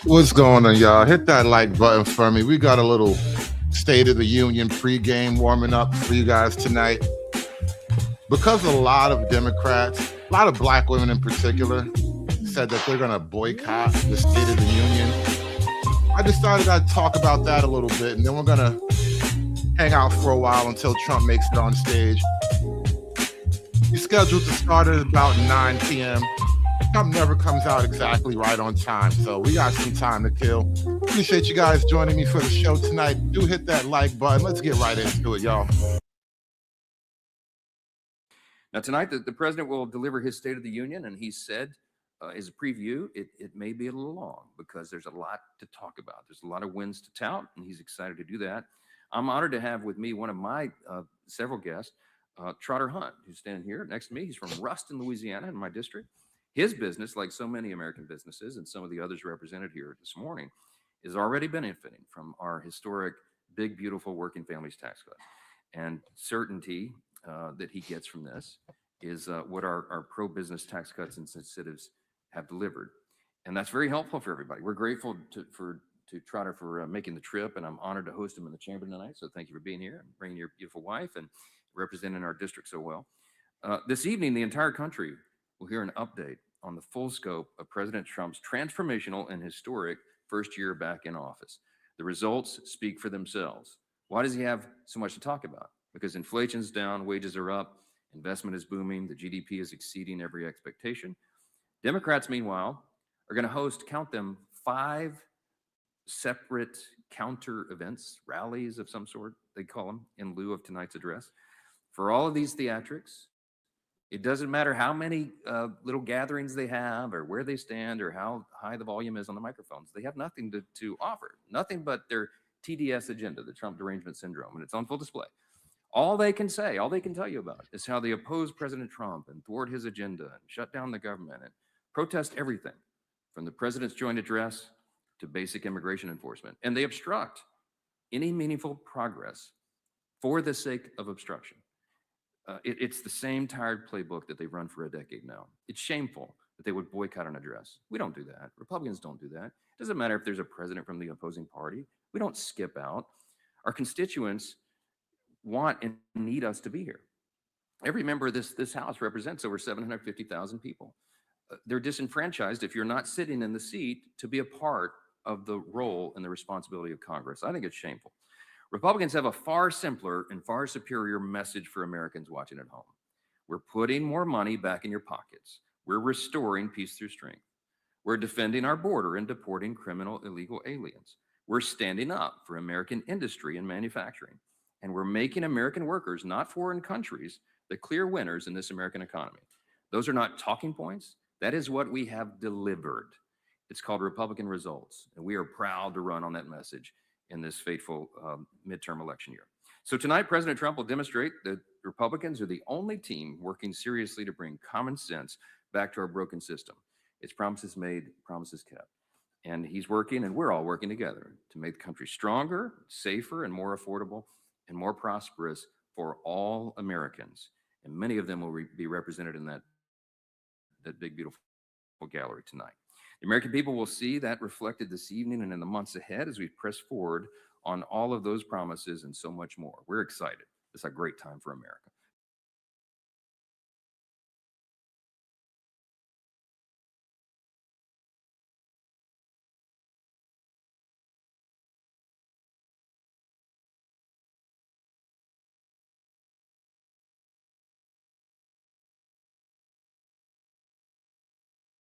What's going on, y'all? Hit that like button for me. We got a little State of the Union pregame warming up for you guys tonight. Because a lot of Democrats, a lot of black women in particular, said that they're going to boycott the State of the Union, I decided I'd talk about that a little bit, and then we're going to hang out for a while until Trump makes it on stage. He's scheduled to start at about 9 p.m. Trump never comes out exactly right on time, so we got some time to kill. Appreciate you guys joining me for the show tonight. Do hit that like button. Let's get right into it, y'all. Now, tonight, the president will deliver his State of the Union, and he said, as a preview, it may be a little long because there's a lot to talk about. There's a lot of wins to tout, and he's excited to do that. I'm honored to have with me one of my several guests, Trotter Hunt, who's standing here next to me. He's from Ruston, Louisiana, in my district. His business, like so many American businesses and some of the others represented here this morning, is already benefiting from our historic, big, beautiful working families tax cut. And certainty that he gets from this is what our pro-business tax cuts and incentives have delivered. And that's very helpful for everybody. We're grateful to Trotter for making the trip, and I'm honored to host him in the chamber tonight. So thank you for being here and bringing your beautiful wife and representing our district so well. This evening, the entire country will hear an update on the full scope of President Trump's transformational and historic first year back in office. The results speak for themselves. Why does he have so much to talk about? Because inflation's down, wages are up, investment is booming, the GDP is exceeding every expectation. Democrats, meanwhile, are going to host, count them, 5 separate counter events, rallies of some sort, they call them, in lieu of tonight's address. For all of these theatrics, it doesn't matter how many little gatherings they have or where they stand or how high the volume is on the microphones. They have nothing to offer, nothing but their TDS agenda, the Trump derangement syndrome, and it's on full display. All they can say, all they can tell you about is how they oppose President Trump and thwart his agenda and shut down the government and protest everything from the president's joint address to basic immigration enforcement. And they obstruct any meaningful progress for the sake of obstruction. It's the same tired playbook that they've run for a decade now. It's shameful that they would boycott an address. We don't do that. Republicans don't do that. It doesn't matter if there's a president from the opposing party. We don't skip out. Our constituents want and need us to be here. Every member of this House represents over 750,000 people. They're disenfranchised if you're not sitting in the seat to be a part of the role and the responsibility of Congress. I think it's shameful. Republicans have a far simpler and far superior message for Americans watching at home. We're putting more money back in your pockets. We're restoring peace through strength. We're defending our border and deporting criminal illegal aliens. We're standing up for American industry and manufacturing, and we're making American workers, not foreign countries, the clear winners in this American economy. Those are not talking points. That is what we have delivered. It's called Republican results, and we are proud to run on that message in this fateful midterm election year. So tonight, President Trump will demonstrate that Republicans are the only team working seriously to bring common sense back to our broken system. It's promises made, promises kept. And he's working, and we're all working together to make the country stronger, safer, and more affordable, and more prosperous for all Americans. And many of them will be represented in that big, beautiful gallery tonight. The American people will see that reflected this evening and in the months ahead as we press forward on all of those promises and so much more. We're excited. It's a great time for America.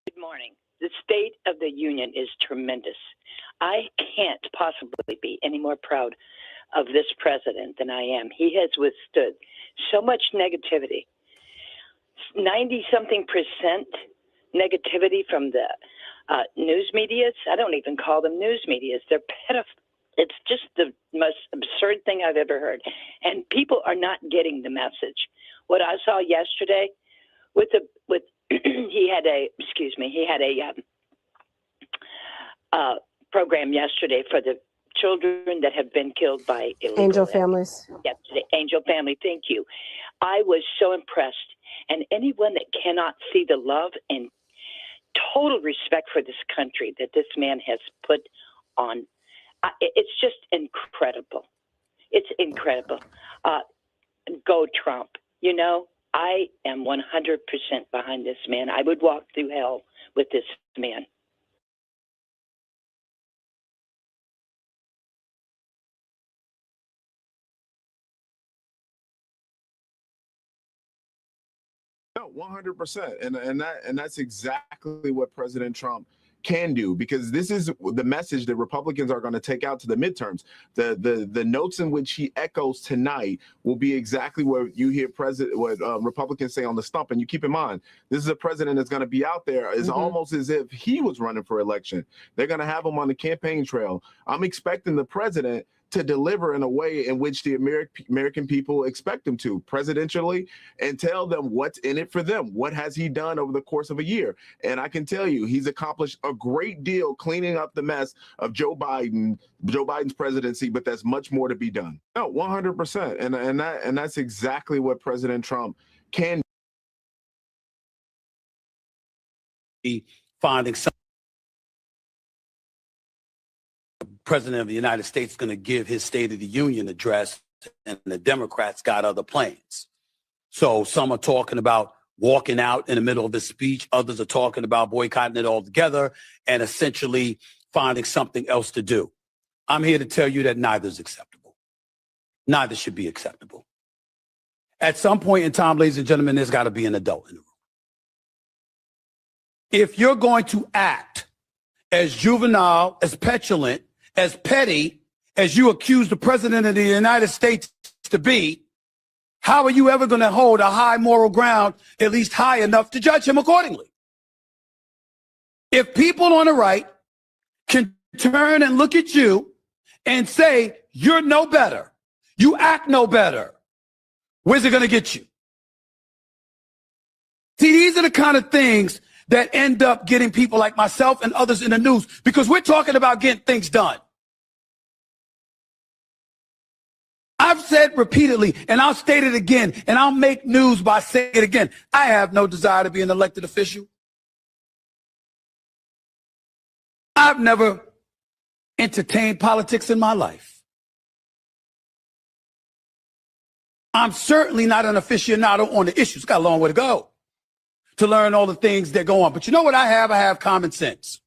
Good morning. The State of the Union is tremendous. I can't possibly be any more proud of this president than I am. He has withstood so much negativity, 90-something% negativity from the news medias. I don't even call them news medias. They're it's just the most absurd thing I've ever heard. And people are not getting the message. What I saw yesterday with he had a program yesterday for the children that have been killed by illegal Angel families. Yesterday, Angel family. Thank you. I was so impressed. And anyone that cannot see the love and total respect for this country that this man has put on, it's just incredible. It's incredible. Go Trump. You know, I am 100% behind this man. I would walk through hell with this man. No, 100%. And that's exactly what President Trump can do, because this is the message that Republicans are going to take out to the midterms. The notes in which he echoes tonight will be exactly what you hear Republicans say on the stump. And you keep in mind, this is a president that's going to be out there. It's almost as if he was running for election. They're going to have him on the campaign trail. I'm expecting the president to deliver in a way in which the American people expect him to, presidentially, and tell them what's in it for them. What has he done over the course of a year? And I can tell you, he's accomplished a great deal cleaning up the mess of Joe Biden's presidency, but there's much more to be done. No, 100%. And that's exactly what President Trump can be, finding some President of the United States is going to give his State of the Union address, and the Democrats got other plans. So some are talking about walking out in the middle of the speech. Others are talking about boycotting it altogether and essentially finding something else to do. I'm here to tell you that neither is acceptable. Neither should be acceptable. At some point in time, ladies and gentlemen, there's got to be an adult in the room. If you're going to act as juvenile, as petulant, as petty as you accuse the president of the United States to be, how are you ever going to hold a high moral ground, at least high enough to judge him accordingly? If people on the right can turn and look at you and say, you're no better, you act no better, where's it going to get you? See, these are the kind of things that end up getting people like myself and others in the news, because we're talking about getting things done. I've said repeatedly, and I'll state it again, and I'll make news by saying it again. I have no desire to be an elected official. I've never entertained politics in my life. I'm certainly not an aficionado on the issues. Got a long way to go to learn all the things that go on. But you know what I have? I have common sense.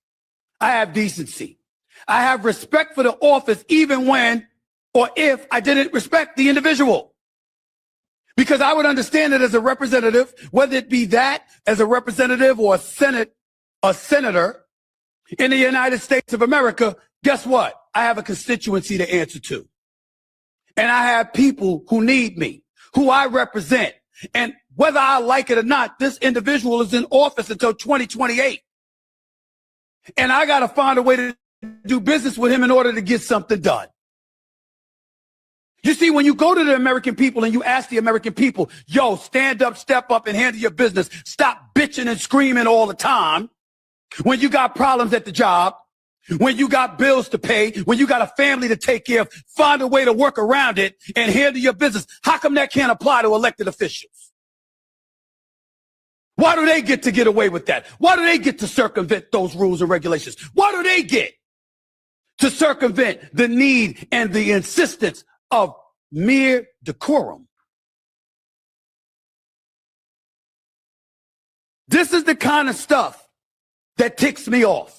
I have decency. I have respect for the office, even when or if I didn't respect the individual. Because I would understand it as a representative, whether it be that as a representative or a senator in the United States of America. Guess what? I have a constituency to answer to. And I have people who need me, who I represent. And whether I like it or not, this individual is in office until 2028. And I got to find a way to do business with him in order to get something done. You see, when you go to the American people and you ask the American people, yo, stand up, step up, and handle your business. Stop bitching and screaming all the time. When you got problems at the job, when you got bills to pay, when you got a family to take care of, find a way to work around it and handle your business. How come that can't apply to elected officials? Why do they get away with that? Why do they get to circumvent those rules and regulations? Why do they get to circumvent the need and the insistence of mere decorum? This is the kind of stuff that ticks me off.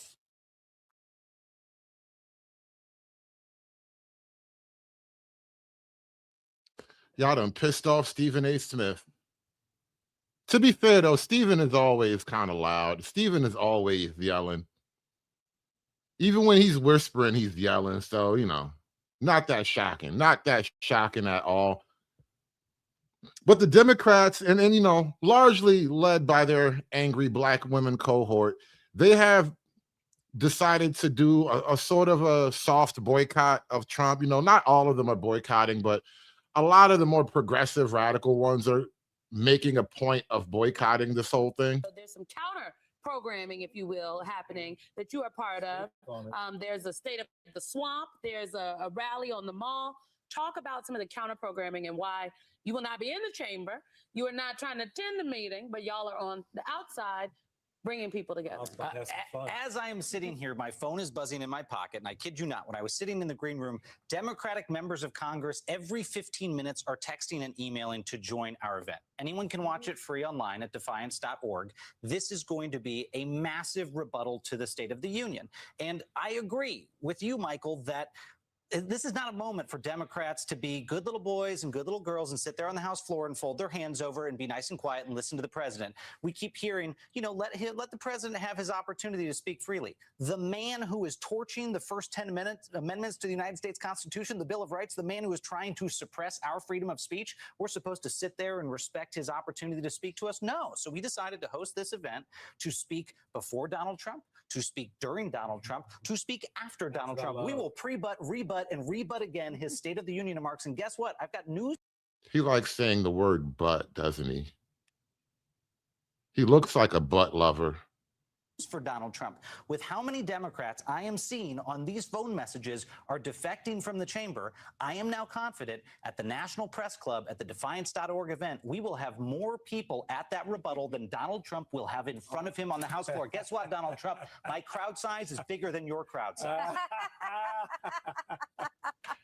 Y'all done pissed off Stephen A. Smith. To be fair, though, Stephen is always kind of loud. Stephen is always yelling. Even when he's whispering, he's yelling. So, you know, not that shocking. Not that shocking at all. But the Democrats, and you know, largely led by their angry black women cohort, they have decided to do a sort of a soft boycott of Trump. You know, not all of them are boycotting, but a lot of the more progressive radical ones are making a point of boycotting this whole thing. So there's some counter programming, if you will, happening that you are part of. There's a state of the swamp. There's a rally on the mall. Talk about some of the counter programming and why you will not be in the chamber. You are not trying to attend the meeting, but y'all are on the outside bringing people together. As I am sitting here, my phone is buzzing in my pocket, and I kid you not, when I was sitting in the green room, Democratic members of Congress every 15 minutes are texting and emailing to join our event. Anyone can watch it free online at defiance.org. This is going to be a massive rebuttal to the State of the Union. And I agree with you, Michael, that this is not a moment for Democrats to be good little boys and good little girls and sit there on the House floor and fold their hands over and be nice and quiet and listen to the president. We keep hearing, you know, let the president have his opportunity to speak freely. The man who is torching the first 10 amendments to the United States Constitution, the Bill of Rights, the man who is trying to suppress our freedom of speech, we're supposed to sit there and respect his opportunity to speak to us? No. So we decided to host this event to speak before Donald Trump, to speak during Donald Trump, to speak after Donald Trump. We will rebut, and rebut again his State of the Union remarks. And guess what? I've got news. He likes saying the word butt, doesn't he? He looks like a butt lover. For Donald Trump. With how many Democrats I am seeing on these phone messages are defecting from the chamber, I am now confident at the National Press Club at the Defiance.org event, we will have more people at that rebuttal than Donald Trump will have in front of him on the House floor. Guess what, Donald Trump? My crowd size is bigger than your crowd size.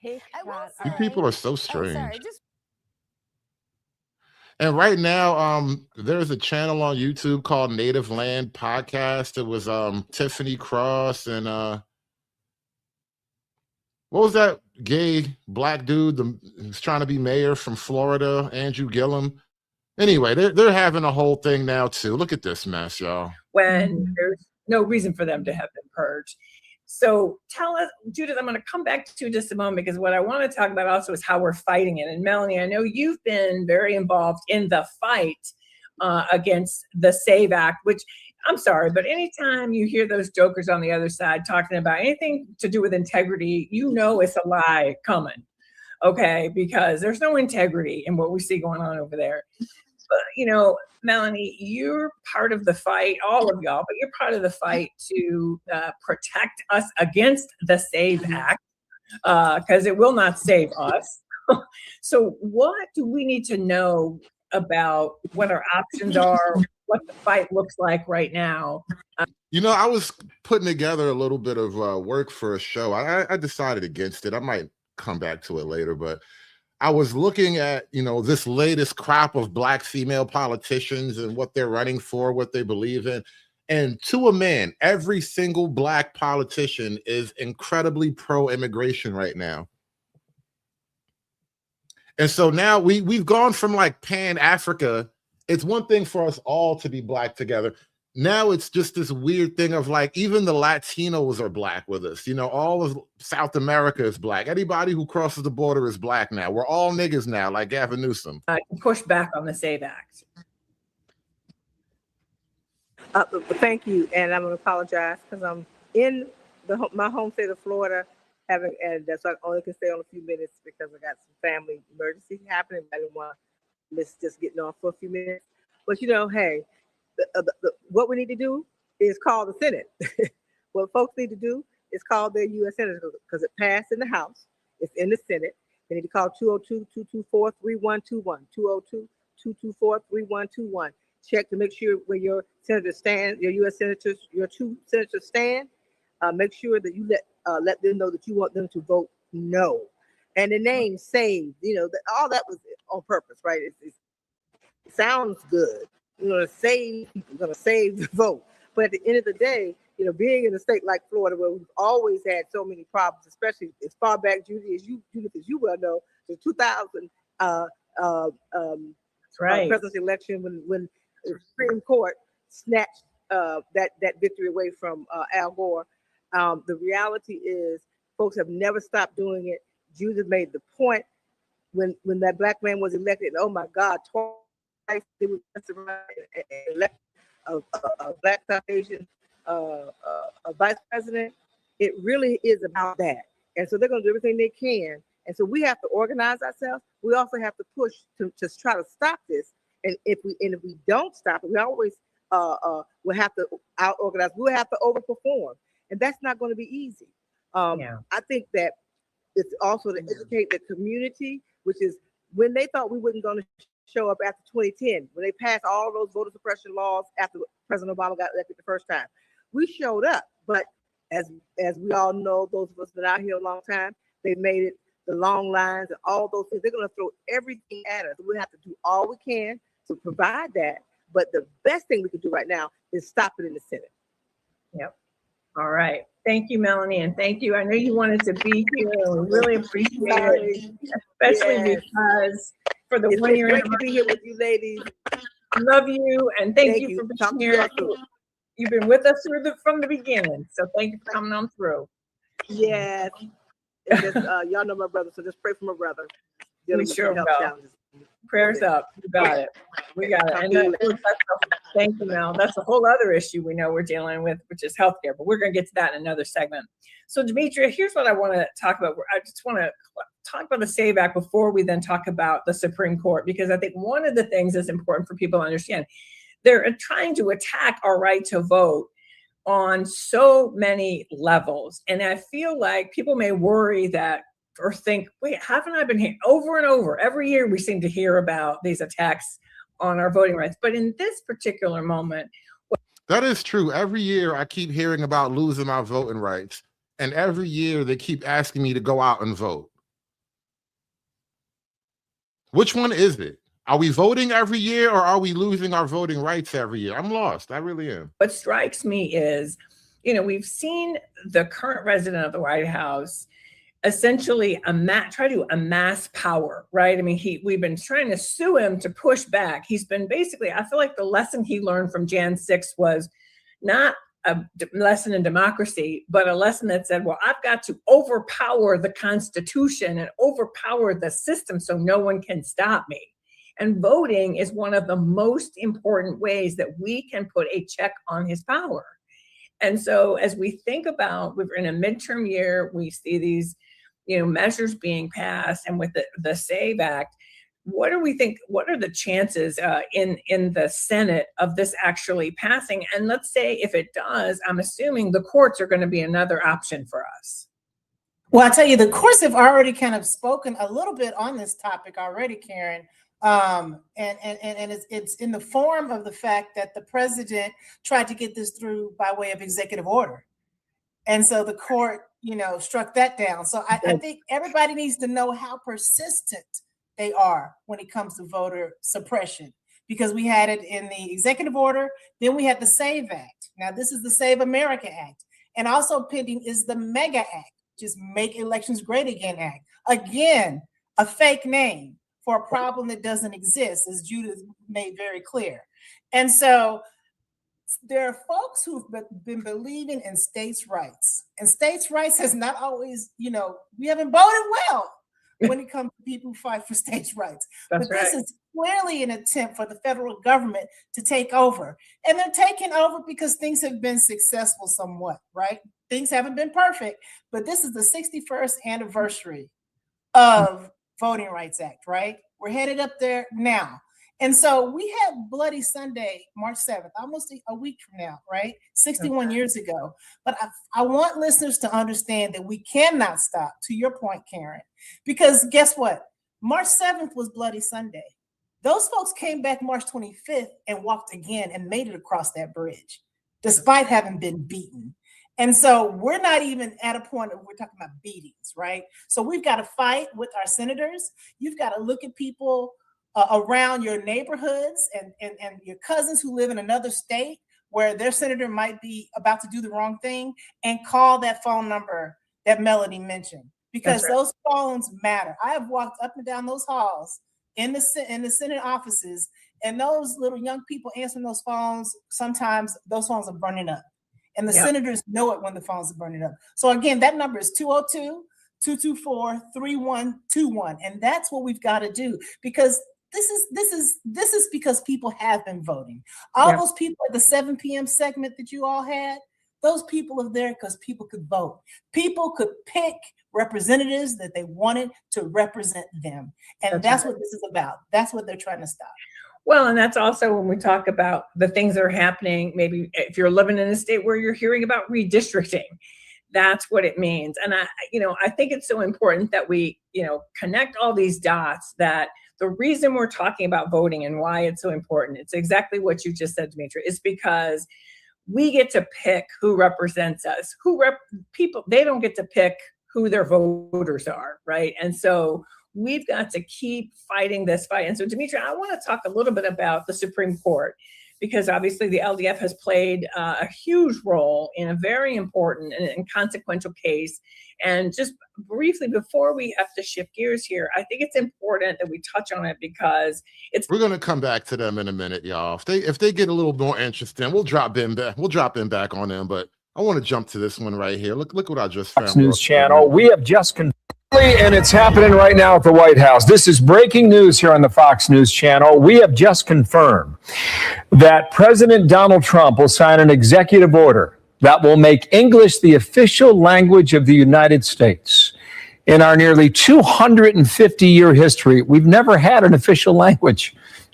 You people are so strange. And right now, there's a channel on YouTube called Native Land Podcast. It was Tiffany Cross and what was that gay black dude who's trying to be mayor from Florida, Andrew Gillum. Anyway, they're having a whole thing now too. Look at this mess, y'all. When there's no reason for them to have been purged. So tell us, Judith, I'm going to come back to just a moment because what I want to talk about also is how we're fighting it. And Melanie, I know you've been very involved in the fight against the SAVE Act, which I'm sorry, but anytime you hear those jokers on the other side talking about anything to do with integrity, you know it's a lie coming, okay? Because there's no integrity in what we see going on over there. But, you know, Melanie, you're part of the fight, all of y'all, but you're part of the fight to protect us against the SAVE Act because it will not save us. So what do we need to know about what our options are, what the fight looks like right now? You know, I was putting together a little bit of work for a show. I decided against it. I might come back to it later, but I was looking at, you know, this latest crop of black female politicians and what they're running for, what they believe in. And to a man, every single black politician is incredibly pro-immigration right now. And so now we've gone from like Pan-Africa. It's one thing for us all to be black together. now it's just this weird thing of like, even the Latinos are black with us. All of South America is black. Anybody who crosses the border is black now. We're all niggas now, like Gavin Newsom. Push back on the SAVE Act. Thank you, and I'm going to apologize because I'm in my home state of Florida, and that's why I only can stay on a few minutes because I got some family emergency happening. I didn't want to miss just getting on for a few minutes. But hey, what we need to do is call the Senate. What folks need to do is call their U.S. senators because it passed in the House. It's in the Senate. They need to call 202-224-3121, 202-224-3121. Check to make sure where your senator stands, your U.S. senators, your two senators stand. Make sure that you let them know that you want them to vote no. And the name saved, all that was on purpose, right? It sounds good. You're going to save people, going to save the vote. But at the end of the day, being in a state like Florida, where we've always had so many problems, especially as far back, Judith, as you well know, the 2000 presidential election when the Supreme Court snatched that victory away from Al Gore. The reality is folks have never stopped doing it. Judith made the point when that black man was elected, oh my God, twice they were elected a black South Asian a vice president. It really is about that. And so they're going to do everything they can. And so we have to organize ourselves. We also have to push to try to stop this. And if we don't stop it, we always will have to out-organize. We'll have to overperform. And that's not going to be easy. I think that it's also to educate the community, which is when they thought we wasn't going to show up after 2010, when they passed all those voter suppression laws after President Obama got elected the first time. We showed up, but as we all know, those of us that are out here a long time, they made it, the long lines and all those things. They're going to throw everything at us. We have to do all we can to provide that. But the best thing we can do right now is stop it in the Senate. Yep. All right. Thank you, Melanie, and thank you. I know you wanted to be here. We really appreciate it, especially because for the 1 year. It's great to be here with you, ladies. I love you, and thank you for being here. You've been with us from the beginning, so thank you for coming on through. Yes. Just, y'all know my brother, so just pray for my brother. We sure will. Prayers up. You got it. We got it. And thank you, Mel. That's a whole other issue we know we're dealing with, which is healthcare, but we're going to get to that in another segment. So, Demetria, here's what I want to talk about. I just want to talk about the SAVE Act before we then talk about the Supreme Court, because I think one of the things that's important for people to understand, they're trying to attack our right to vote on so many levels. And I feel like people may worry that or think, wait, haven't I been here over and over? Every year we seem to hear about these attacks on our voting rights. But in this particular moment. That is true. Every year I keep hearing about losing my voting rights. And every year they keep asking me to go out and vote. Which one is it? Are we voting every year or are we losing our voting rights every year? I'm lost. I really am. What strikes me is, we've seen the current resident of the White House essentially try to amass power, right? I mean, we've been trying to sue him to push back. He's been basically, I feel like the lesson he learned from Jan 6 was not a lesson in democracy, but a lesson that said, well, I've got to overpower the Constitution and overpower the system so no one can stop me. And voting is one of the most important ways that we can put a check on his power. And so as we think about, we're in a midterm year, we see these measures being passed, and with the SAVE Act, what do we think? What are the chances in the Senate of this actually passing? And let's say if it does, I'm assuming the courts are going to be another option for us. Well, I tell you, the courts have already kind of spoken a little bit on this topic already, Karen. And it's in the form of the fact that the president tried to get this through by way of executive order. And so the court, struck that down. So I think everybody needs to know how persistent they are when it comes to voter suppression, because we had it in the executive order, then we had the SAVE Act. Now this is the Save America Act. And also pending is the MEGA Act, just Make Elections Great Again Act. Again, a fake name for a problem that doesn't exist, as Judith made very clear. And so there are folks who've been believing in states' rights, and states' rights has not always, we haven't voted well when it comes to people who fight for states' rights. That's But this right. is clearly an attempt for the federal government to take over. And they're taking over because things have been successful somewhat, right? Things haven't been perfect, but this is the 61st anniversary of Voting Rights Act, right? We're headed up there now. And so we had Bloody Sunday, March 7th, almost a week from now, right? 61 years ago. But I want listeners to understand that we cannot stop, to your point, Karen, because guess what? March 7th was Bloody Sunday. Those folks came back March 25th and walked again and made it across that bridge, despite having been beaten. And so we're not even at a point of we're talking about beatings, right? So we've got to fight with our senators. You've got to look at people around your neighborhoods and your cousins who live in another state where their senator might be about to do the wrong thing, and call that phone number that Melody mentioned, because those phones matter. I have walked up and down those halls in the Senate offices, and those little young people answering those phones, sometimes those phones are burning up. And the senators know it when the phones are burning up. So again, that number is 202-224-3121. And that's what we've got to do, because this is because people have been voting. All those people at the 7 p.m. segment that you all had, those people are there because people could vote. People could pick representatives that they wanted to represent them. And that's what this is about. That's what they're trying to stop. Well, and that's also when we talk about the things that are happening, maybe if you're living in a state where you're hearing about redistricting, that's what it means. And I think it's so important that we, connect all these dots, that the reason we're talking about voting and why it's so important, it's exactly what you just said, Demetria, is because we get to pick who represents us, people, they don't get to pick who their voters are, right? And so we've got to keep fighting this fight. And so, Demetria, I want to talk a little bit about the Supreme Court, because obviously the LDF has played a huge role in a very important and consequential case. And just briefly, before we have to shift gears here, I think it's important that we touch on it, because we're going to come back to them in a minute, y'all. If they get a little more interesting, we'll drop in back. We'll drop in back on them. But I want to jump to this one right here. Look what I just found. Fox News Channel. We have just and it's happening right now at the White House. This is breaking news here on the Fox News Channel. We have just confirmed that President Donald Trump will sign an executive order that will make English the official language of the United States. In our nearly 250-year history, we've never had an official language,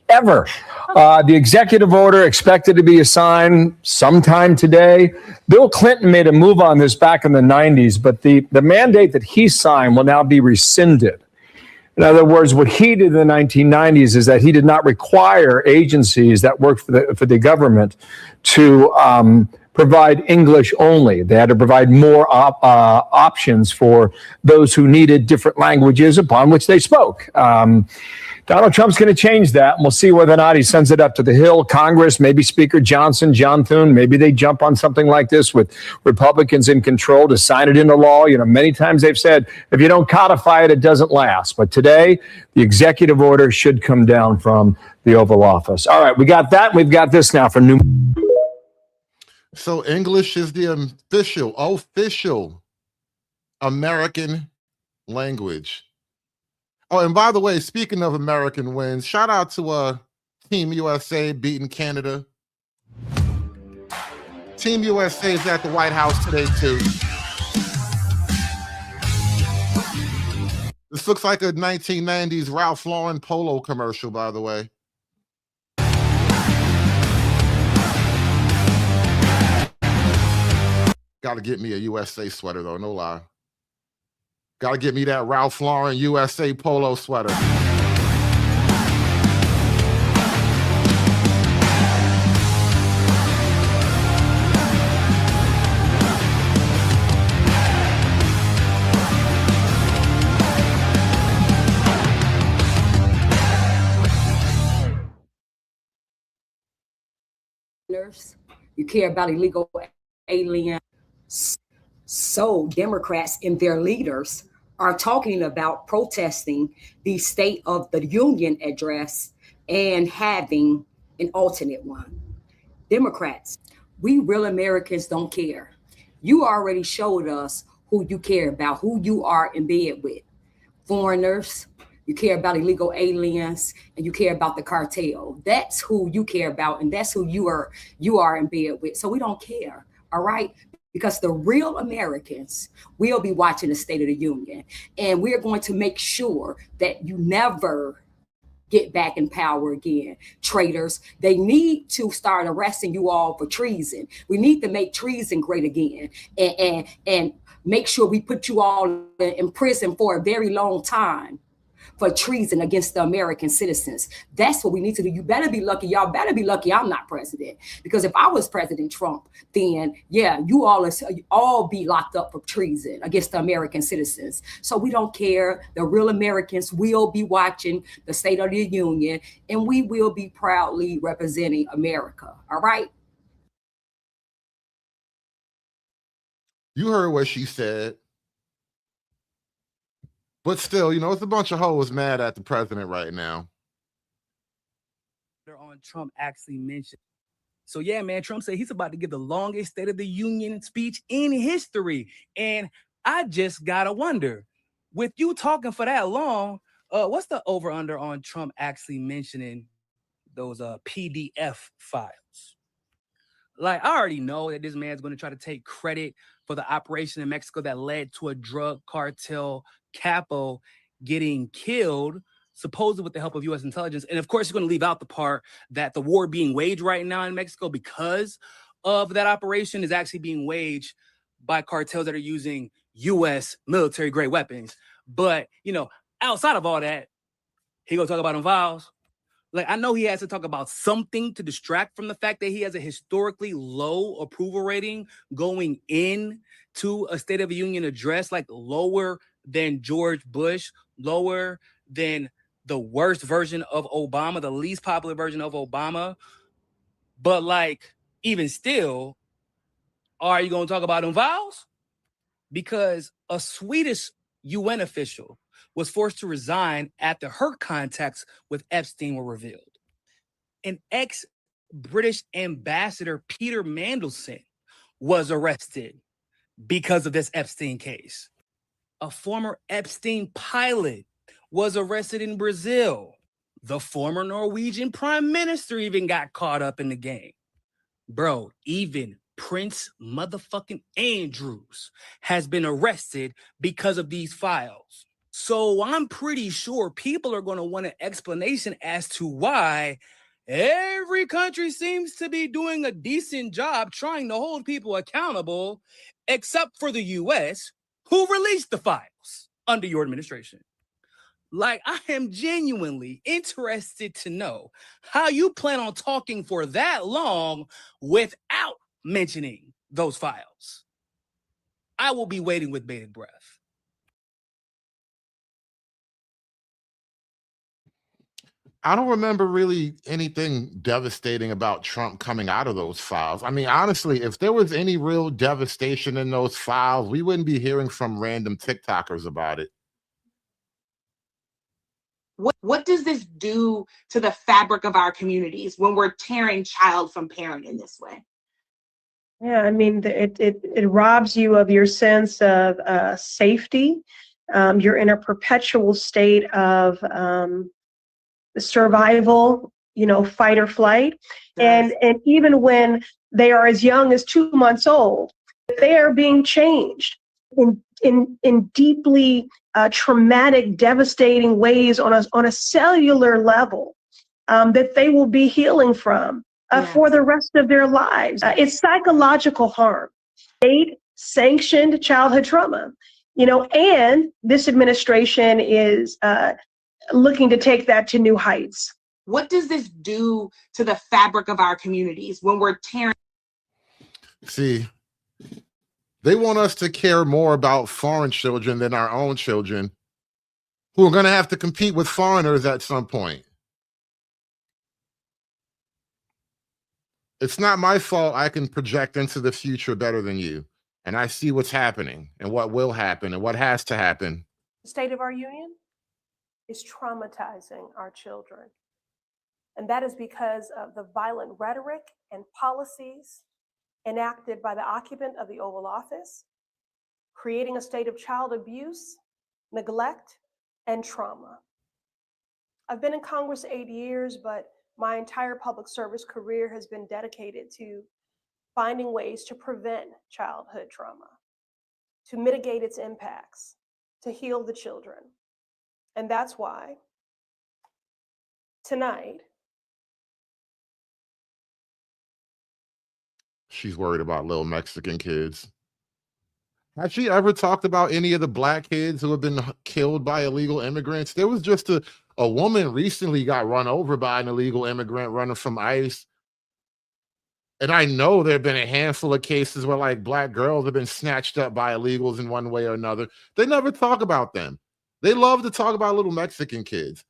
ever. The executive order expected to be signed sometime today. Bill Clinton made a move on this back in the 90s, but the mandate that he signed will now be rescinded. In other words, what he did in the 1990s is that he did not require agencies that worked for the government to provide English only. They had to provide more options for those who needed different languages upon which they spoke. Donald Trump's going to change that, and we'll see whether or not he sends it up to the Hill, Congress, maybe Speaker Johnson, John Thune. Maybe they jump on something like this with Republicans in control to sign it into law. Many times they've said, if you don't codify it, it doesn't last. But today, the executive order should come down from the Oval Office. All right, we got that. We've got this now for new. So English is the official American language. Oh, and by the way, speaking of American wins, shout out to Team USA beating Canada. Team USA is at the White House today, too. This looks like a 1990s Ralph Lauren polo commercial, by the way. Got to get me a USA sweater, though, no lie. Got to get me that Ralph Lauren USA polo sweater. You care about illegal aliens. So Democrats and their leaders are talking about protesting the State of the Union address and having an alternate one. Democrats, we real Americans don't care. You already showed us who you care about, who you are in bed with. Foreigners, you care about illegal aliens, and you care about the cartel. That's who you care about, and that's who you are in bed with. So we don't care, all right? Because the real Americans will be watching the State of the Union, and we're going to make sure that you never get back in power again. Traitors, they need to start arresting you all for treason. We need to make treason great again, and make sure we put you all in prison for a very long time for treason against the American citizens. That's what we need to do. You better be lucky. Y'all better be lucky I'm not president. Because if I was President Trump, then yeah, you all be locked up for treason against the American citizens. So we don't care. The real Americans will be watching the State of the Union, and we will be proudly representing America. All right? You heard what she said. But still, you know, it's a bunch of hoes mad at the president right now. On Trump actually mentioned. So yeah, man, Trump said he's about to give the longest State of the Union speech in history. And I just gotta wonder, with you talking for that long, what's the over-under on Trump actually mentioning those PDF files? Like, I already know that this man's going to try to take credit for the operation in Mexico that led to a drug cartel capo getting killed, supposedly with the help of U.S. intelligence. And of course, he's going to leave out the part that the war being waged right now in Mexico because of that operation is actually being waged by cartels that are using U.S. military-grade weapons. But, you know, outside of all that, he going to talk about them files. Like, I know he has to talk about something to distract from the fact that he has a historically low approval rating going in to a State of the Union address, like lower than George Bush, lower than the worst version of Obama, the least popular version of Obama. But like, even still, are you going to talk about them vows? Because a Swedish UN official was forced to resign after her contacts with Epstein were revealed. An ex-British ambassador, Peter Mandelson, was arrested because of this Epstein case. A former Epstein pilot was arrested in Brazil. The former Norwegian prime minister even got caught up in the game. Bro, even Prince motherfucking Andrews has been arrested because of these files. So I'm pretty sure people are going to want an explanation as to why every country seems to be doing a decent job trying to hold people accountable, except for the US, who released the files under your administration. Like, I am genuinely interested to know how you plan on talking for that long without mentioning those files. I will be waiting with bated breath. I don't remember really anything devastating about Trump coming out of those files. I mean, honestly, if there was any real devastation in those files, we wouldn't be hearing from random TikTokers about it. What does this do to the fabric of our communities when we're tearing child from parent in this way? Yeah, I mean, it robs you of your sense of safety. You're in a perpetual state of survival, you know, fight or flight. And even when they are as young as 2 months old, they are being changed in deeply traumatic, devastating ways on a cellular level that they will be healing from for the rest of their lives. It's psychological harm, state-sanctioned childhood trauma, you know, and this administration is looking to take that to new heights. What does this do to the fabric of our communities when we're tearing? See, they want us to care more about foreign children than our own children, who are going to have to compete with foreigners at some point. It's not my fault I can project into the future better than you. And I see what's happening and what will happen and what has to happen. The state of our union is traumatizing our children. And that is because of the violent rhetoric and policies enacted by the occupant of the Oval Office, creating a state of child abuse, neglect, and trauma. I've been in Congress 8 years, but my entire public service career has been dedicated to finding ways to prevent childhood trauma, to mitigate its impacts, to heal the children. And that's why tonight, She's worried about little Mexican kids. Has she ever talked about any of the black kids who have been killed by illegal immigrants? There was just a woman recently got run over by an illegal immigrant running from ICE. And I know there have been a handful of cases where like black girls have been snatched up by illegals in one way or another. They never talk about them. They love to talk about little Mexican kids.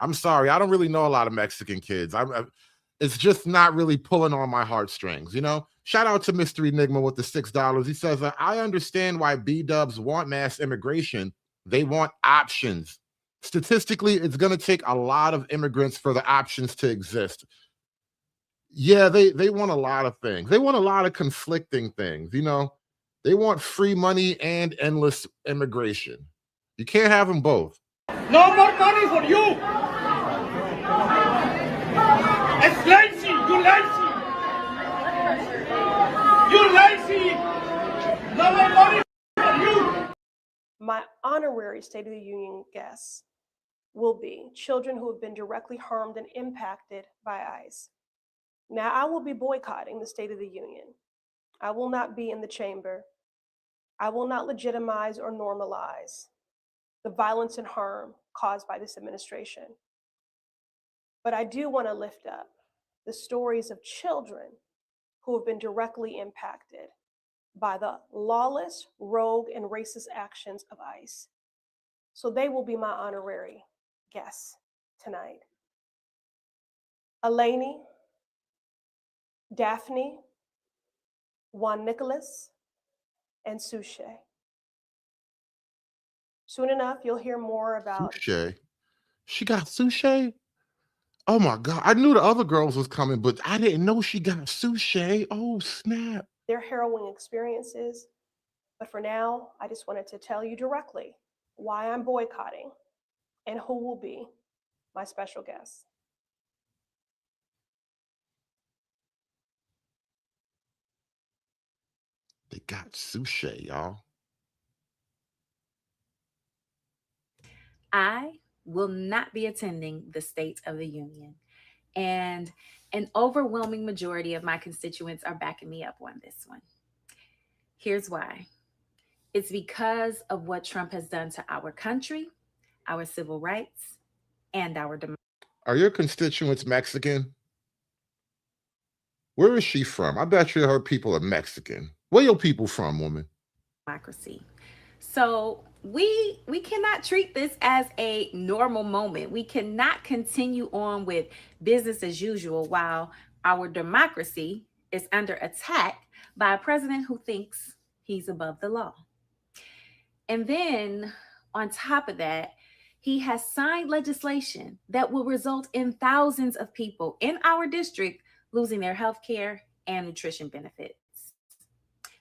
I'm sorry, I don't really know a lot of Mexican kids. It's just not really pulling on my heartstrings, you know? Shout out to Mr. Enigma with the $6. He says, I understand why B-dubs want mass immigration. They want options. Statistically, it's going to take a lot of immigrants for the options to exist. Yeah, they want a lot of things. They want a lot of conflicting things, you know? They want free money and endless immigration. You can't have them both. No more money for you! It's lazy! You lazy! You lazy! No more money for you! my honorary State of the Union guests will be children who have been directly harmed and impacted by ICE. Now, I will be boycotting the State of the Union. I will not be in the chamber. I will not legitimize or normalize the violence and harm caused by this administration. But I do want to lift up the stories of children who have been directly impacted by the lawless, rogue, and racist actions of ICE. So they will be my honorary guests tonight. Eleni, Daphne, Juan Nicholas, and Suche. Soon enough, you'll hear more about Suche. She got Suche? Oh my God. I knew the other girls was coming, but I didn't know she got Suche. Oh, snap. their harrowing experiences. But for now, I just wanted to tell you directly why I'm boycotting and who will be my special guests. They got Suche, y'all. I will not be attending the State of the Union. And an overwhelming majority of my constituents are backing me up on this one. Here's why. It's because of what Trump has done to our country, our civil rights, and our democracy. Are your constituents Mexican? Where is she from? I bet you her people are Mexican. Where your people from, woman? So we cannot treat this as a normal moment. We cannot continue on with business as usual while our democracy is under attack by a president who thinks he's above the law. And then on top of that, he has signed legislation that will result in thousands of people in our district losing their health care and nutrition benefits.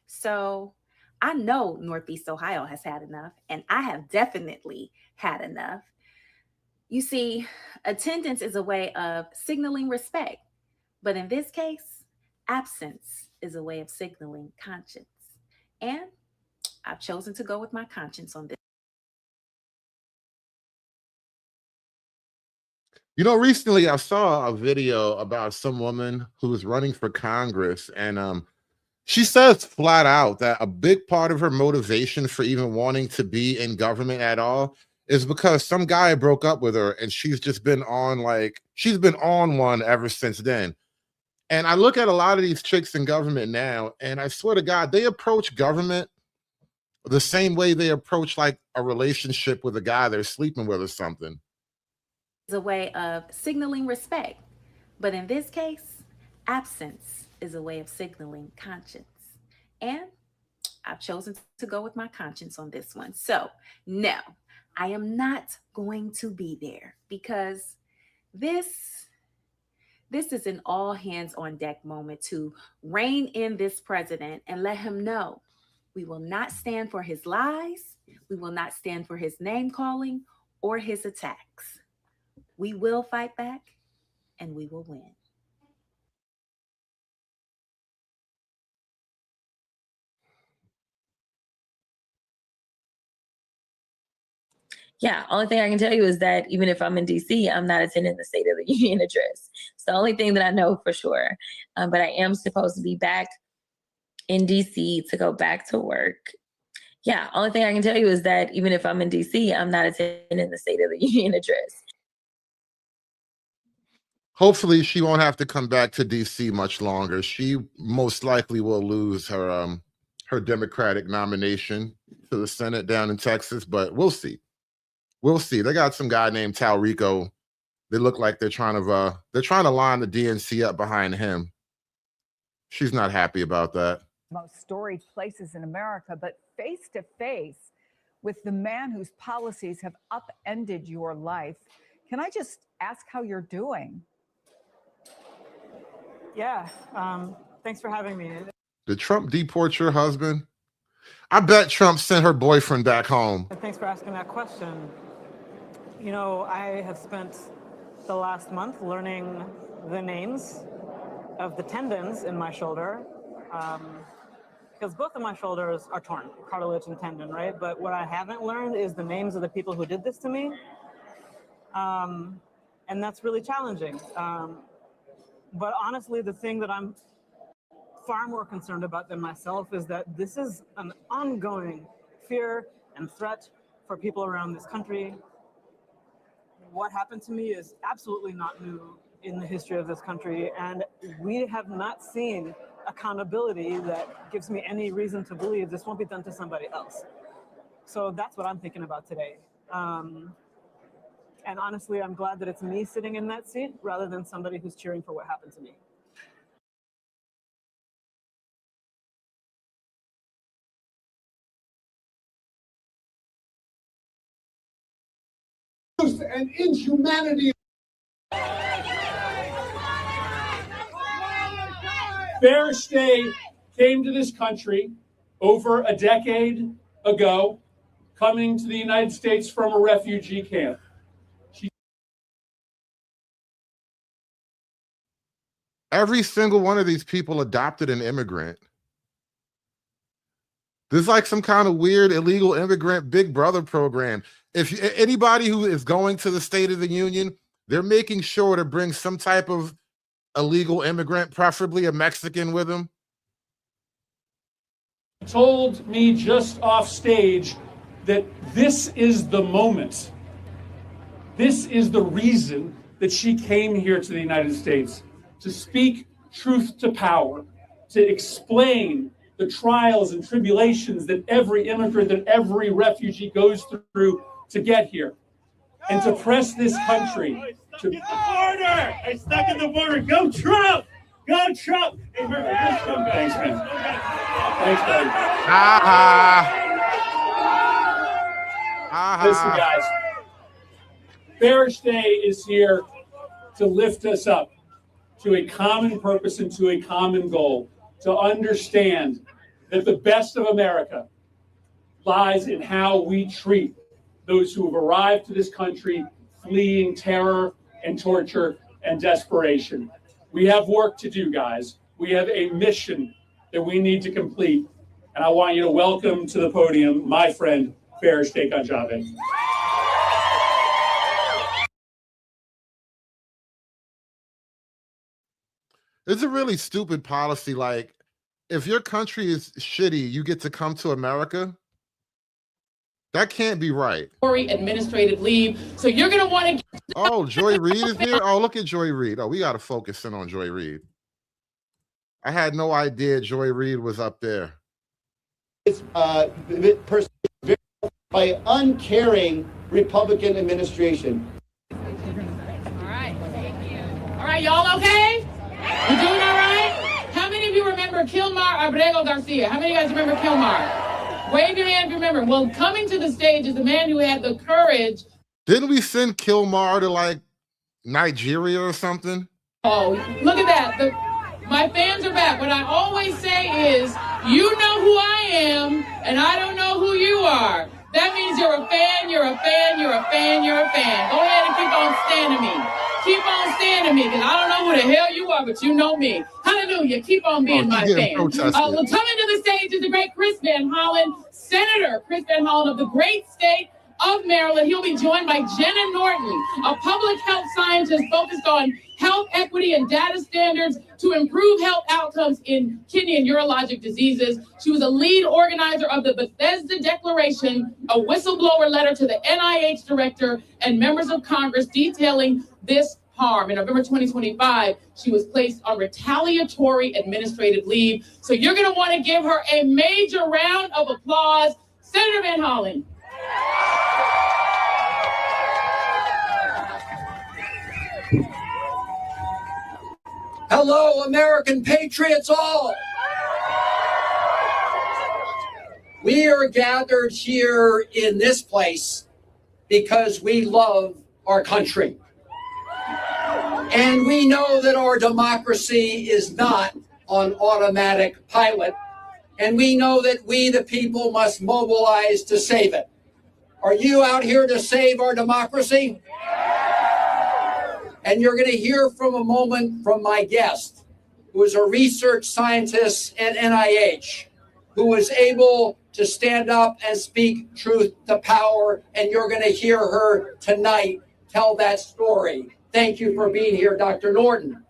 So I know Northeast Ohio has had enough, and I have definitely had enough. You see, attendance is a way of signaling respect, but in this case, absence is a way of signaling conscience. And I've chosen to go with my conscience on this. You know, recently I saw a video about some woman who was running for Congress, and she says flat out that a big part of her motivation for even wanting to be in government at all is because some guy broke up with her, and she's just been on one ever since then. And I look at a lot of these chicks in government now, and I swear to God, they approach government the same way they approach like a relationship with a guy they're sleeping with or something. Is a way of signaling respect, but in this case, absence is a way of signaling conscience. And I've chosen to go with my conscience on this one. So no, I am not going to be there because This is an all hands on deck moment to rein in this president and let him know we will not stand for his lies. We will not stand for his name calling or his attacks. We will fight back and we will win. Yeah, only thing I can tell you is that even if I'm in DC, I'm not attending the State of the Union address. It's the only thing that I know for sure. But I am supposed to be back in DC to go back to work. Yeah, only thing I can tell you is that even if I'm in DC, I'm not attending the State of the Union address. Hopefully she won't have to come back to DC much longer. She most likely will lose her her Democratic nomination to the Senate down in Texas, but we'll see. We'll see. They got some guy named Talrico. They look like they're trying to line the DNC up behind him. She's not happy about that. Most storied places in America, but face to face with the man whose policies have upended your life. Can I just ask how you're doing? Yeah, thanks for having me. Did Trump deport your husband? I bet Trump sent her boyfriend back home. Thanks for asking that question. You know, I have spent the last month learning the names of the tendons in my shoulder, because both of my shoulders are torn, cartilage and tendon, right? But what I haven't learned is the names of the people who did this to me. And that's really challenging. But honestly, the thing that I'm far more concerned about than myself is that this is an ongoing fear and threat for people around this country. What happened to me is absolutely not new in the history of this country, and we have not seen accountability that gives me any reason to believe this won't be done to somebody else. So that's what I'm thinking about today. And honestly, I'm glad that it's me sitting in that seat rather than somebody who's cheering for what happened to me. And inhumanity. Ferris Day came to this country over a decade ago, coming to the United States from a refugee camp. Every single one of these people adopted an immigrant. There's like some kind of weird illegal immigrant Big Brother program. If anybody who is going to the State of the Union, they're making sure to bring some type of illegal immigrant, preferably a Mexican, with them. Told me just off stage that this is the moment. This is the reason that she came here to the United States, to speak truth to power, to explain the trials and tribulations that every immigrant, that every refugee goes through to get here, and to press this country to the border. I stuck in the border. Go Trump! Go Trump! Hey, Murphy, come back. Thanks, man. Thanks, buddy. Listen, guys. Ferris Day is here to lift us up to a common purpose and to a common goal, to understand that the best of America lies in how we treat those who have arrived to this country fleeing terror and torture and desperation. We have work to do, guys. We have a mission that we need to complete. And I want you to welcome to the podium my friend, Ferris Day Gonçalves. It's a really stupid policy. Like, if your country is shitty, you get to come to America. That can't be right. Administrative leave. So you're going to want to. Oh, Joy Reid is here. Oh, look at Joy Reid. Oh, we got to focus in on Joy Reid. I had no idea Joy Reid was up there. It's by uncaring Republican administration. All right. All right, y'all okay? You doing all right? How many of you remember Kilmar Abrego Garcia? How many of you guys remember Kilmar? Wave your hand if you remember. Well, coming to the stage is the man who had the courage. Didn't we send Kilmar to like Nigeria or something? Oh, look at that. My fans are back. What I always say is, you know who I am, and I don't know who you are. That means you're a fan, you're a fan, you're a fan, you're a fan. Go ahead and keep on standing me. Keep on standing me, because I don't know who the hell you are, but you know me. Hallelujah. Keep on being my fan. Coming to the stage is the great Chris Van Hollen, Senator Chris Van Hollen of the great state of Maryland. He'll be joined by Jenna Norton, a public health scientist focused on health equity and data standards to improve health outcomes in kidney and urologic diseases. She was a lead organizer of the Bethesda Declaration, a whistleblower letter to the NIH director and members of Congress detailing this harm. In November 2025, she was placed on retaliatory administrative leave. So you're going to want to give her a major round of applause. Senator Van Hollen. Hello, American patriots all. We are gathered here in this place because we love our country. And we know that our democracy is not on automatic pilot. And we know that we, the people, must mobilize to save it. Are you out here to save our democracy? And you're going to hear from a moment from my guest, who is a research scientist at NIH, who was able to stand up and speak truth to power. And you're going to hear her tonight tell that story. Thank you for being here, Dr. Norton.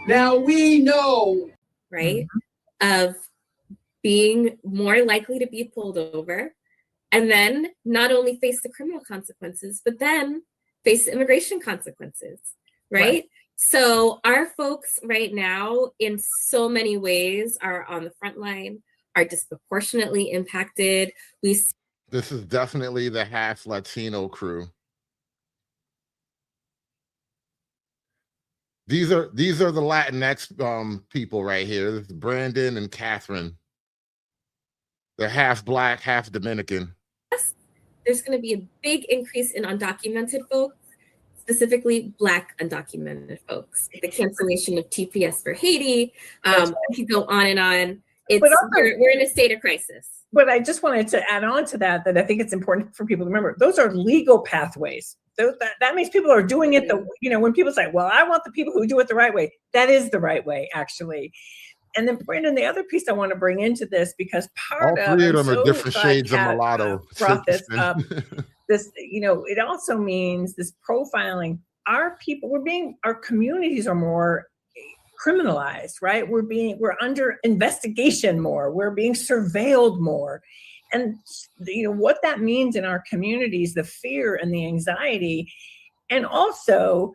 Now we know, right, of being more likely to be pulled over and then not only face the criminal consequences, but then face the immigration consequences, right? So our folks right now, in so many ways, are on the front line, are disproportionately impacted. This is definitely the half Latino crew. These are the Latinx people right here. This is Brandon and Catherine. They're half Black, half Dominican. There's going to be a big increase in undocumented folks, specifically Black undocumented folks. The cancellation of TPS for Haiti. I could go on and on. We're in a state of crisis. But I just wanted to add on to that I think it's important for people to remember, those are legal pathways. That means people are doing it when people say, well, I want the people who do it the right way, that is the right way, actually. And then, Brandon, the other piece I want to bring into this, because all three of them are different shades of mulatto. Brought this up. It also means this profiling. Our people, our communities are more criminalized, right? We're under investigation more. We're being surveilled more. And what that means in our communities, the fear and the anxiety, and also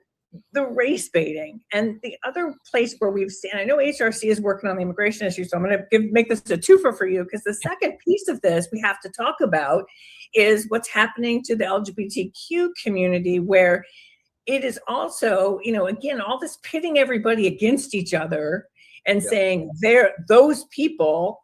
the race baiting. And the other place where we've seen, I know HRC is working on the immigration issue, so I'm going to make this a twofer for you, because the second piece of this we have to talk about is what's happening to the LGBTQ community, where it is also, again, all this pitting everybody against each other and saying those people,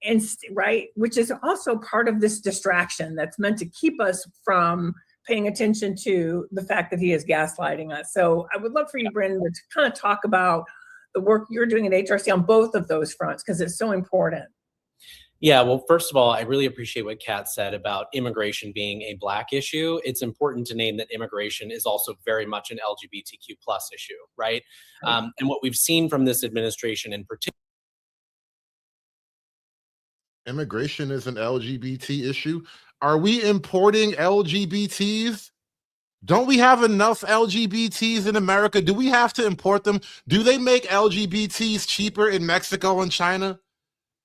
and right, which is also part of this distraction that's meant to keep us from paying attention to the fact that he is gaslighting us. So I would love for you, Brandon, to kind of talk about the work you're doing at HRC on both of those fronts, because it's so important. Yeah, well, first of all, I really appreciate what Kat said about immigration being a Black issue. It's important to name that immigration is also very much an LGBTQ plus issue, right? And what we've seen from this administration in particular. Immigration is an LGBT issue. Are we importing LGBTs? Don't we have enough LGBTs in America? Do we have to import them? Do they make LGBTs cheaper in Mexico and China?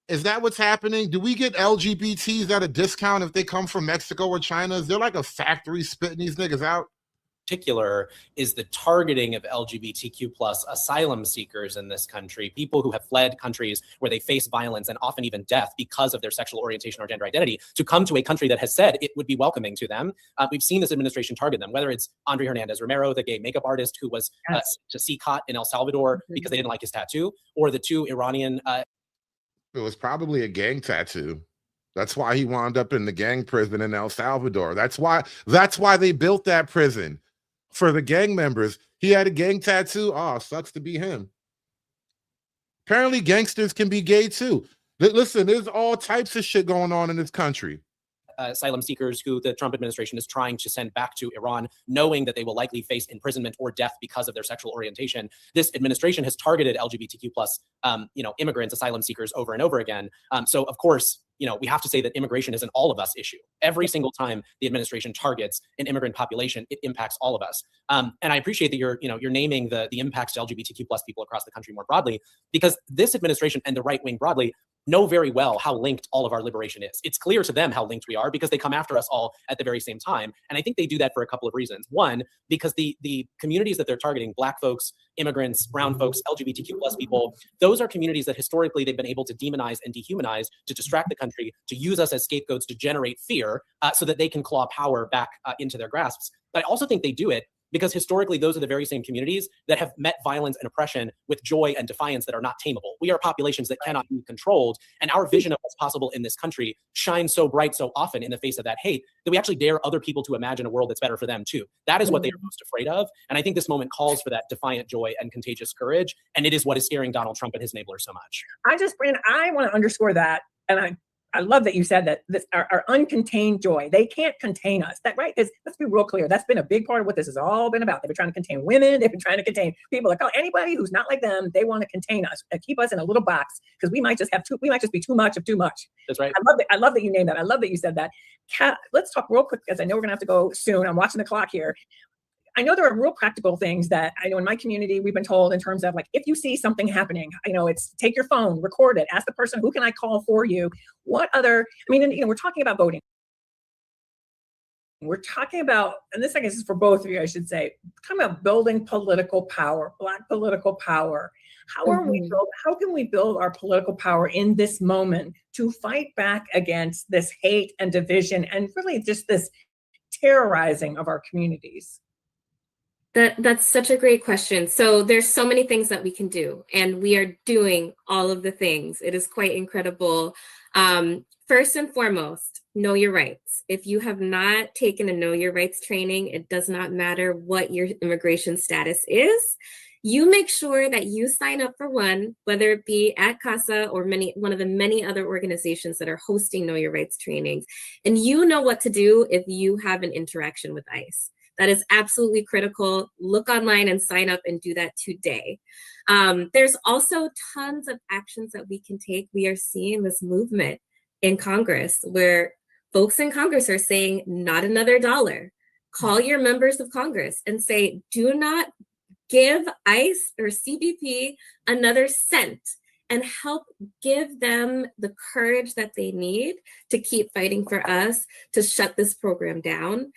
Is that what's happening? Do we get LGBTs at a discount if they come from Mexico or China? Is there like a factory spitting these niggas out? Particular is the targeting of LGBTQ plus asylum seekers in this country, people who have fled countries where they face violence and often even death because of their sexual orientation or gender identity, to come to a country that has said it would be welcoming to them. We've seen this administration target them, whether it's Andre Hernandez Romero, the gay makeup artist who was to CCOT in El Salvador because they didn't like his tattoo, or the two Iranian. It was probably a gang tattoo. That's why he wound up in the gang prison in El Salvador. That's why they built that prison for the gang members. He had a gang tattoo. Oh, sucks to be him. Apparently gangsters can be gay too. Listen, there's all types of shit going on in this country. Asylum seekers who the Trump administration is trying to send back to Iran, knowing that they will likely face imprisonment or death because of their sexual orientation. This administration has targeted LGBTQ plus, immigrants, asylum seekers over and over again. So of course, we have to say that immigration is an all of us issue. Every single time the administration targets an immigrant population, it impacts all of us. And I appreciate that you're naming the impacts to LGBTQ plus people across the country more broadly, because this administration and the right wing broadly know very well how linked all of our liberation is. It's clear to them how linked we are because they come after us all at the very same time. And I think they do that for a couple of reasons. One, because the communities that they're targeting, Black folks, immigrants, brown folks, LGBTQ plus people, those are communities that historically they've been able to demonize and dehumanize, to distract the country, to use us as scapegoats to generate fear so that they can claw power back into their grasps. But I also think they do it because historically, those are the very same communities that have met violence and oppression with joy and defiance that are not tameable. We are populations that cannot be controlled. And our vision of what's possible in this country shines so bright so often in the face of that hate that we actually dare other people to imagine a world that's better for them too. That is what they are most afraid of. And I think this moment calls for that defiant joy and contagious courage. And it is what is scaring Donald Trump and his enablers so much. Brandon, I want to underscore that. And I love that you said that our uncontained joy, they can't contain us. That right? Because let's be real clear. That's been a big part of what this has all been about. They've been trying to contain women. They've been trying to contain people. Like anybody who's not like them, they want to contain us and keep us in a little box because we might just be too much of too much. That's right. I love that you named that. I love that you said that. Kat, let's talk real quick because I know we're gonna have to go soon. I'm watching the clock here. I know there are real practical things that I know in my community we've been told in terms of like, if you see something happening, it's take your phone, record it, ask the person, who can I call for you? What other, we're talking about voting. We're talking about, and this I guess is for both of you, I should say, talking about building political power, Black political power. How can we build our political power in this moment to fight back against this hate and division and really just this terrorizing of our communities? That's such a great question. So there's so many things that we can do, and we are doing all of the things. It is quite incredible. First and foremost, know your rights. If you have not taken a know your rights training, it does not matter what your immigration status is. You make sure that you sign up for one, whether it be at CASA or one of the many other organizations that are hosting know your rights trainings, and you know what to do if you have an interaction with ICE. That is absolutely critical. Look online and sign up and do that today. There's also tons of actions that we can take. We are seeing this movement in Congress where folks in Congress are saying, not another dollar. Call your members of Congress and say, do not give ICE or CBP another cent, and help give them the courage that they need to keep fighting for us to shut this program down.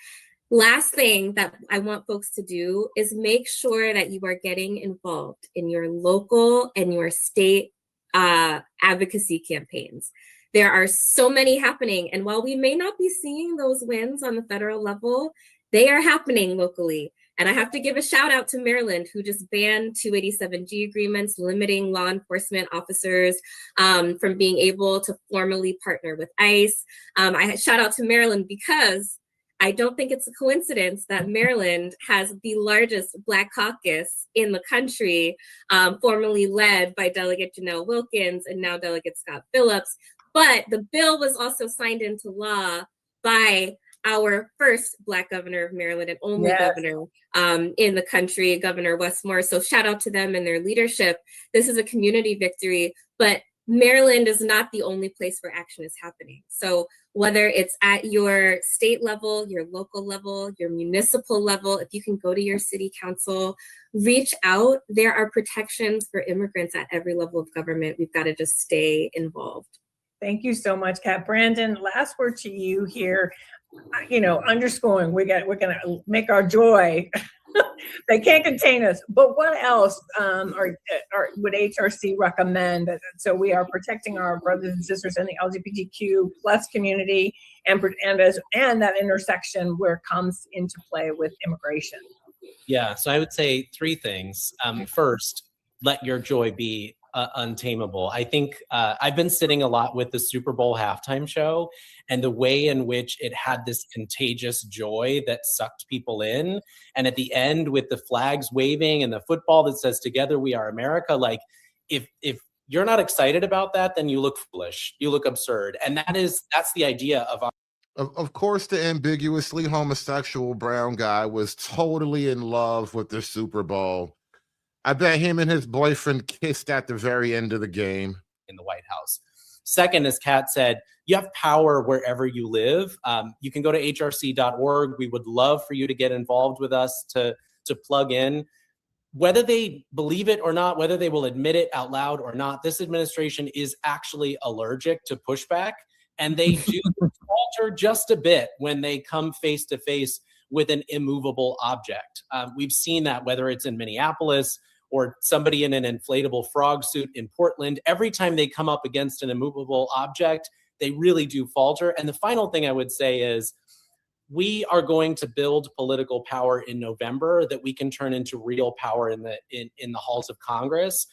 Last thing that I want folks to do is make sure that you are getting involved in your local and your state advocacy campaigns. There are so many happening. And while we may not be seeing those wins on the federal level, they are happening locally. And I have to give a shout out to Maryland, who just banned 287G agreements, limiting law enforcement officers from being able to formally partner with ICE. I shout out to Maryland because I don't think it's a coincidence that Maryland has the largest Black caucus in the country, formerly led by Delegate Janelle Wilkins and now Delegate Scott Phillips. But the bill was also signed into law by our first Black governor of Maryland and only governor in the country, Governor Westmore. So shout out to them and their leadership. This is a community victory, but Maryland is not the only place where action is happening. So whether it's at your state level, your local level, your municipal level, if you can go to your city council, reach out. There are protections for immigrants at every level of government. We've got to just stay involved. Thank you so much, Kat. Brandon, last word to you here. Underscoring, we're gonna make our joy. They can't contain us. But what else would HRC recommend? So we are protecting our brothers and sisters in the LGBTQ plus community, and that intersection where it comes into play with immigration. Yeah, so I would say three things. First, let your joy be untamable. I think I've been sitting a lot with the Super Bowl halftime show and the way in which it had this contagious joy that sucked people in. And at the end, with the flags waving and the football that says "Together we are America," like if you're not excited about that, then you look foolish, you look absurd. And that's the idea of our. Of course, the ambiguously homosexual brown guy was totally in love with the Super Bowl. I bet him and his boyfriend kissed at the very end of the game. In the White House. Second, as Kat said, you have power wherever you live. You can go to hrc.org. We would love for you to get involved with us to plug in. Whether they believe it or not, whether they will admit it out loud or not, this administration is actually allergic to pushback, and they do falter just a bit when they come face to face with an immovable object. We've seen that whether it's in Minneapolis or somebody in an inflatable frog suit in Portland. Every time they come up against an immovable object, they really do falter. And the final thing I would say is we are going to build political power in November that we can turn into real power in the halls of Congress.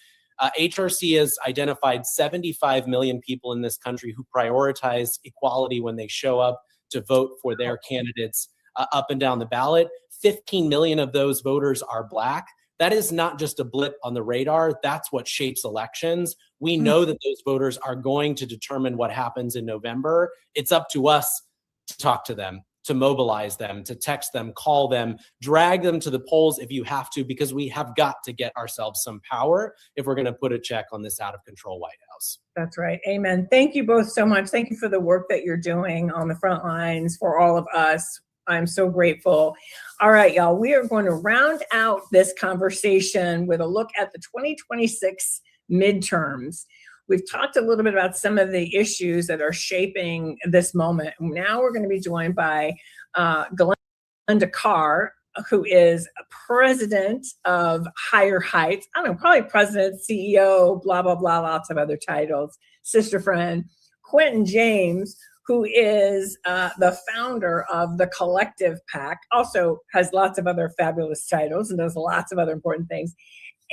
HRC has identified 75 million people in this country who prioritize equality when they show up to vote for their candidates up and down the ballot. 15 million of those voters are Black. That is not just a blip on the radar. That's what shapes elections. We know that those voters are going to determine what happens in November. It's up to us to talk to them, to mobilize them, to text them, call them, drag them to the polls if you have to, because we have got to get ourselves some power if we're going to put a check on this out of control White House. That's right. Amen. Thank you both so much. Thank you for the work that you're doing on the front lines for all of us. I'm so grateful. All right, y'all, we are going to round out this conversation with a look at the 2026 midterms. We've talked a little bit about some of the issues that are shaping this moment. Now we're going to be joined by Glenda Carr, who is president of Higher Heights. I don't know, probably president, CEO, blah, blah, blah, lots of other titles. Sister friend, Quentin James, who is the founder of the Collective PAC, also has lots of other fabulous titles and does lots of other important things.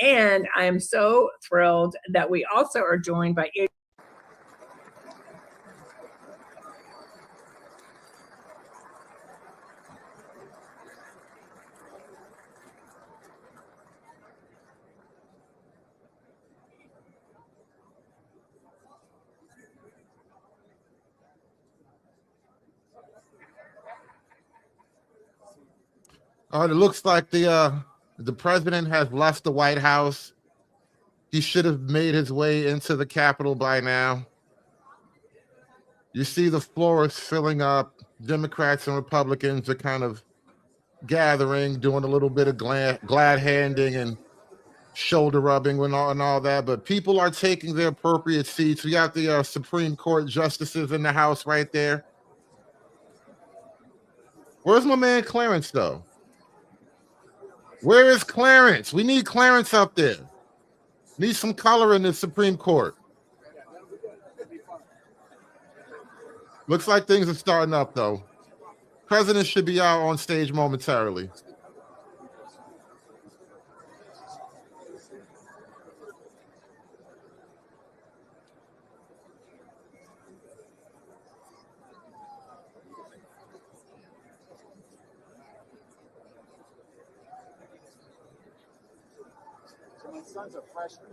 And I am so thrilled that we also are joined by It looks like the president has left the White House. He should have made his way into the Capitol by now. You see the floor is filling up. Democrats and Republicans are kind of gathering, doing a little bit of glad handing and shoulder rubbing and all that. But people are taking their appropriate seats. We got the Supreme Court justices in the house right there. Where's my man Clarence, though? Where is Clarence? We need Clarence up there. Need some color in the Supreme Court. Looks like things are starting up, though. President should be out on stage momentarily. My son's a freshman.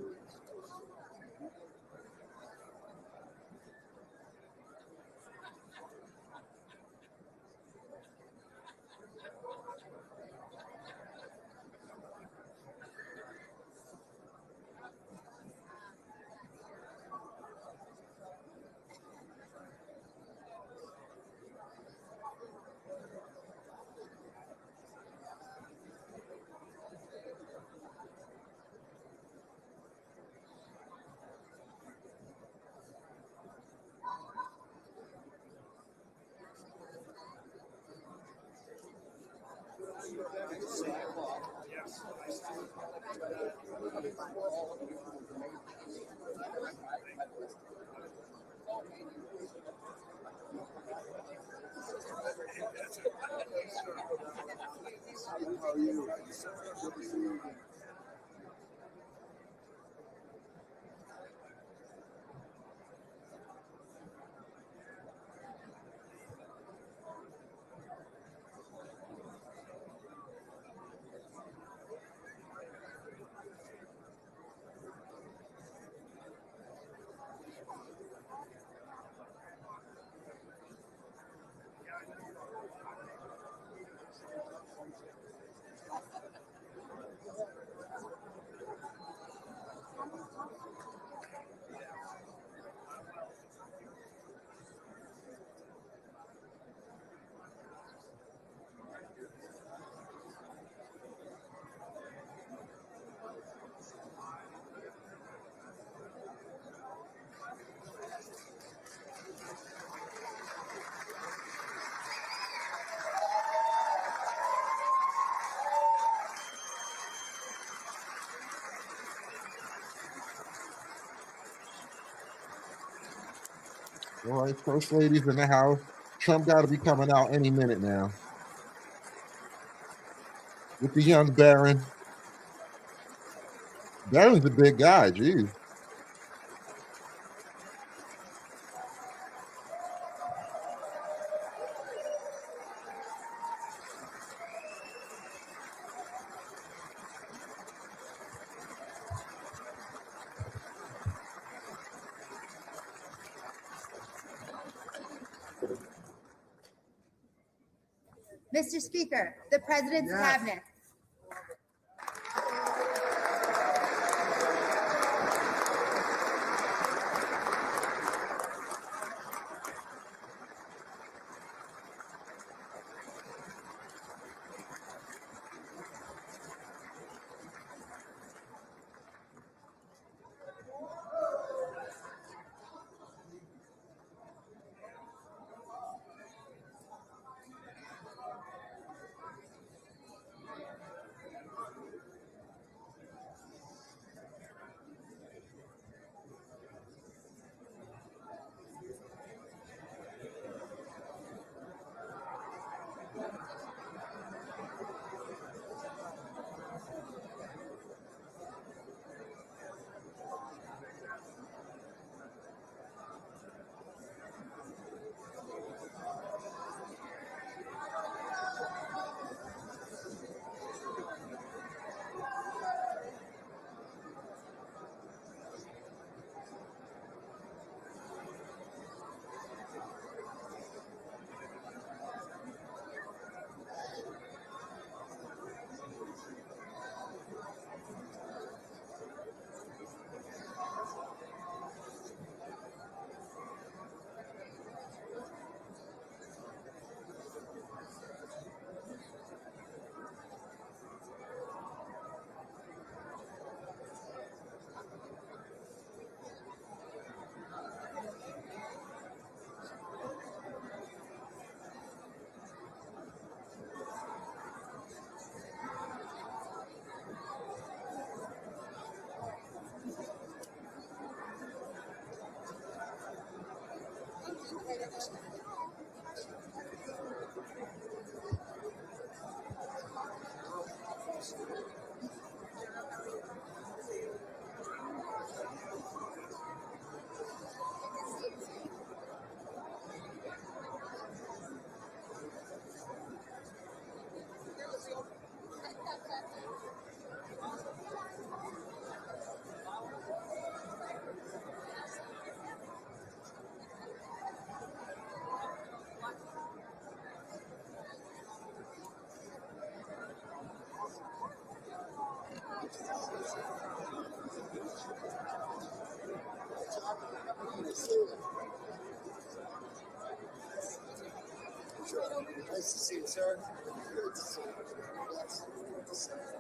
All right, First Lady's in the house. Trump got to be coming out any minute now. With the young Barron. Barron's a big guy, geez. Mr. Speaker, the President's Cabinet. Nice to see you, sir. Good to see you. Yes, good to see you.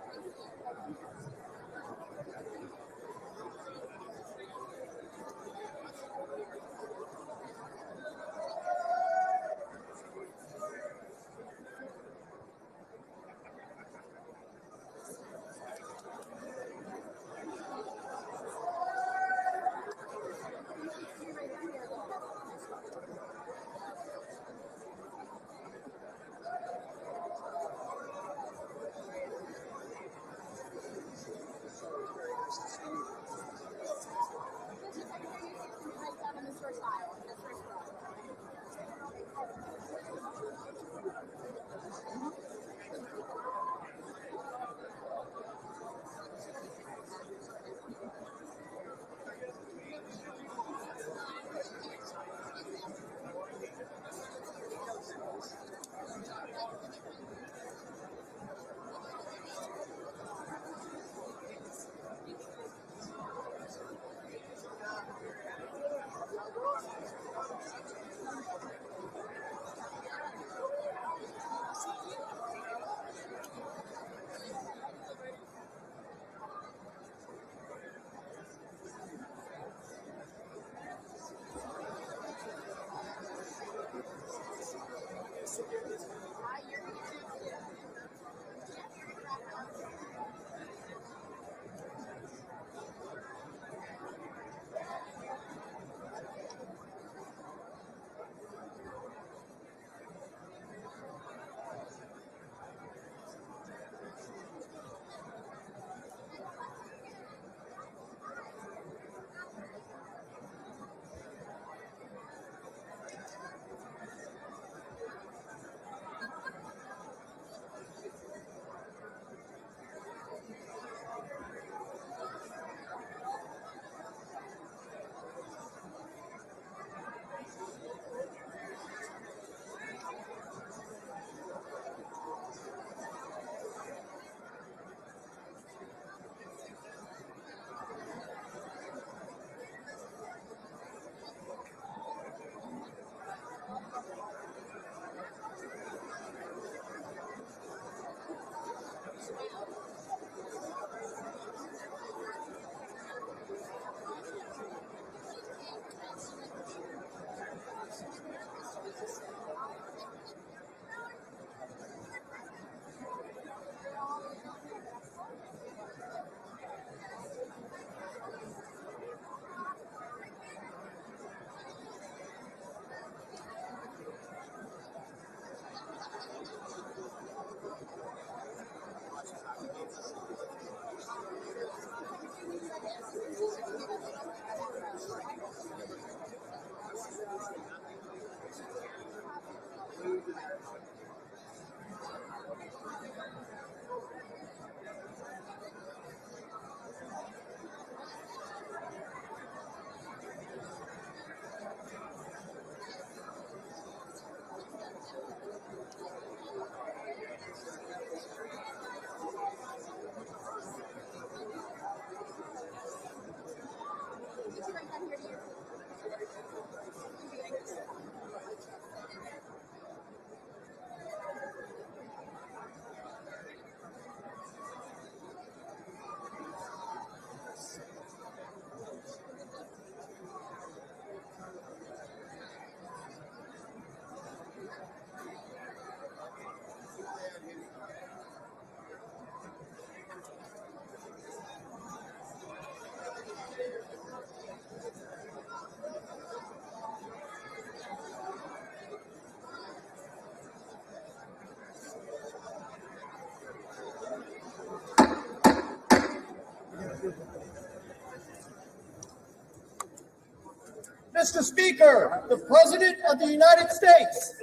Mr. Speaker, the President of the United States.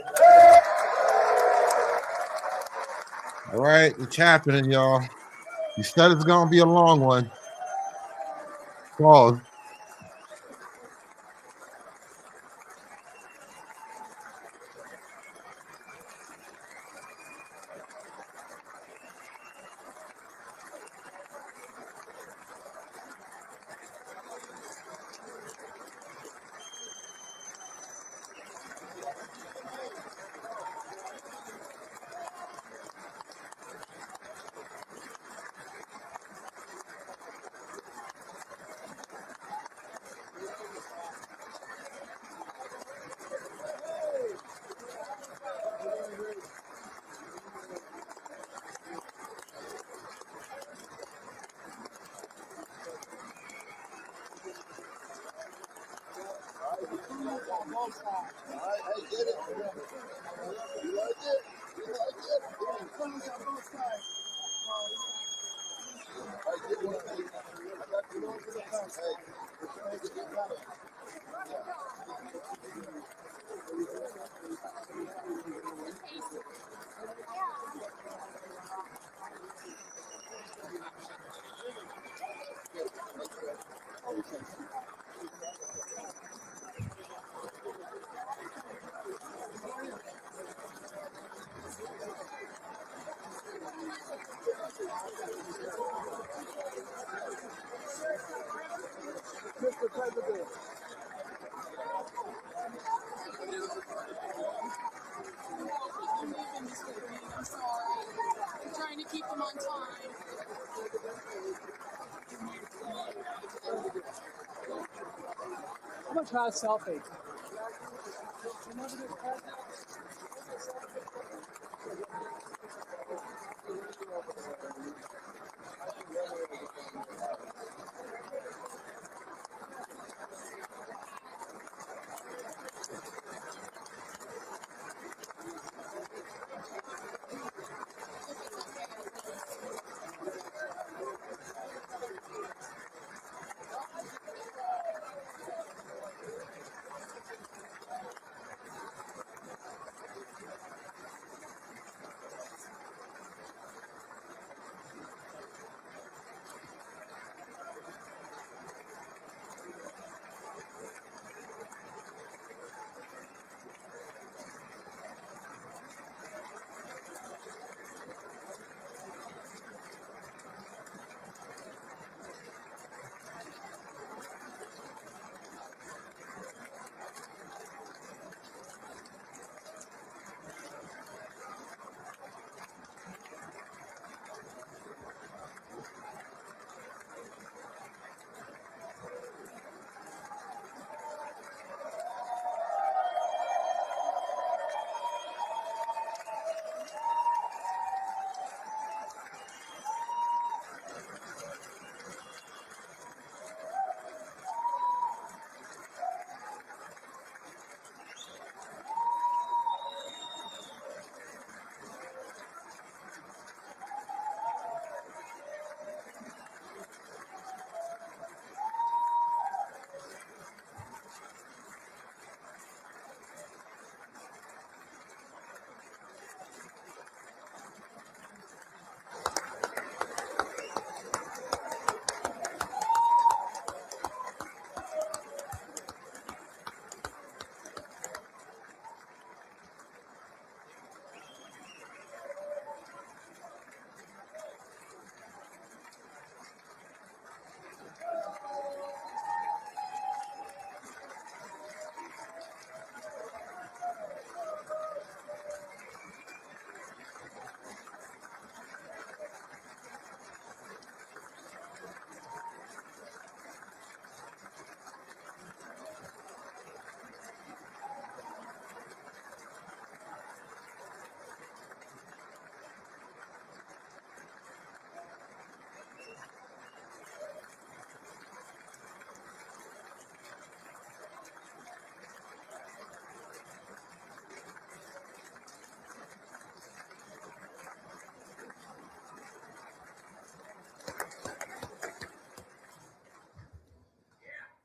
All right, it's happening, y'all. You said it's gonna be a long one. Pause. Mr. President. I'm sorry. I'm trying to keep them on time. I'm gonna try a selfie.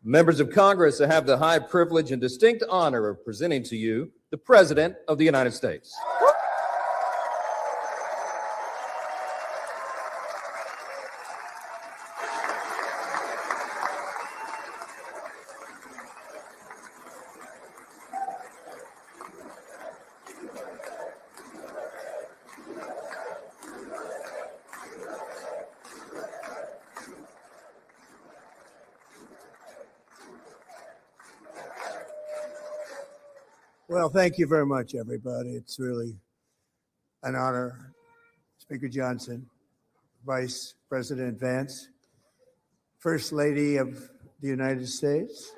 Members of Congress, I have the high privilege and distinct honor of presenting to you the President of the United States. Well, thank you very much, everybody. It's really an honor. Speaker Johnson, Vice President Vance, First Lady of the United States.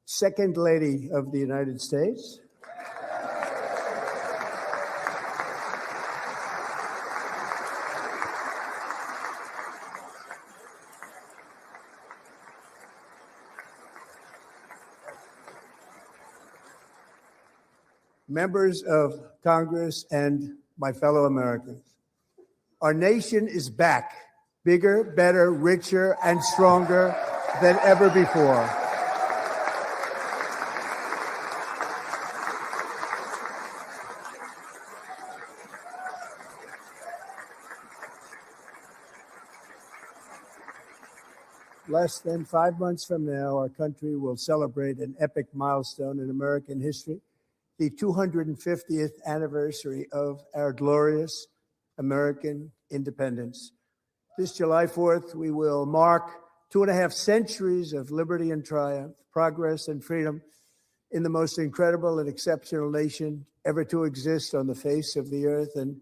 Second Lady of the United States. Members of Congress and my fellow Americans, our nation is back, bigger, better, richer, and stronger than ever before. Less than 5 months from now, our country will celebrate an epic milestone in American history, the 250th anniversary of our glorious American independence. This July 4th, we will mark 2.5 centuries of liberty and triumph, progress and freedom in the most incredible and exceptional nation ever to exist on the face of the earth. And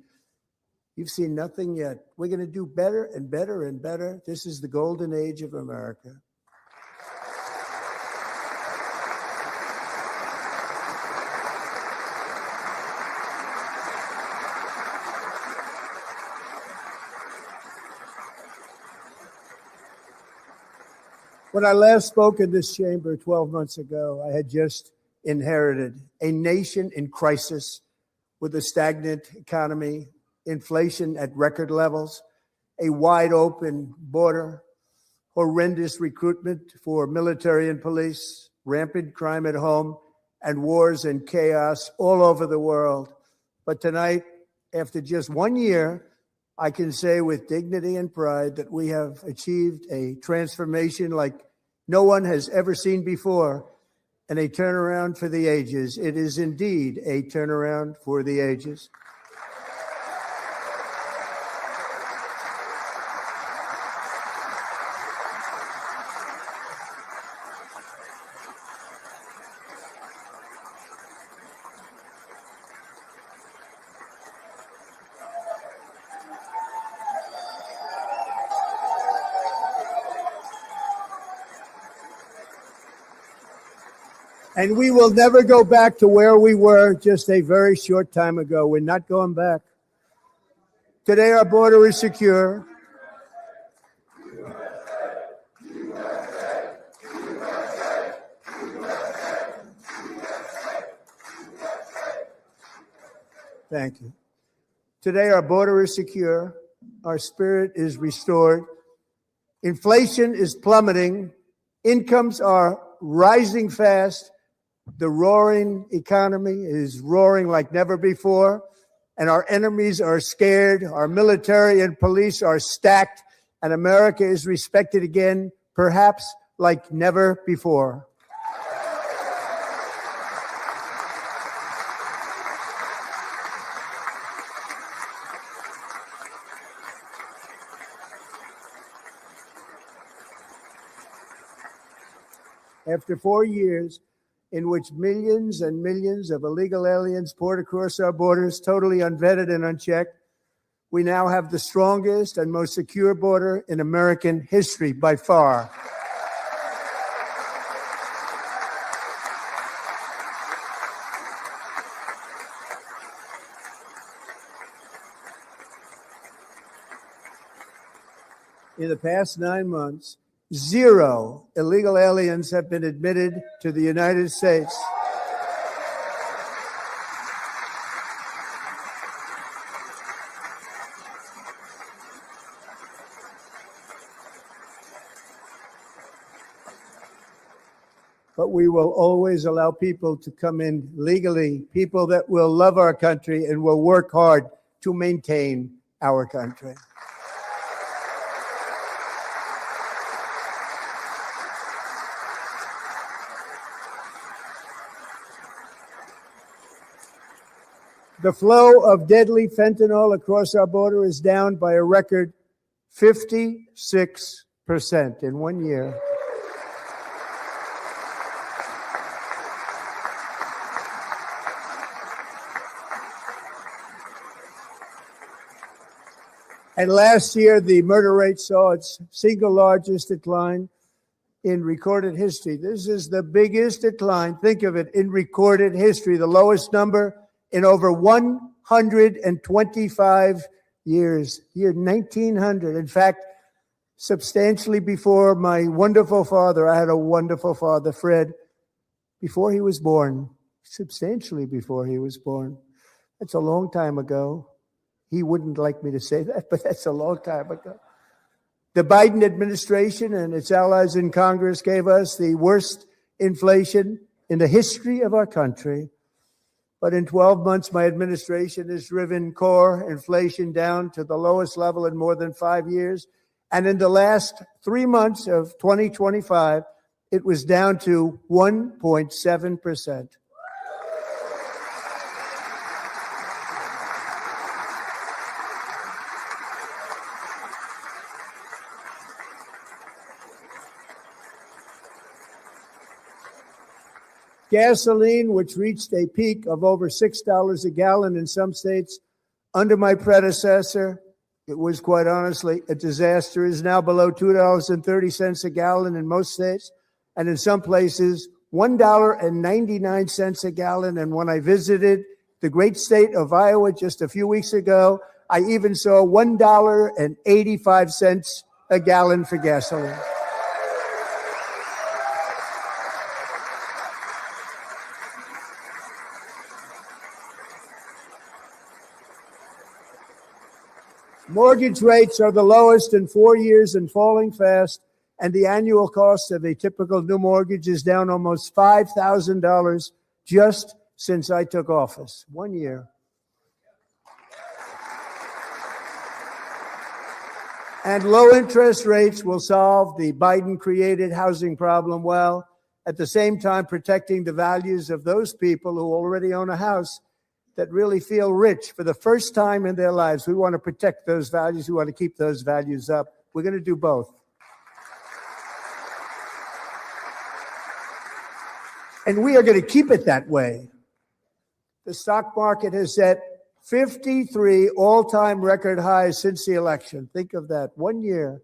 you've seen nothing yet. We're going to do better and better and better. This is the golden age of America. When I last spoke in this chamber 12 months ago, I had just inherited a nation in crisis with a stagnant economy, inflation at record levels, a wide open border, horrendous recruitment for military and police, rampant crime at home, and wars and chaos all over the world. But tonight, after just 1 year, I can say with dignity and pride that we have achieved a transformation like no one has ever seen before, and a turnaround for the ages. It is indeed a turnaround for the ages. And we will never go back to where we were just a very short time ago. We're not going back. Today, our border is secure. Thank you. Today, our border is secure. Our spirit is restored. Inflation is plummeting. Incomes are rising fast. The roaring economy is roaring like never before, and our enemies are scared. Our military and police are stacked, and America is respected again, perhaps like never before. After 4 years in which millions and millions of illegal aliens poured across our borders, totally unvetted and unchecked, we now have the strongest and most secure border in American history by far. In the past 9 months, 0 illegal aliens have been admitted to the United States. But we will always allow people to come in legally, people that will love our country and will work hard to maintain our country. The flow of deadly fentanyl across our border is down by a record 56% in 1 year. And last year, the murder rate saw its single largest decline in recorded history. This is the biggest decline, think of it, in recorded history, the lowest number in over 125 years, year 1900. In fact, substantially before my wonderful father, I had a wonderful father, Fred, before he was born, substantially before he was born. That's a long time ago. He wouldn't like me to say that, but that's a long time ago. The Biden administration and its allies in Congress gave us the worst inflation in the history of our country. But in 12 months, my administration has driven core inflation down to the lowest level in more than 5 years. And in the last 3 months of 2025, it was down to 1.7%. Gasoline, which reached a peak of over $6 a gallon in some states under my predecessor, it was quite honestly a disaster, is now below $2.30 a gallon in most states, and in some places, $1.99 a gallon. And when I visited the great state of Iowa just a few weeks ago, I even saw $1.85 a gallon for gasoline. Mortgage rates are the lowest in 4 years and falling fast, and the annual cost of a typical new mortgage is down almost $5,000 just since I took office. 1 year. And low interest rates will solve the Biden-created housing problem well, at the same time protecting the values of those people who already own a house that really feel rich for the first time in their lives. We want to protect those values. We want to keep those values up. We're going to do both. And we are going to keep it that way. The stock market has set 53 all-time record highs since the election. Think of that, 1 year.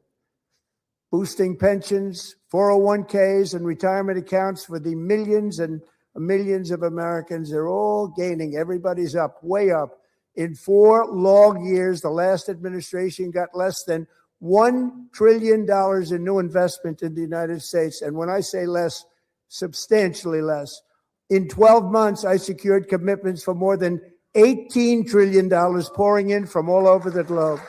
Boosting pensions, 401ks, and retirement accounts for the millions and millions of Americans. They're all gaining. Everybody's up, way up. In 4 long years, the last administration got less than $1 trillion in new investment in the United States. And when I say less, substantially less. In 12 months, I secured commitments for more than $18 trillion pouring in from all over the globe.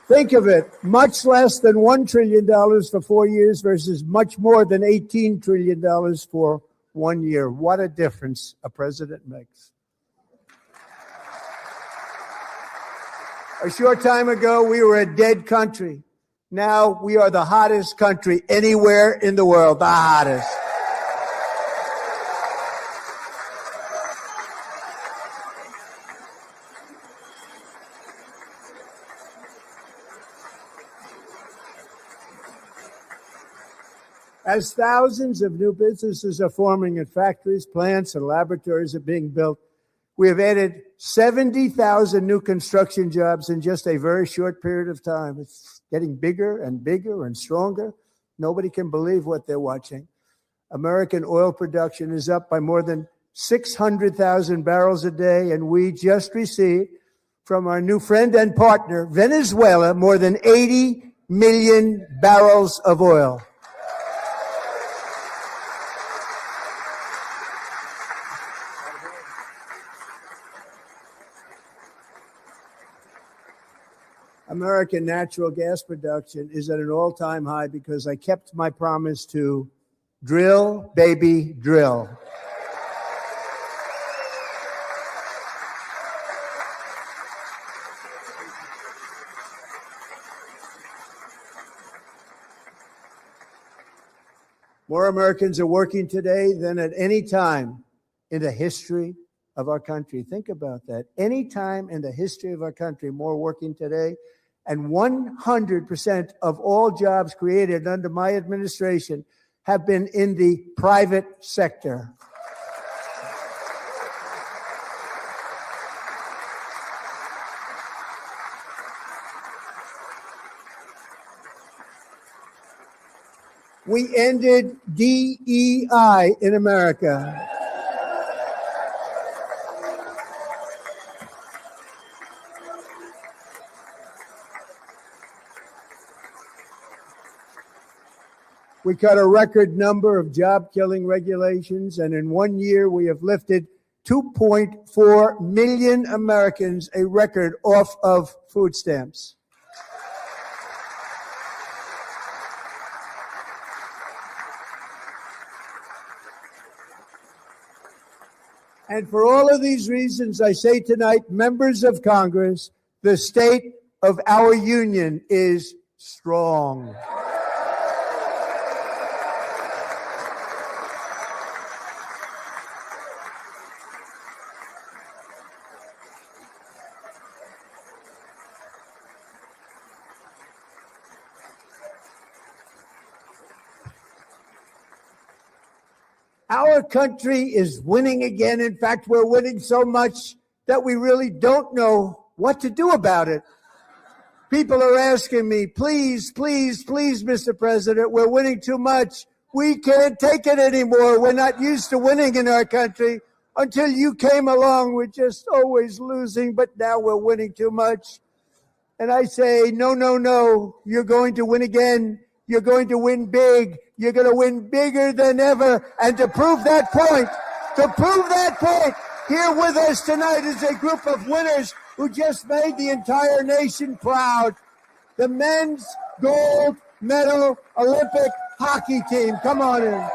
Think of it, much less than $1 trillion for 4 years versus much more than $18 trillion for 1 year. What a difference a president makes. A short time ago, we were a dead country. Now we are the hottest country anywhere in the world, the hottest. As thousands of new businesses are forming in factories, plants, and laboratories are being built, we have added 70,000 new construction jobs in just a very short period of time. It's getting bigger and bigger and stronger. Nobody can believe what they're watching. American oil production is up by more than 600,000 barrels a day, and we just received from our new friend and partner, Venezuela, more than 80 million barrels of oil. American natural gas production is at an all-time high because I kept my promise to drill, baby, drill. More Americans are working today than at any time in the history of our country. Think about that. Any time in the history of our country, more working today. And 100% of all jobs created under my administration have been in the private sector. We ended DEI in America. We cut a record number of job-killing regulations, and in 1 year, we have lifted 2.4 million Americans, a record, off of food stamps. And for all of these reasons, I say tonight, members of Congress, the state of our union is strong. Our country is winning again. In fact, we're winning so much that we really don't know what to do about it. People are asking me, please, please, please, Mr. President, we're winning too much. We can't take it anymore. We're not used to winning in our country. Until you came along, we're just always losing, but now we're winning too much. And I say, no, no, no, you're going to win again. You're going to win big. You're going to win bigger than ever. And to prove that point, here with us tonight is a group of winners who just made the entire nation proud. The men's gold medal Olympic hockey team. Come on in.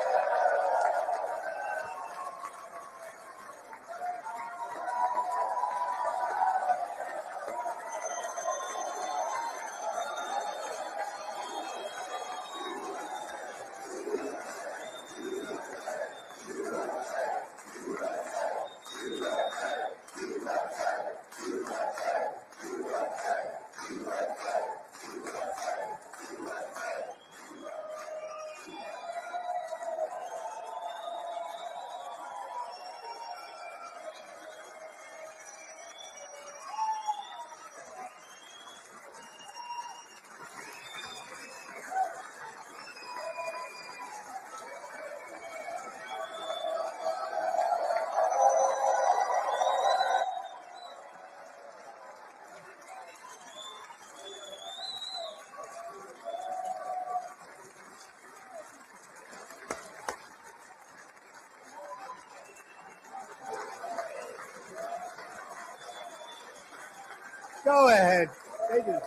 Go ahead. Thank you.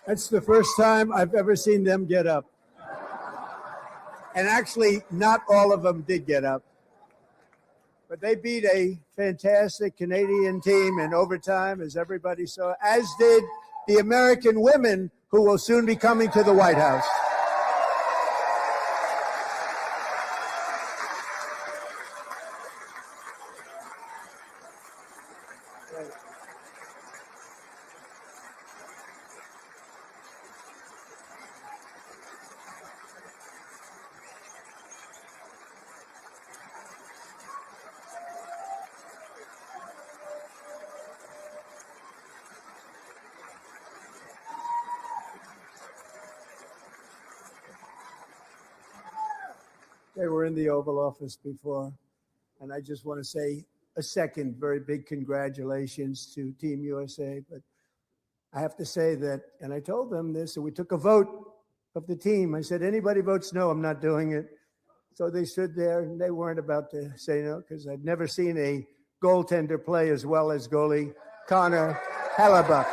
That's the first time I've ever seen them get up. And actually, not all of them did get up. But they beat a fantastic Canadian team in overtime, as everybody saw, as did the American women who will soon be coming to the White House. They were in the Oval Office before, and I just want to say a second very big congratulations to Team USA. But I have to say that, and I told them this, and we took a vote of the team. I said, anybody votes no, I'm not doing it. So they stood there, and they weren't about to say no, because I've never seen a goaltender play as well as goalie Connor Hellebuyck.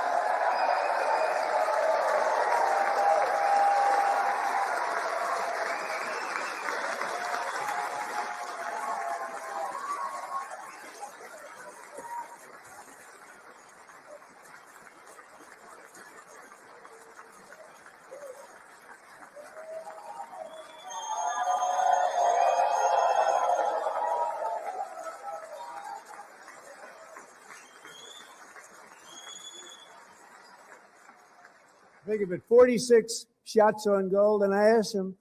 Think of it, 46 shots on goal. And I asked him,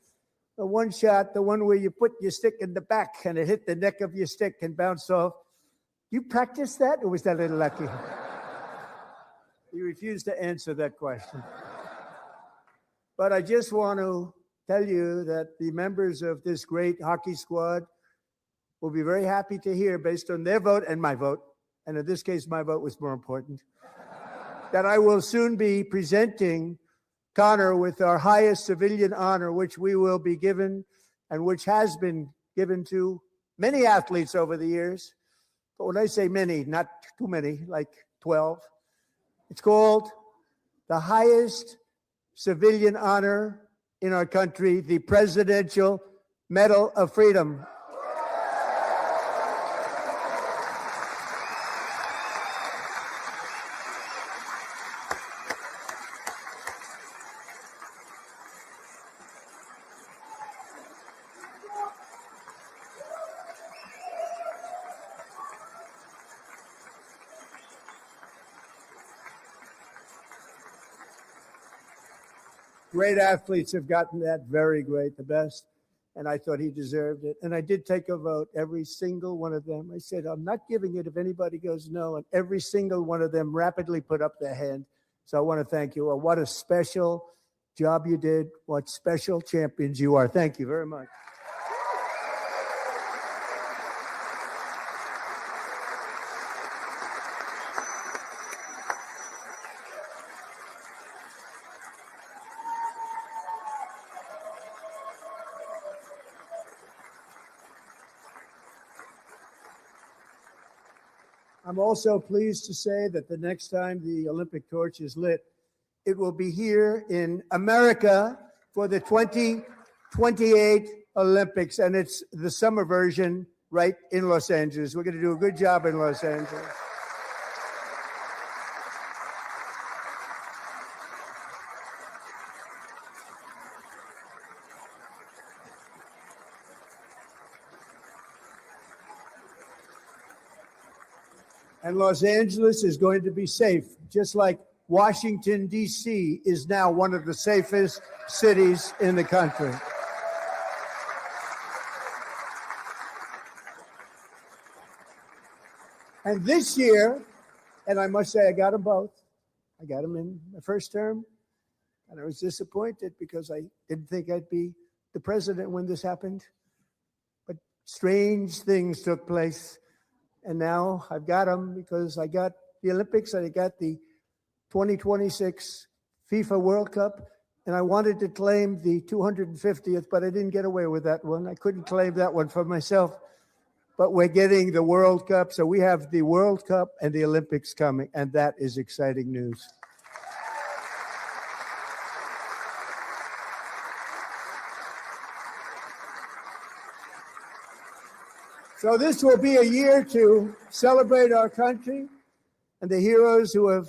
the one shot, the one where you put your stick in the back and it hit the neck of your stick and bounced off. You practiced that, or was that a little lucky? He refused to answer that question. But I just want to tell you that the members of this great hockey squad will be very happy to hear, based on their vote and my vote, and in this case, my vote was more important, that I will soon be presenting Connor with our highest civilian honor, which we will be given and which has been given to many athletes over the years. But when I say many, not too many, like 12, it's called the highest civilian honor in our country, the Presidential Medal of Freedom. Great athletes have gotten that, very great, the best. And I thought he deserved it. And I did take a vote, every single one of them. I said, I'm not giving it if anybody goes no. And every single one of them rapidly put up their hand. So I want to thank you all. What a special job you did. What special champions you are. Thank you very much. I'm also pleased to say that the next time the Olympic torch is lit, it will be here in America for the 2028 Olympics, and it's the summer version right in Los Angeles. We're going to do a good job in Los Angeles. And Los Angeles is going to be safe, just like Washington, D.C. is now one of the safest cities in the country. And this year, and I must say I got them both. I got them in the first term, and I was disappointed because I didn't think I'd be the president when this happened. But strange things took place. And now I've got them because I got the Olympics and I got the 2026 FIFA World Cup. And I wanted to claim the 250th, but I didn't get away with that one. I couldn't claim that one for myself. But we're getting the World Cup. So we have the World Cup and the Olympics coming. And that is exciting news. So this will be a year to celebrate our country and the heroes who have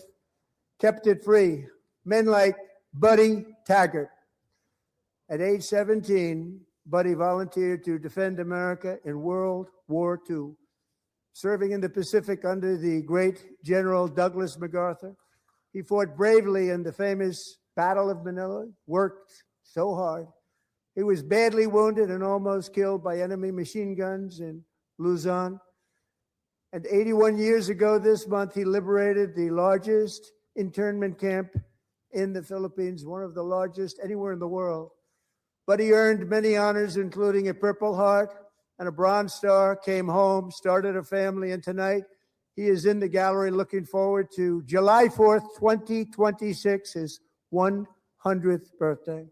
kept it free. Men like Buddy Taggart. At age 17, Buddy volunteered to defend America in World War II. serving in the Pacific under the great General Douglas MacArthur. He fought bravely in the famous Battle of Manila, worked so hard. He was badly wounded and almost killed by enemy machine guns in Luzon. And 81 years ago this month, he liberated the largest internment camp in the Philippines, one of the largest anywhere in the world. But he earned many honors, including a Purple Heart and a Bronze Star, came home, started a family, and tonight he is in the gallery looking forward to July 4th, 2026, his 100th birthday.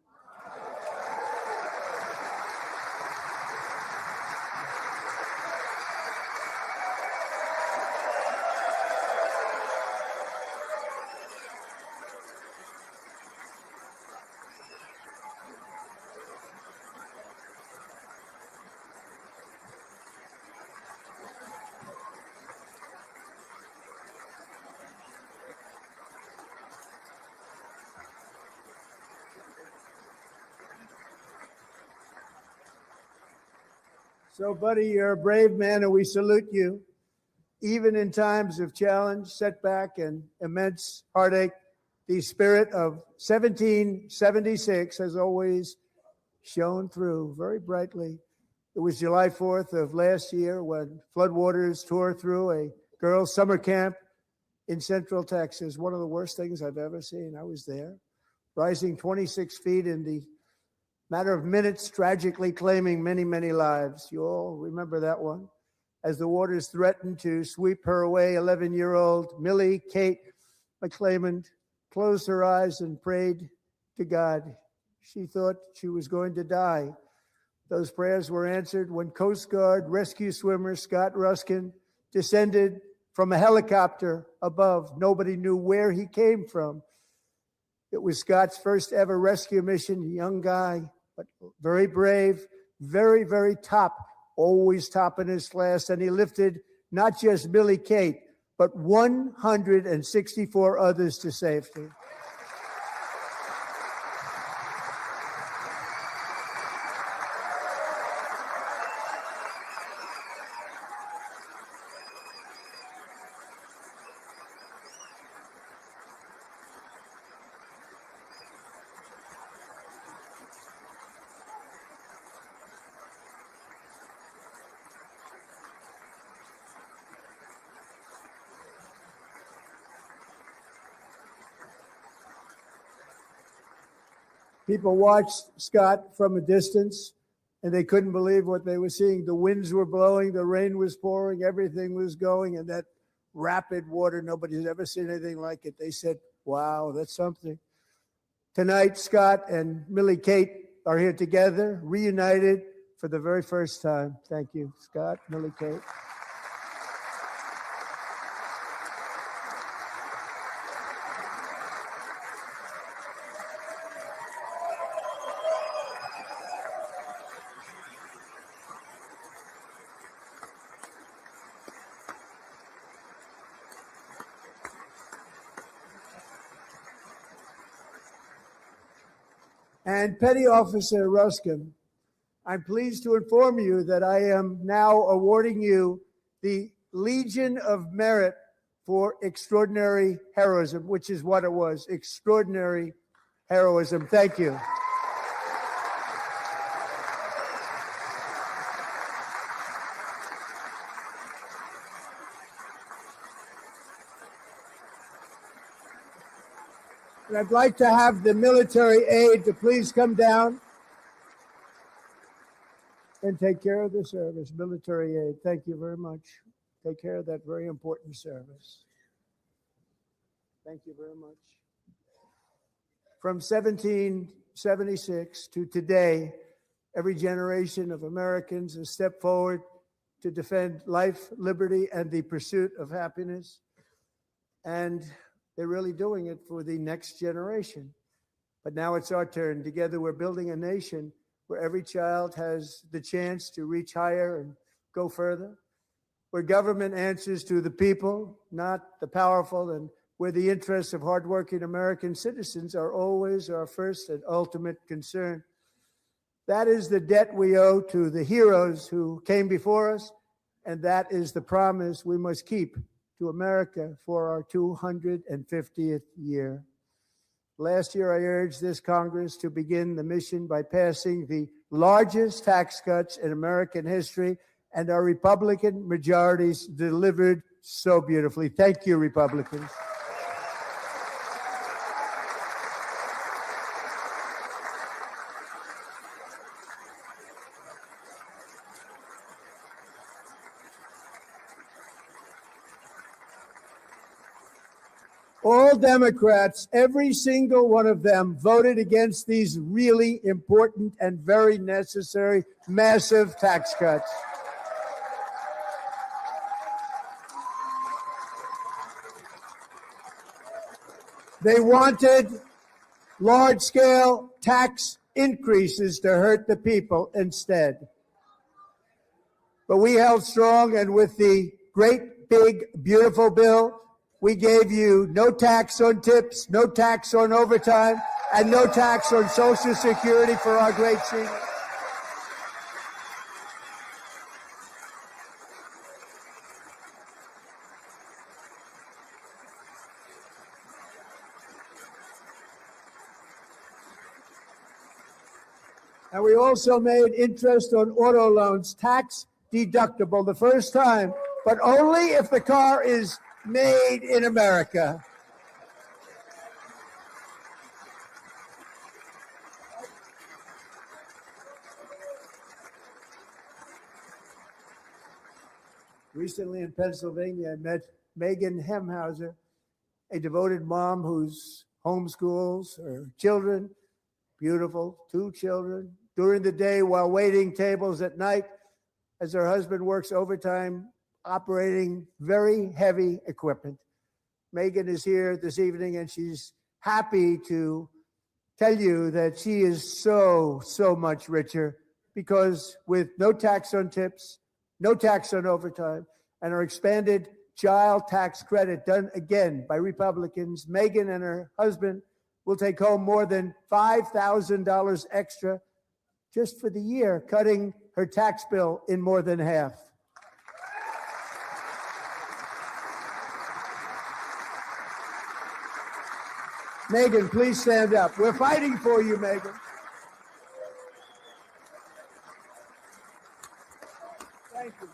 So, buddy, you're a brave man, and we salute you. Even in times of challenge, setback, and immense heartache, the spirit of 1776 has always shone through very brightly. It was July 4th of last year when floodwaters tore through a girls' summer camp in Central Texas, one of the worst things I've ever seen. I was there, rising 26 feet in the matter of minutes, tragically claiming many, many lives. You all remember that one. As the waters threatened to sweep her away, 11-year-old Millie Kate McClymont closed her eyes and prayed to God. She thought she was going to die. Those prayers were answered when Coast Guard rescue swimmer Scott Ruskin descended from a helicopter above. Nobody knew where he came from. It was Scott's first ever rescue mission, a young guy, but very brave, very, very top, always top in his class. And he lifted not just Millie Kate, but 164 others to safety. People watched Scott from a distance, and they couldn't believe what they were seeing. The winds were blowing, the rain was pouring, everything was going, and that rapid water, nobody's ever seen anything like it. They said, wow, that's something. Tonight, Scott and Millie Kate are here together, reunited for the very first time. Thank you, Scott, Millie Kate. And Petty Officer Ruskin, I'm pleased to inform you that I am now awarding you the Legion of Merit for extraordinary heroism, which is what it was, extraordinary heroism. Thank you. And I'd like to have the military aide to please come down and take care of the service. Military aide, thank you very much. Take care of that very important service. Thank you very much. From 1776 to today, every generation of Americans has stepped forward to defend life, liberty, and the pursuit of happiness. And they're really doing it for the next generation. But now it's our turn. Together, we're building a nation where every child has the chance to reach higher and go further, where government answers to the people, not the powerful, and where the interests of hardworking American citizens are always our first and ultimate concern. That is the debt we owe to the heroes who came before us And that is the promise we must keep to America for our 250th year. Last year, I urged this Congress to begin the mission by passing the largest tax cuts in American history, and our Republican majorities delivered so beautifully. Thank you, Republicans. All Democrats, every single one of them, voted against these really important and very necessary massive tax cuts. They wanted large-scale tax increases to hurt the people instead. But we held strong, and with the great, big, beautiful bill, we gave you no tax on tips, no tax on overtime, and no tax on Social Security for our great seniors. And we also made interest on auto loans tax deductible the first time, but only if the car is made in America. Recently in Pennsylvania, I met Megan Hemhauser, a devoted mom who's homeschools her children, beautiful, 2 children, during the day while waiting tables at night as her husband works overtime operating very heavy equipment. Megan is here this evening, and she's happy to tell you that she is so much richer because with no tax on tips, no tax on overtime, and our expanded child tax credit done again by Republicans, Megan and her husband will take home more than $5,000 extra just for the year, cutting her tax bill in more than half. Megan, please stand up. We're fighting for you, Megan. Thank you.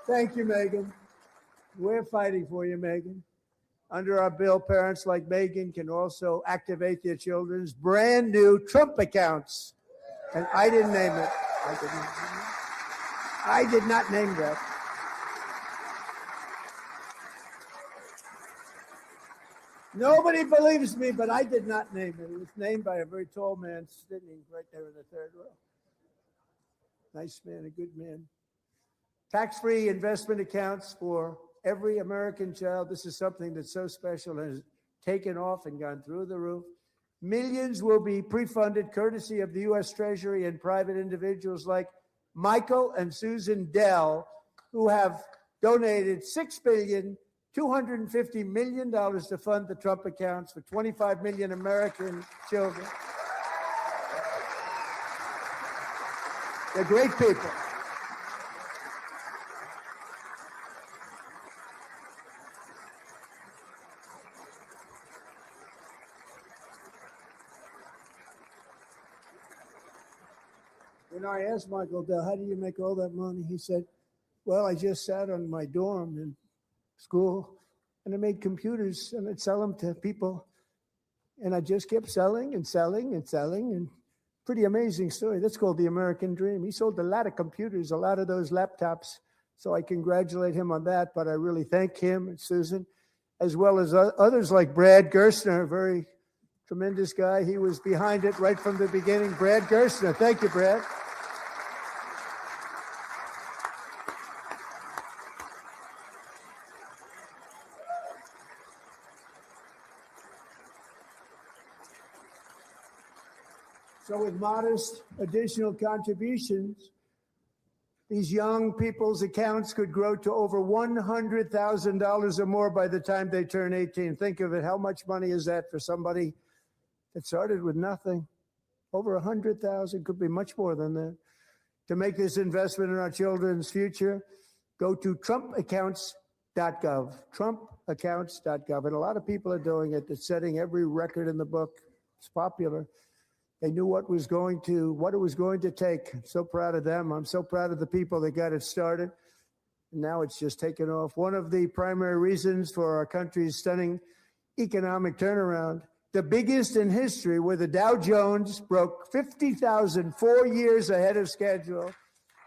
Thank you, Megan. We're fighting for you, Megan. Under our bill, parents like Megan can also activate their children's brand new Trump accounts. And I didn't name it. I did not name that. Nobody believes me, but I did not name it. It was named by a very tall man sitting right there in the third row. Nice man, a good man. Tax-free investment accounts for every American child. This is something that's so special and has taken off and gone through the roof. Millions will be pre-funded courtesy of the U.S. Treasury and private individuals like Michael and Susan Dell, who have donated $6.25 billion to fund the Trump accounts for 25 million American children. They're great people. When I asked Michael Dell, how do you make all that money? He said, well, I just sat on my dorm in school and I made computers and I'd sell them to people. And I just kept selling and selling and selling. And pretty amazing story. That's called the American dream. He sold a lot of computers, a lot of those laptops. So I congratulate him on that. But I really thank him and Susan, as well as others like Brad Gerstner, a very tremendous guy. He was behind it right from the beginning. Brad Gerstner. Thank you, Brad. So with modest additional contributions, these young people's accounts could grow to over $100,000 or more by the time they turn 18. Think of it. How much money is that for somebody that started with nothing? Over 100,000, could be much more than that. to make this investment in our children's future, go to trumpaccounts.gov, trumpaccounts.gov. And a lot of people are doing it. It's setting every record in the book. It's popular. They knew what it was going to take. I'm so proud of them. I'm so proud of the people that got it started. And now it's just taken off. One of the primary reasons for our country's stunning economic turnaround, the biggest in history, where the Dow Jones broke 50,000 4 years ahead of schedule,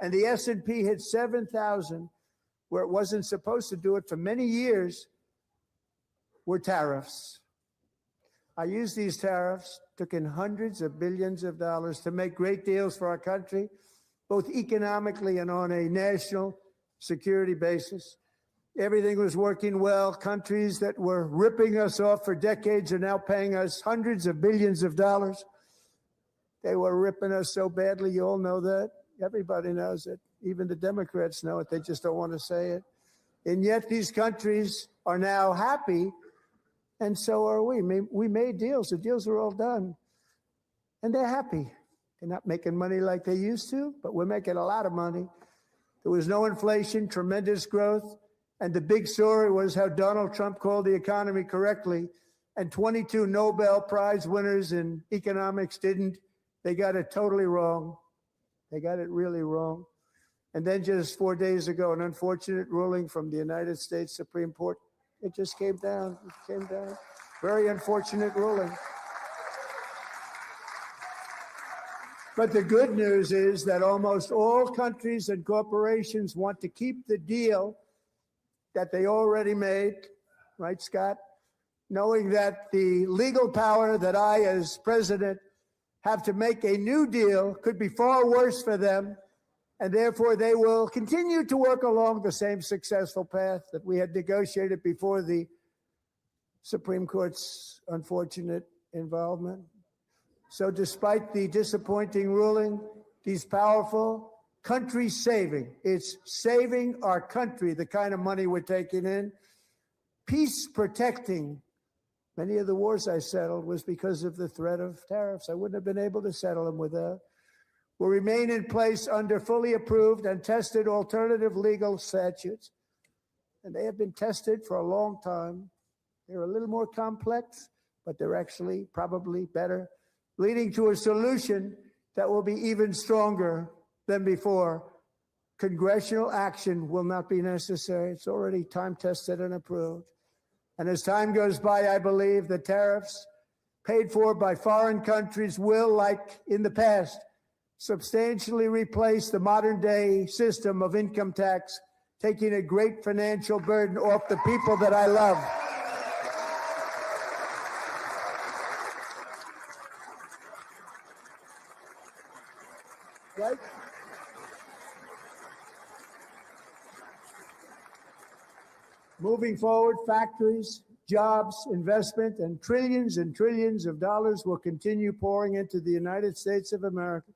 and the S&P hit 7,000, where it wasn't supposed to do it for many years, were tariffs. I used these tariffs, took in hundreds of billions of dollars to make great deals for our country, both economically and on a national security basis. Everything was working well. Countries that were ripping us off for decades are now paying us hundreds of billions of dollars. They were ripping us so badly. You all know that. Everybody knows it. Even the Democrats know it. They just don't want to say it. And yet these countries are now happy, and so are we. We made deals. The deals are all done. And they're happy. They're not making money like they used to, but we're making a lot of money. There was no inflation, tremendous growth. And the big story was how Donald Trump called the economy correctly, and 22 Nobel Prize winners in economics didn't. They got it totally wrong. They got it really wrong. And then just 4 days ago, an unfortunate ruling from the United States Supreme Court. It just came down. It came down. Very unfortunate ruling. But the good news is that almost all countries and corporations want to keep the deal that they already made, right, Scott? Knowing that the legal power that I, as president, have to make a new deal could be far worse for them, and therefore they will continue to work along the same successful path that we had negotiated before the Supreme Court's unfortunate involvement. So despite the disappointing ruling, these powerful country saving. It's saving our country, the kind of money we're taking in. Peace protecting. Many of the wars I settled was because of the threat of tariffs. I wouldn't have been able to settle them without. Will remain in place under fully approved and tested alternative legal statutes. And they have been tested for a long time. They're a little more complex, but they're actually probably better, leading to a solution that will be even stronger than before. Congressional action will not be necessary. It's already time tested and approved. And as time goes by, I believe the tariffs paid for by foreign countries will, like in the past, substantially replace the modern day system of income tax, taking a great financial burden off the people that I love. Right? Moving forward, factories, jobs, investment, and trillions of dollars will continue pouring into the United States of America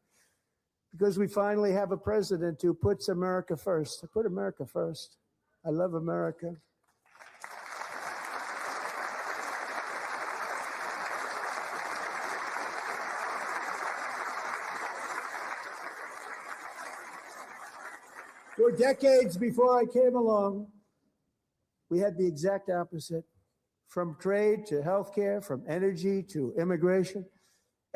because we finally have a president who puts America first. I put America first. I love America. For decades before I came along, we had the exact opposite. From trade to healthcare, from energy to immigration,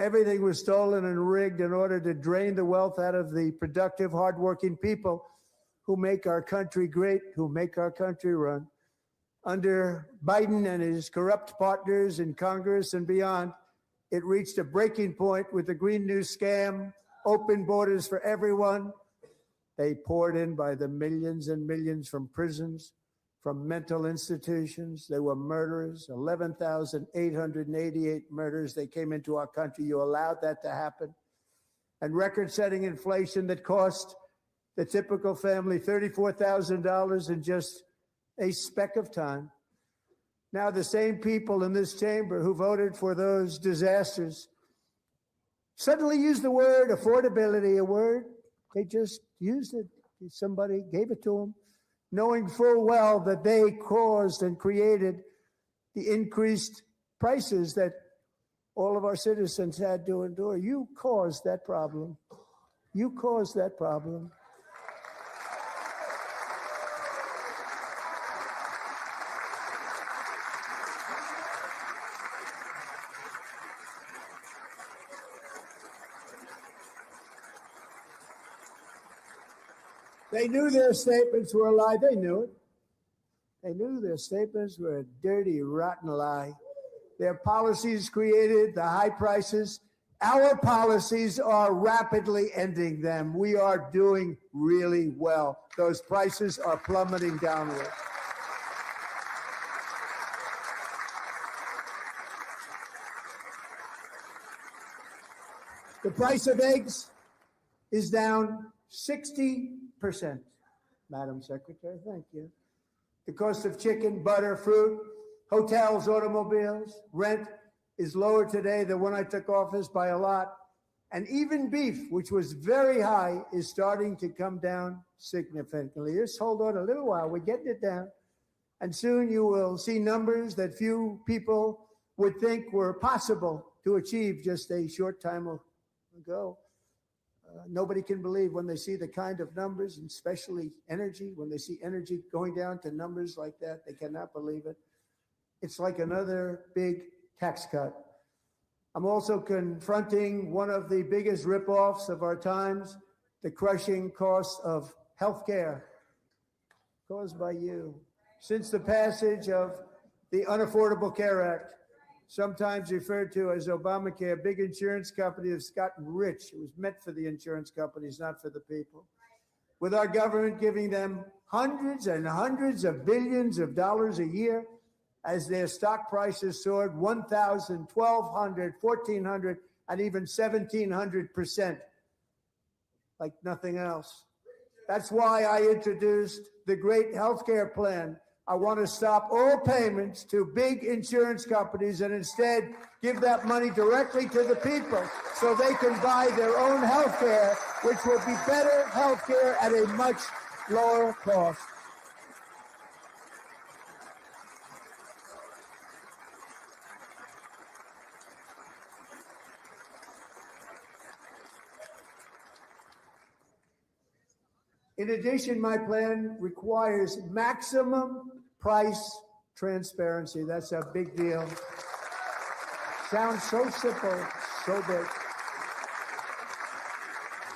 everything was stolen and rigged in order to drain the wealth out of the productive, hardworking people who make our country great, who make our country run. Under Biden and his corrupt partners in Congress and beyond, it reached a breaking point with the Green New scam, open borders for everyone. They poured in by the millions and millions from prisons, from mental institutions. They were murderers, 11,888 murders. They came into our country. You allowed that to happen. And record-setting inflation that cost the typical family $34,000 in just a speck of time. Now the same people in this chamber who voted for those disasters suddenly use the word affordability, a word they just used it. Somebody gave it to them, knowing full well that they caused and created the increased prices that all of our citizens had to endure. You caused that problem. You caused that problem. They knew their statements were a lie. They knew it. They knew their statements were a dirty, rotten lie. Their policies created the high prices. Our policies are rapidly ending them. We are doing really well. Those prices are plummeting downward. The price of eggs is down 60%. Madam Secretary, thank you. The cost of chicken, butter, fruit, hotels, automobiles, rent is lower today than when I took office by a lot. And even beef, which was very high, is starting to come down significantly. Just hold on a little while. We're getting it down. And soon you will see numbers that few people would think were possible to achieve just a short time ago. Nobody can believe when they see the kind of numbers, and especially energy, when they see energy going down to numbers like that, they cannot believe it. It's like another big tax cut. I'm also confronting one of the biggest ripoffs of our times, the crushing cost of health care caused by you. Since the passage of the Unaffordable Care Act, sometimes referred to as Obamacare, big insurance companies have gotten rich. It was meant for the insurance companies, not for the people. With our government giving them hundreds and hundreds of billions of dollars a year as their stock prices soared 1,000, 1,200, 1,400, and even 1,700%, like nothing else. That's why I introduced the great healthcare plan. I want to stop all payments to big insurance companies and instead give that money directly to the people so they can buy their own health care, which will be better health care at a much lower cost. In addition, my plan requires maximum price transparency. That's a big deal. Sounds so simple, so big.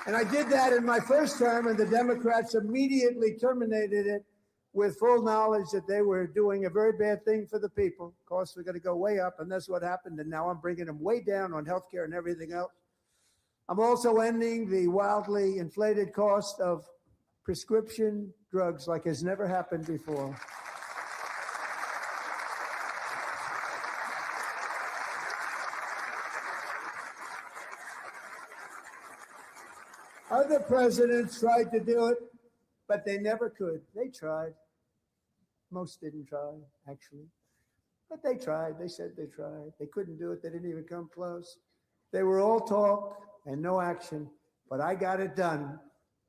And I did that in my first term, and the Democrats immediately terminated it with full knowledge that they were doing a very bad thing for the people. Costs were going to go way up, and that's what happened. And now I'm bringing them way down on healthcare and everything else. I'm also ending the wildly inflated cost of prescription drugs like has never happened before. Other presidents tried to do it, but they never could. They tried. Most didn't try, actually. But they tried. They said they tried. They couldn't do it. They didn't even come close. They were all talk and no action, but I got it done.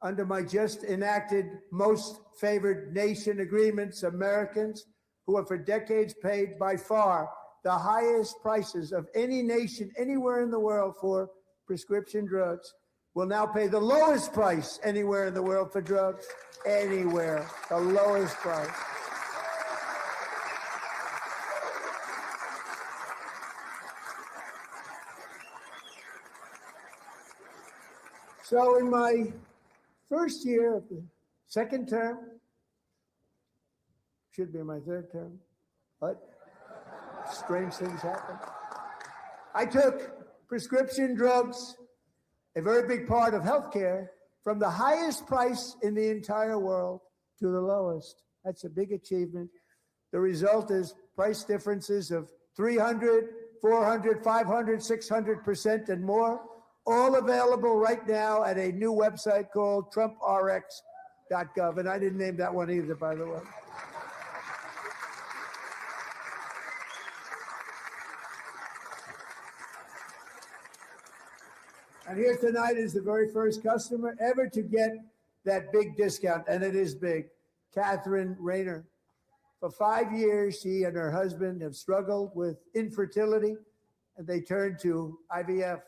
Under my just enacted most favored nation agreements, Americans who have for decades paid by far the highest prices of any nation anywhere in the world for prescription drugs will now pay the lowest price anywhere in the world for drugs. Anywhere, the lowest price. So in my first year of the second term, should be my third term, but strange things happen. I took prescription drugs, a very big part of healthcare, from the highest price in the entire world to the lowest. That's a big achievement. The result is price differences of 300, 400, 500, 600% and more, all available right now at a new website called TrumpRx.gov. And I didn't name that one either, by the way. And here tonight is the very first customer ever to get that big discount, and it is big, Catherine Rayner. For 5 years, she and her husband have struggled with infertility, and they turned to IVF.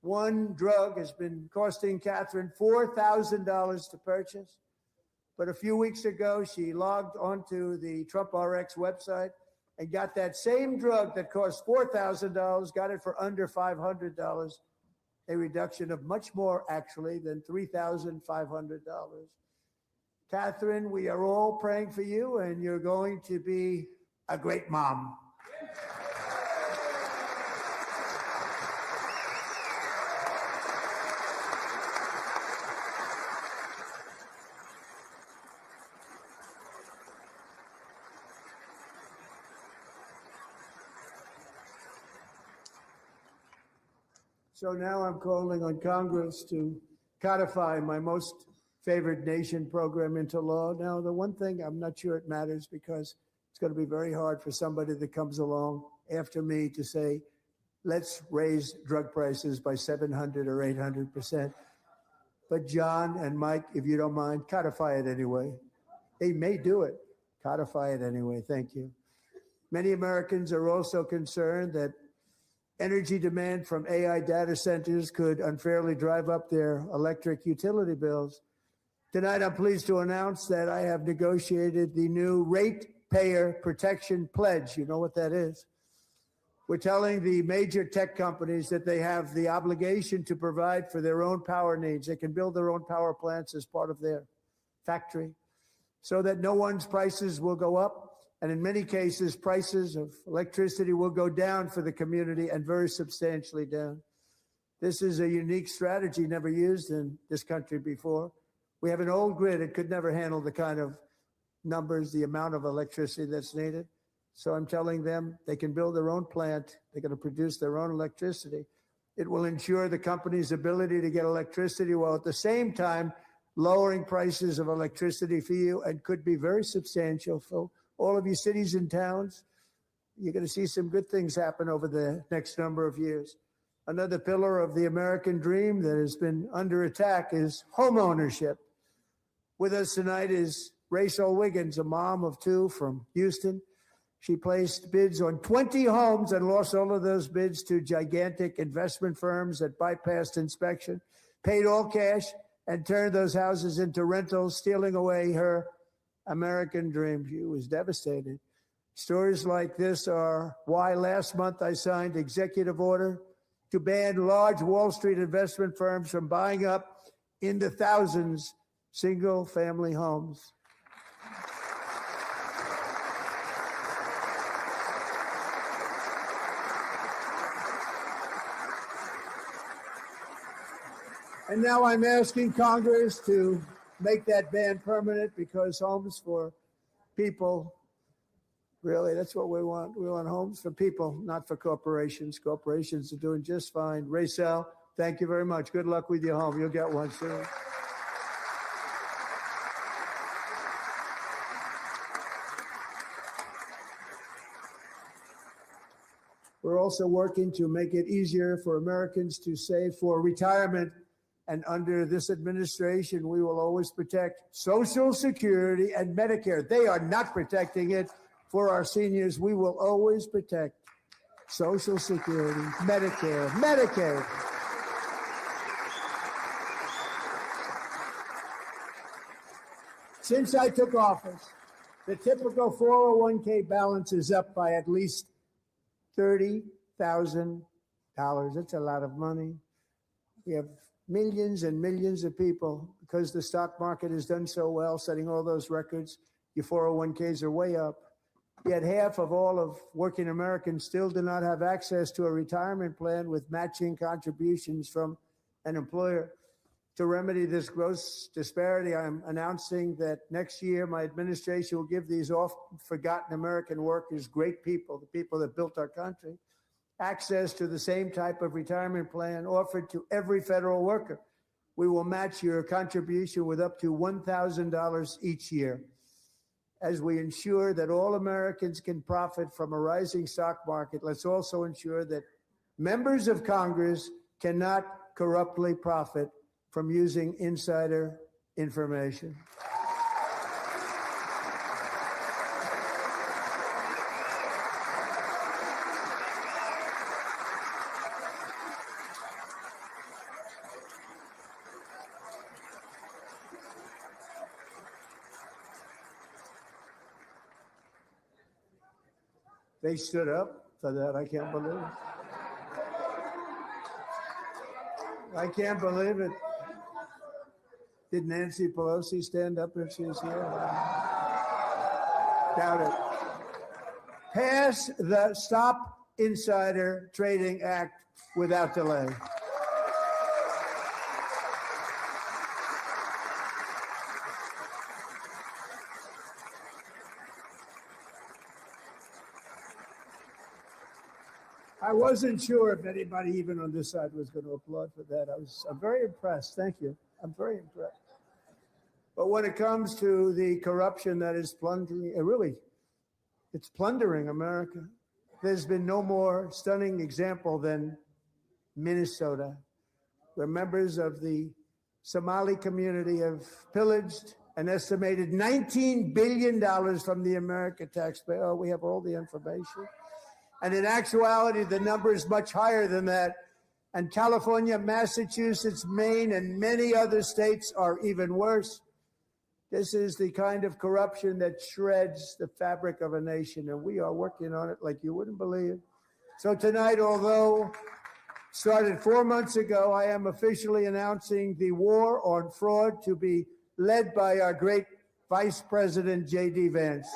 One drug has been costing Catherine $4,000 to purchase. But a few weeks ago, she logged onto the Trump RX website and got that same drug that cost $4,000, got it for under $500, a reduction of much more, actually, than $3,500. Catherine, we are all praying for you, and you're going to be a great mom. So now I'm calling on Congress to codify my most favored nation program into law. Now, the one thing I'm not sure it matters, because it's going to be very hard for somebody that comes along after me to say, let's raise drug prices by 700 or 800%. But John and Mike, if you don't mind, codify it anyway. They may do it. Codify it anyway. Thank you. Many Americans are also concerned that energy demand from AI data centers could unfairly drive up their electric utility bills. Tonight, I'm pleased to announce that I have negotiated the new Ratepayer Protection Pledge. You know what that is? We're telling the major tech companies that they have the obligation to provide for their own power needs. They can build their own power plants as part of their factory so that no one's prices will go up. And in many cases, prices of electricity will go down for the community, and very substantially down. This is a unique strategy never used in this country before. We have an old grid. It could never handle the kind of numbers, the amount of electricity that's needed. So I'm telling them they can build their own plant. They're going to produce their own electricity. It will ensure the company's ability to get electricity while at the same time lowering prices of electricity for you, and could be very substantial for all of you cities and towns. You're going to see some good things happen over the next number of years. Another pillar of the American dream that has been under attack is home ownership. With us tonight is Rachel Wiggins, a mom of two from Houston. She placed bids on 20 homes and lost all of those bids to gigantic investment firms that bypassed inspection, paid all cash, and turned those houses into rentals, stealing away her American dream. She was devastated. Stories like this are why last month I signed executive order to ban large Wall Street investment firms from buying up into thousands single-family homes. And now I'm asking Congress to make that ban permanent, because homes for people, really, that's what we want. We want homes for people, not for corporations. Corporations are doing just fine. Racel, thank you very much. Good luck with your home. You'll get one soon. We're also working to make it easier for Americans to save for retirement. And under this administration, we will always protect Social Security and Medicare. They are not protecting it for our seniors. We will always protect Social Security, Medicare, Medicaid. Since I took office, the typical 401k balance is up by at least $30,000. That's a lot of money. We have millions and millions of people, because the stock market has done so well, setting all those records. Your 401ks are way up. Yet half of all of working Americans still do not have access to a retirement plan with matching contributions from an employer. To remedy this gross disparity, I'm announcing that next year my administration will give these oft-forgotten American workers, great people, the people that built our country, access to the same type of retirement plan offered to every federal worker. We will match your contribution with up to $1,000 each year. As we ensure that all Americans can profit from a rising stock market, let's also ensure that members of Congress cannot corruptly profit from using insider information. They stood up for that. I can't believe it. I can't believe it. Did Nancy Pelosi stand up if she was here? Doubt it. Pass the Stop Insider Trading Act without delay. I wasn't sure if anybody even on this side was going to applaud for that. I'm very impressed. Thank you. I'm very impressed. But when it comes to the corruption that is plundering, it's plundering America. There's been no more stunning example than Minnesota, where members of the Somali community have pillaged an estimated $19 billion from the American taxpayer. Oh, we have all the information. And in actuality, the number is much higher than that. And California, Massachusetts, Maine, and many other states are even worse. This is the kind of corruption that shreds the fabric of a nation, and we are working on it like you wouldn't believe. So tonight, although started 4 months ago, I am officially announcing the war on fraud to be led by our great Vice President, J.D. Vance.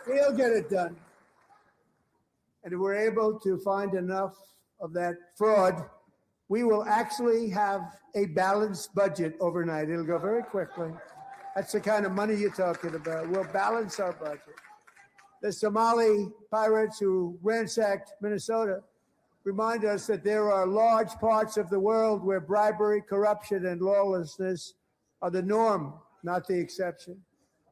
We'll get it done. And if we're able to find enough of that fraud, we will actually have a balanced budget overnight. It'll go very quickly. That's the kind of money you're talking about. We'll balance our budget. The Somali pirates who ransacked Minnesota remind us that there are large parts of the world where bribery, corruption, and lawlessness are the norm, not the exception.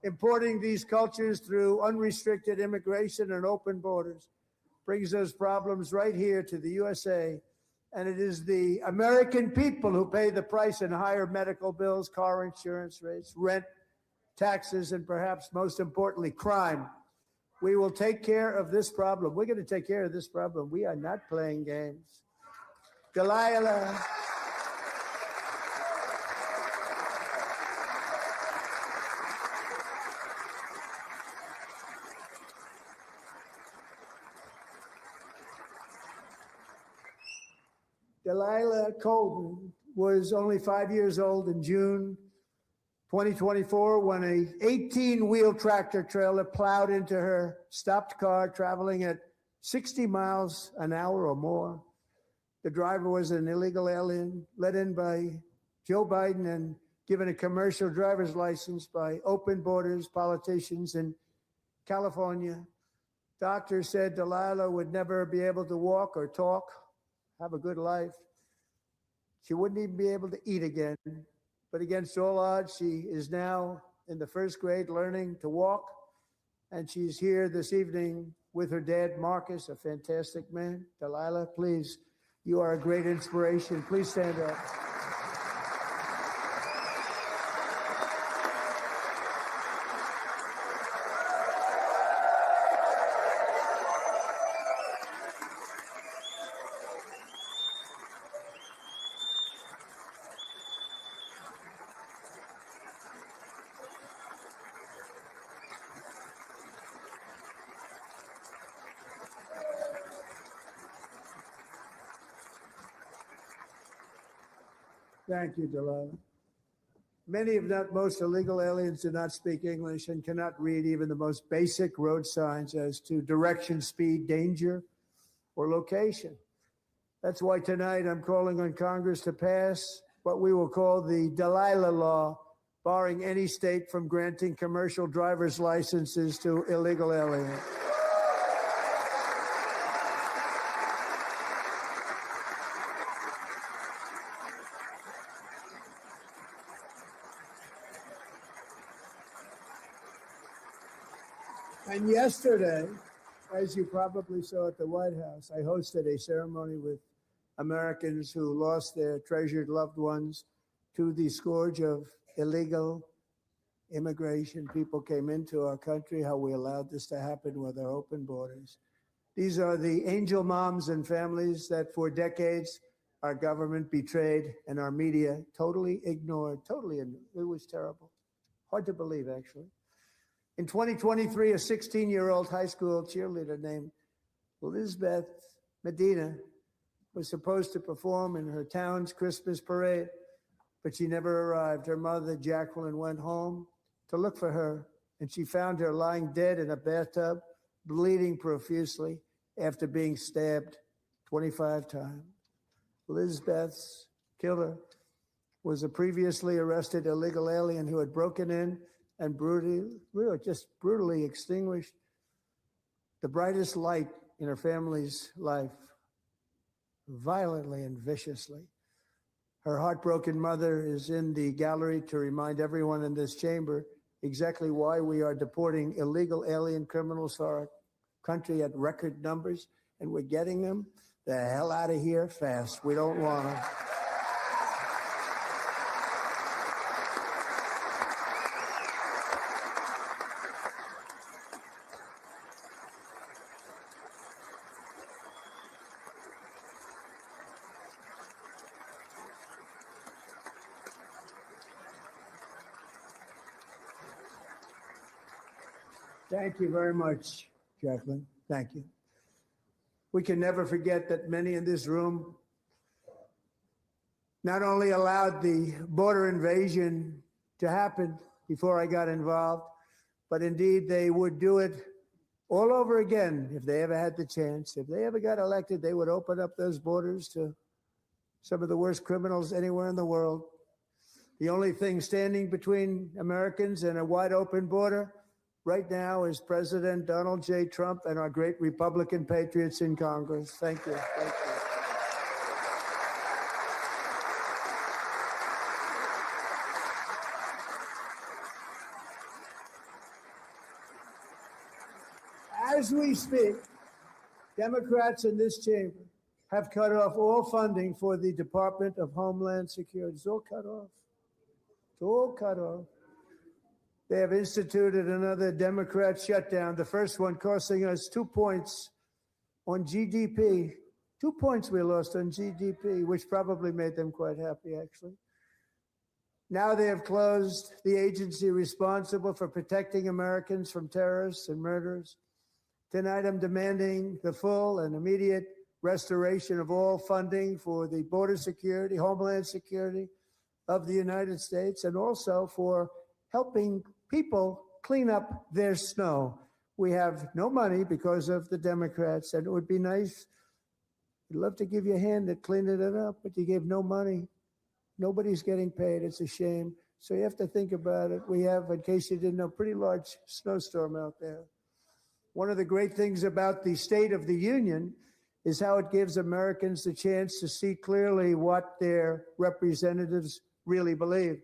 Importing these cultures through unrestricted immigration and open borders brings those problems right here to the USA. And it is the American people who pay the price in higher medical bills, car insurance rates, rent, taxes, and perhaps most importantly, crime. We will take care of this problem. We're going to take care of this problem. We are not playing games. Delilah. Delilah Colton was only 5 years old in June 2024 when a 18-wheel tractor trailer plowed into her stopped car traveling at 60 miles an hour or more. The driver was an illegal alien let in by Joe Biden and given a commercial driver's license by open borders politicians in California. Doctors said Delilah would never be able to walk or talk, have a good life. She wouldn't even be able to eat again. But against all odds, she is now in the first grade learning to walk. And she's here this evening with her dad, Marcus, a fantastic man. Delilah, please, you are a great inspiration. Please stand up. Thank you, Delilah. Many, if not most, illegal aliens do not speak English and cannot read even the most basic road signs as to direction, speed, danger, or location. That's why tonight I'm calling on Congress to pass what we will call the Delilah Law, barring any state from granting commercial driver's licenses to illegal aliens. And yesterday, as you probably saw at the White House, I hosted a ceremony with Americans who lost their treasured loved ones to the scourge of illegal immigration, people came into our country, how we allowed this to happen with our open borders. These are the angel moms and families that for decades our government betrayed and our media totally ignored. It was terrible. Hard to believe, actually. In 2023, a 16-year-old high school cheerleader named Elizabeth Medina was supposed to perform in her town's Christmas parade, but she never arrived. Her mother, Jacqueline, went home to look for her, and she found her lying dead in a bathtub, bleeding profusely after being stabbed 25 times. Elizabeth's killer was a previously arrested illegal alien who had broken in and brutally extinguished the brightest light in her family's life, violently and viciously. Her heartbroken mother is in the gallery to remind everyone in this chamber exactly why we are deporting illegal alien criminals to our country at record numbers, and we're getting them the hell out of here fast. We don't want them. Thank you very much, Jacqueline. Thank you. We can never forget that many in this room not only allowed the border invasion to happen before I got involved, but indeed they would do it all over again if they ever had the chance. If they ever got elected, they would open up those borders to some of the worst criminals anywhere in the world. The only thing standing between Americans and a wide open border right now is President Donald J. Trump and our great Republican patriots in Congress. Thank you. Thank you. As we speak, Democrats in this chamber have cut off all funding for the Department of Homeland Security. It's all cut off. It's all cut off. They have instituted another Democrat shutdown, the first one costing us 2 points on GDP. 2 points we lost on GDP, which probably made them quite happy, actually. Now they have closed the agency responsible for protecting Americans from terrorists and murderers. Tonight, I'm demanding the full and immediate restoration of all funding for the border security, Homeland Security of the United States, and also for helping people clean up their snow. We have no money because of the Democrats, and it would be nice. We'd love to give you a hand at cleaning it up, but you gave no money. Nobody's getting paid. It's a shame. So you have to think about it. We have, in case you didn't know, pretty large snowstorm out there. One of the great things about the State of the Union is how it gives Americans the chance to see clearly what their representatives really believe.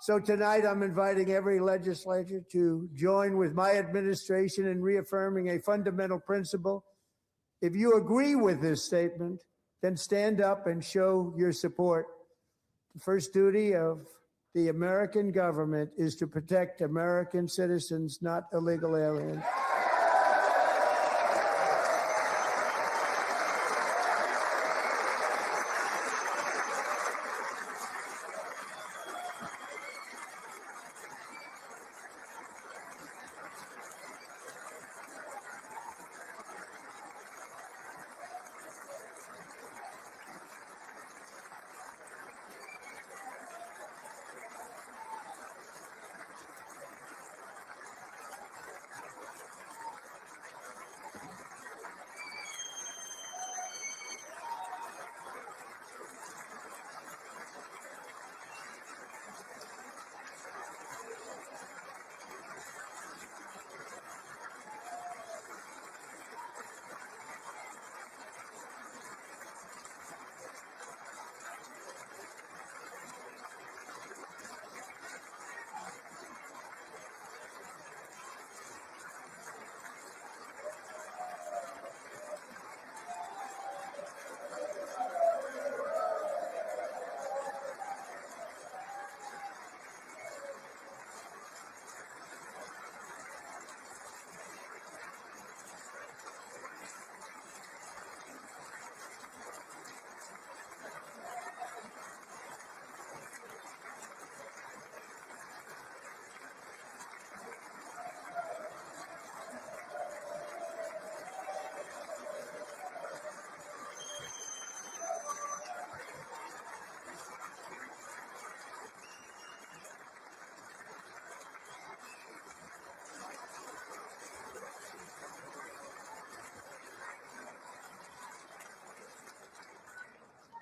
So tonight, I'm inviting every legislator to join with my administration in reaffirming a fundamental principle. If you agree with this statement, then stand up and show your support. The first duty of the American government is to protect American citizens, not illegal aliens.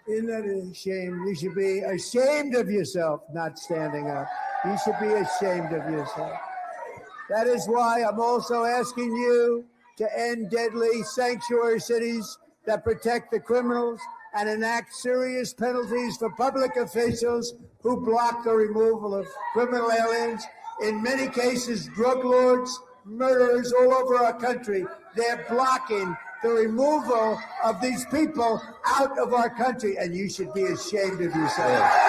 Isn't that a shame? You should be ashamed of yourself not standing up. You should be ashamed of yourself. That is why I'm also asking you to end deadly sanctuary cities that protect the criminals and enact serious penalties for public officials who block the removal of criminal aliens. In many cases, drug lords, murderers all over our country, they're blocking the removal of these people out of our country, and you should be ashamed of yourself.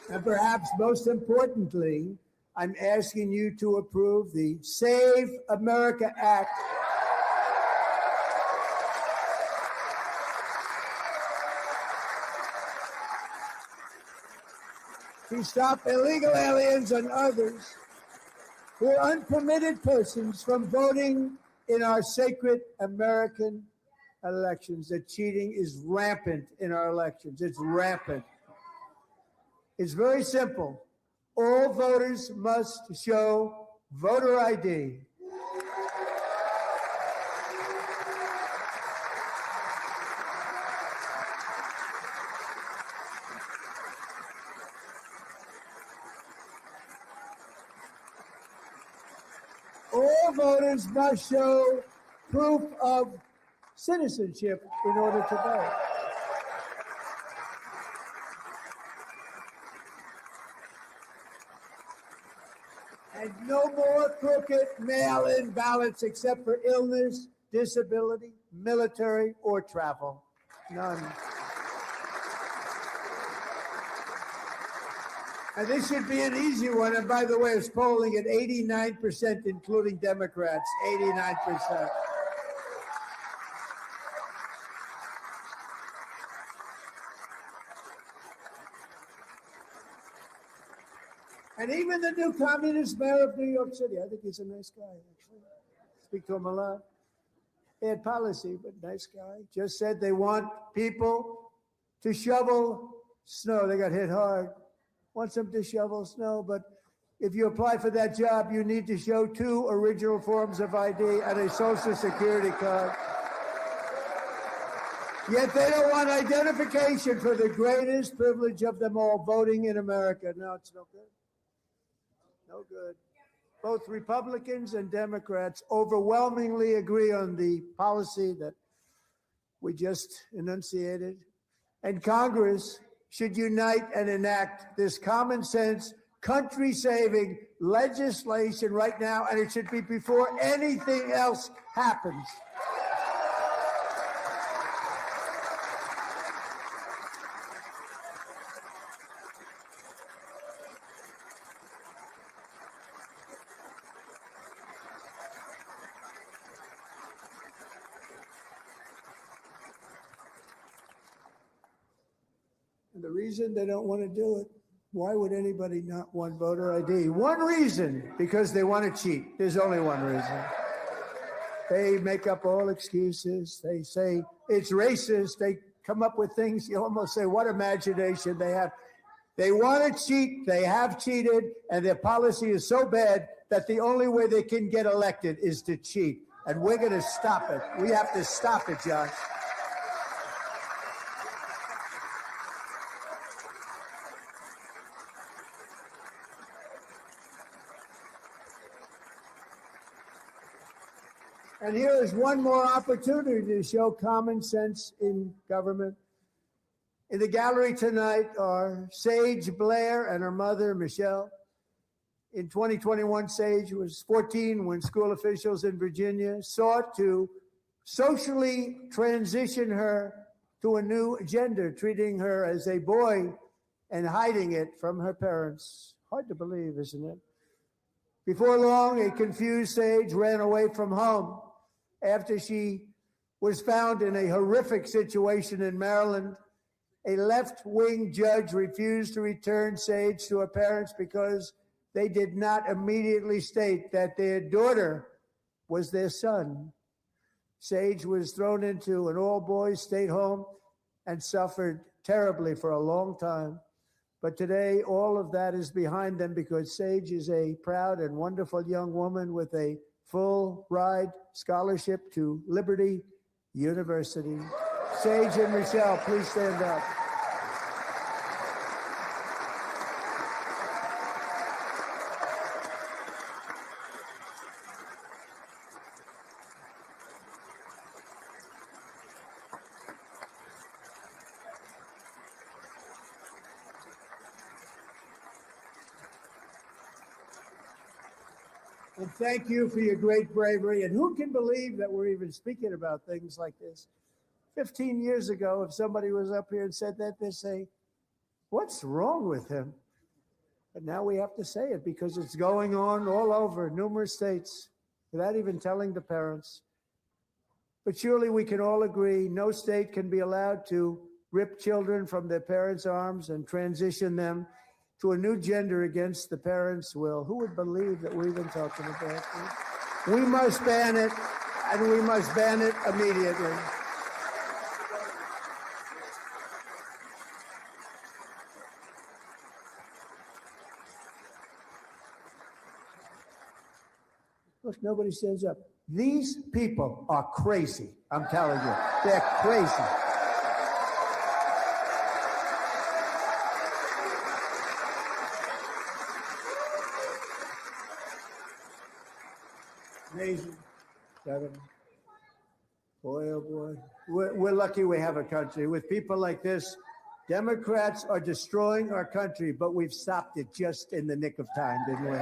And perhaps most importantly, I'm asking you to approve the Save America Act. To stop illegal aliens and others who are unpermitted persons from voting in our sacred American elections. The cheating is rampant in our elections. It's rampant. It's very simple. All voters must show voter ID. All voters must show proof of citizenship in order to vote. And no more crooked mail-in ballots except for illness, disability, military, or travel. None. And this should be an easy one. And by the way, it's polling at 89%, including Democrats, 89%. And even the new communist mayor of New York City, I think he's a nice guy, actually. Speak to him a lot. Bad policy, but nice guy. Just said they want people to shovel snow. They got hit hard. Wants them to shovel snow, but if you apply for that job, you need to show 2 original forms of ID and a Social Security card. Yet they don't want identification for the greatest privilege of them all, voting in America. No, it's no good. No good. Both Republicans and Democrats overwhelmingly agree on the policy that we just enunciated. And Congress should unite and enact this common sense, country-saving legislation right now, and it should be before anything else happens. And the reason they don't want to do it, why would anybody not want voter ID? One reason, because they want to cheat. There's only one reason. They make up all excuses. They say it's racist. They come up with things. You almost say, what imagination they have. They want to cheat. They have cheated. And their policy is so bad that the only way they can get elected is to cheat. And we're going to stop it. We have to stop it, Josh. And here is one more opportunity to show common sense in government. In the gallery tonight are Sage Blair and her mother, Michelle. In 2021, Sage was 14 when school officials in Virginia sought to socially transition her to a new gender, treating her as a boy and hiding it from her parents. Hard to believe, isn't it? Before long, a confused Sage ran away from home after she was found in a horrific situation in Maryland A left-wing judge refused to return Sage to her parents because they did not immediately state that their daughter was their son. Sage was thrown into an all-boys state home and suffered terribly for a long time. But today, all of that is behind them because Sage is a proud and wonderful young woman with a full ride scholarship to Liberty University. Sage and Michelle, please stand up. And thank you for your great bravery. And who can believe that we're even speaking about things like this? 15 years ago, if somebody was up here and said that, they'd say, what's wrong with him? But now we have to say it because it's going on all over numerous states without even telling the parents. But surely we can all agree no state can be allowed to rip children from their parents' arms and transition them to a new gender against the parents' will. Who would believe that we're even talking about this? We must ban it, and we must ban it immediately. Look, nobody stands up. These people are crazy. I'm telling you, they're crazy. Amazing. Boy, oh boy. We're lucky we have a country. With people like this, Democrats are destroying our country, but we've stopped it just in the nick of time, didn't we?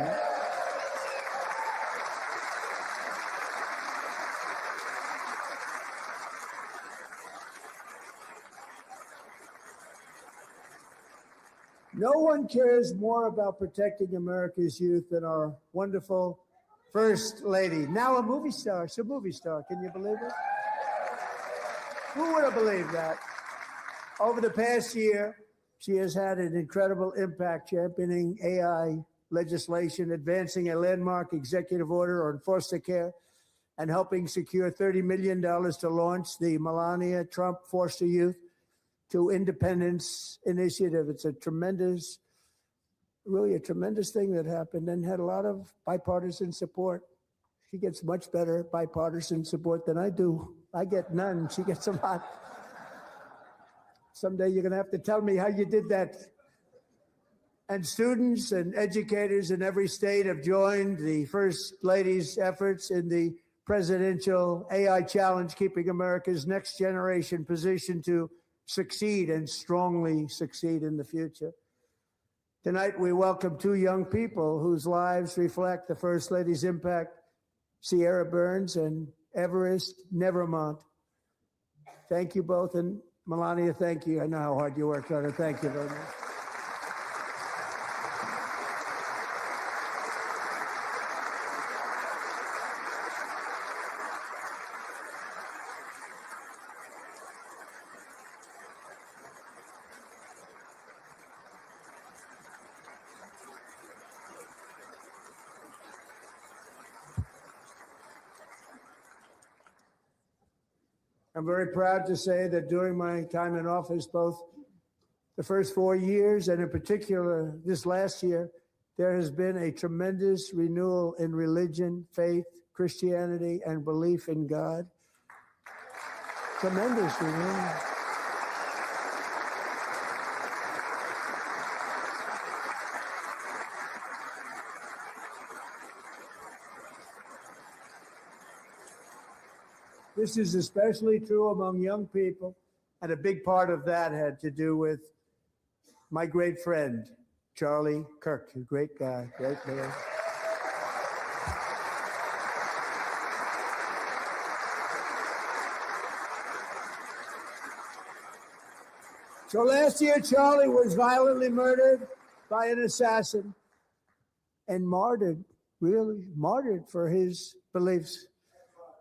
No one cares more about protecting America's youth than our wonderful First Lady, now a movie star. She's a movie star. Can you believe it? Who would have believed that? Over the past year, she has had an incredible impact championing AI legislation, advancing a landmark executive order on foster care, and helping secure $30 million to launch the Melania Trump Foster Youth to Independence Initiative. It's a tremendous, really a tremendous thing that happened and had a lot of bipartisan support. She gets much better bipartisan support than I do. I get none. She gets a lot. Someday you're going to have to tell me how you did that. And students and educators in every state have joined the First Lady's efforts in the presidential AI challenge, keeping America's next generation positioned to succeed and strongly succeed in the future. Tonight, we welcome two young people whose lives reflect the First Lady's impact, Sierra Burns and Everest Nevermont. Thank you both. And Melania, thank you. I know how hard you worked on it. Thank you very much. I'm very proud to say that during my time in office, both the first 4 years and in particular this last year, there has been a tremendous renewal in religion, faith, Christianity, and belief in God. Tremendous renewal. This is especially true among young people, and a big part of that had to do with my great friend, Charlie Kirk, a great guy, great man. So last year, Charlie was violently murdered by an assassin and martyred, really martyred for his beliefs.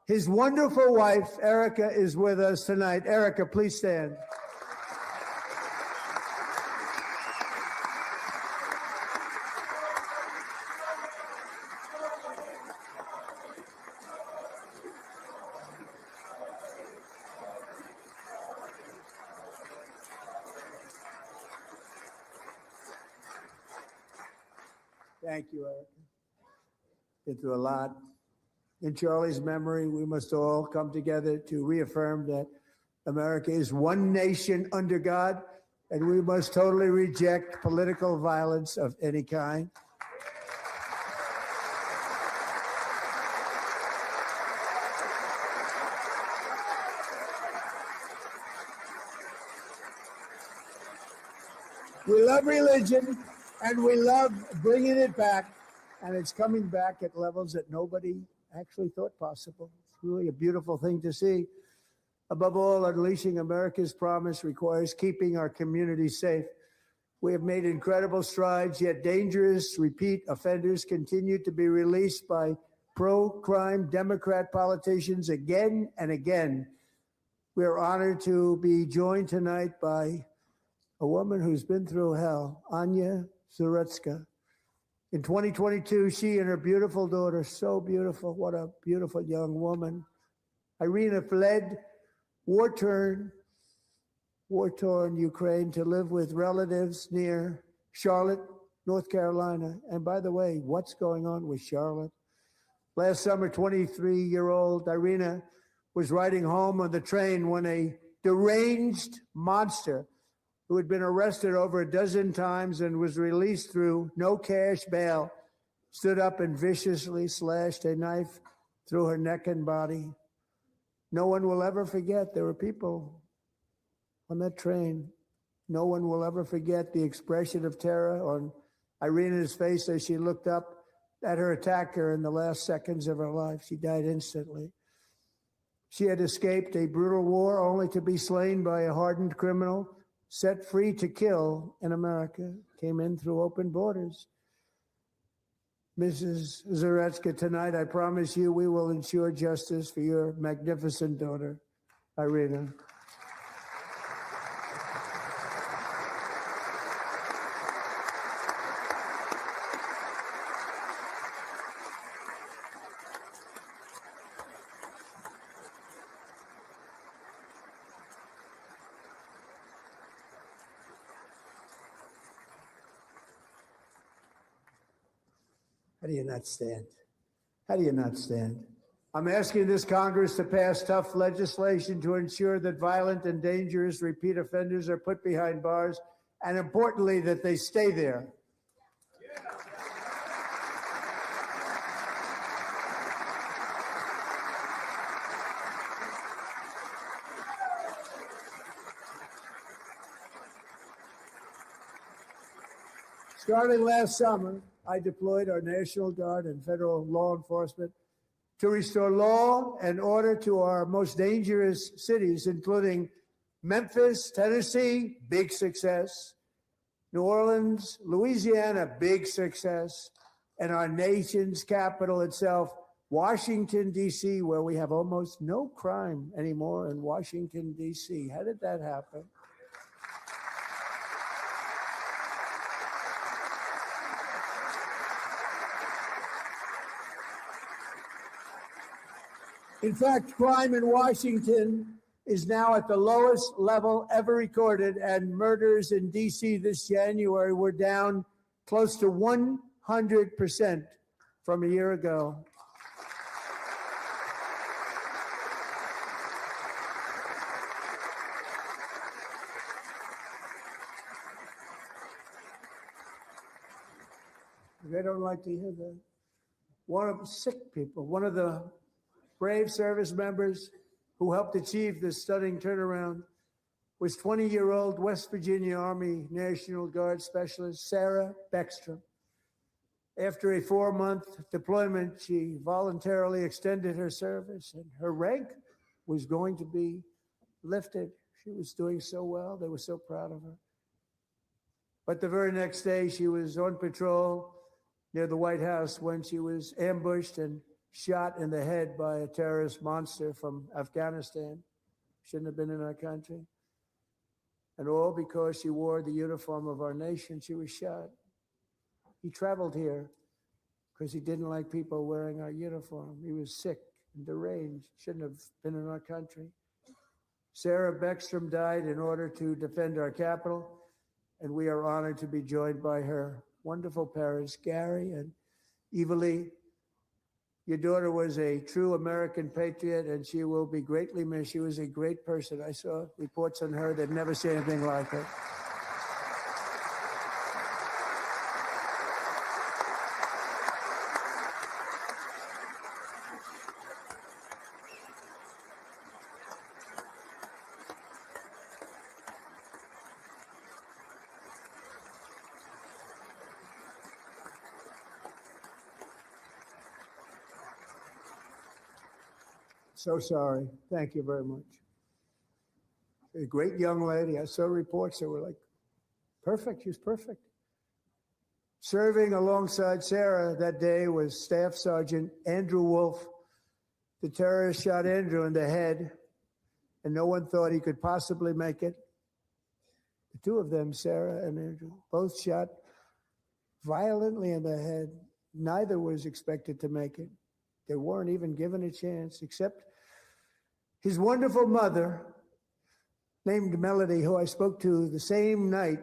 His wonderful wife, Erica, is with us tonight. Erica, please stand. Thank you, Eric. Been through a lot. In Charlie's memory, we must all come together to reaffirm that America is one nation under God, and we must totally reject political violence of any kind. We love religion, and we love bringing it back, and it's coming back at levels that nobody actually thought possible. It's really a beautiful thing to see. Above all, unleashing America's promise requires keeping our communities safe. We have made incredible strides, yet dangerous repeat offenders continue to be released by pro-crime Democrat politicians again and again. We are honored to be joined tonight by a woman who's been through hell, Anya Zarutska. In 2022, she and her beautiful daughter, so beautiful, what a beautiful young woman, Irina, fled war-torn Ukraine to live with relatives near Charlotte, North Carolina. And by the way, what's going on with Charlotte? Last summer, 23-year-old Irina was riding home on the train when a deranged monster who had been arrested over a dozen times and was released through no cash bail, stood up and viciously slashed a knife through her neck and body. No one will ever forget. There were people on that train. No one will ever forget the expression of terror on Irina's face as she looked up at her attacker in the last seconds of her life. She died instantly. She had escaped a brutal war only to be slain by a hardened criminal, set free to kill in America, came in through open borders. Mrs. Zarutska, tonight I promise you we will ensure justice for your magnificent daughter, Irina. How do you not stand? How do you not stand? I'm asking this Congress to pass tough legislation to ensure that violent and dangerous repeat offenders are put behind bars, and importantly, that they stay there. Starting last summer, I deployed our National Guard and federal law enforcement to restore law and order to our most dangerous cities, including Memphis, Tennessee, big success, New Orleans, Louisiana, big success, and our nation's capital itself, Washington, D.C., where we have almost no crime anymore in Washington, D.C. How did that happen? In fact, crime in Washington is now at the lowest level ever recorded, and murders in D.C. this January were down close to 100% from a year ago. They don't like to hear that. One of the sick people, one of the brave service members who helped achieve this stunning turnaround was 20-year-old West Virginia Army National Guard Specialist Sarah Beckstrom. After a 4-month deployment, she voluntarily extended her service, and her rank was going to be lifted. She was doing so well. They were so proud of her. But the very next day, she was on patrol near the White House when she was ambushed and shot in the head by a terrorist monster from Afghanistan. Shouldn't have been in our country. And all because she wore the uniform of our nation, she was shot. He traveled here because he didn't like people wearing our uniform. He was sick and deranged, shouldn't have been in our country. Sarah Beckstrom died in order to defend our capital, and we are honored to be joined by her wonderful parents, Gary and Evalie. Your daughter was a true American patriot, and she will be greatly missed. She was a great person. I saw reports on her that never seen anything like her. So sorry. Thank you very much. A great young lady. I saw reports that were like, perfect. She was perfect. Serving alongside Sarah that day was Staff Sergeant Andrew Wolf. The terrorist shot Andrew in the head, and no one thought he could possibly make it. The two of them, Sarah and Andrew, both shot violently in the head. Neither was expected to make it. They weren't even given a chance, except his wonderful mother, named Melody, who I spoke to the same night.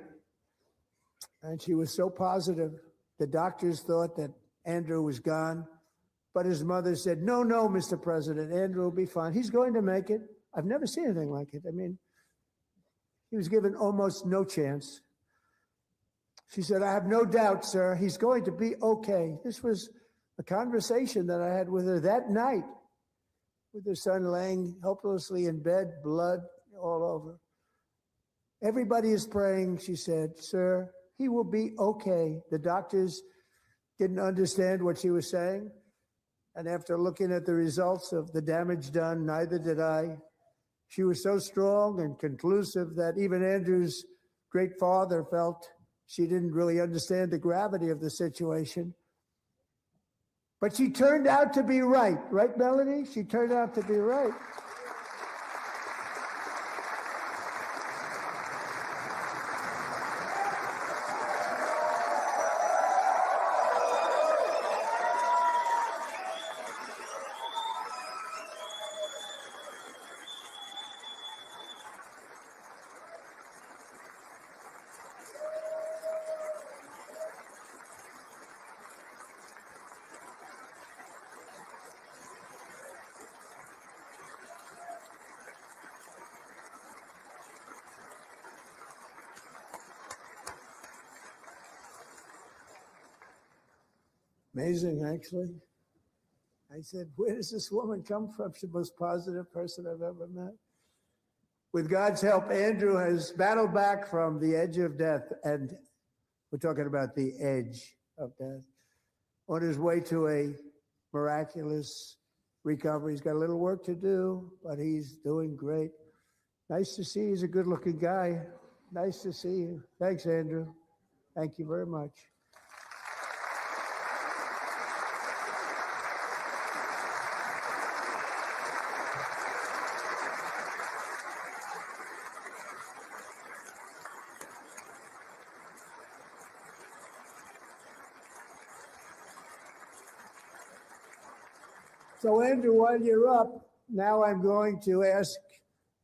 And she was so positive. The doctors thought that Andrew was gone. But his mother said, no, Mr. President, Andrew will be fine. He's going to make it. I've never seen anything like it. I mean, he was given almost no chance. She said, I have no doubt, sir, he's going to be okay. This was a conversation that I had with her that night, with her son laying helplessly in bed, blood all over. Everybody is praying, she said, sir, he will be okay. The doctors didn't understand what she was saying. And after looking at the results of the damage done, neither did I. She was so strong and conclusive that even Andrew's great father felt she didn't really understand the gravity of the situation. But she turned out to be right. Right, Melody? She turned out to be right. Amazing, actually. I said, where does this woman come from? She's the most positive person I've ever met. With God's help, Andrew has battled back from the edge of death, and we're talking about the edge of death, on his way to a miraculous recovery. He's got a little work to do, but he's doing great. Nice to see you. He's a good-looking guy. Nice to see you. Thanks, Andrew. Thank you very much. So, Andrew, while you're up, now I'm going to ask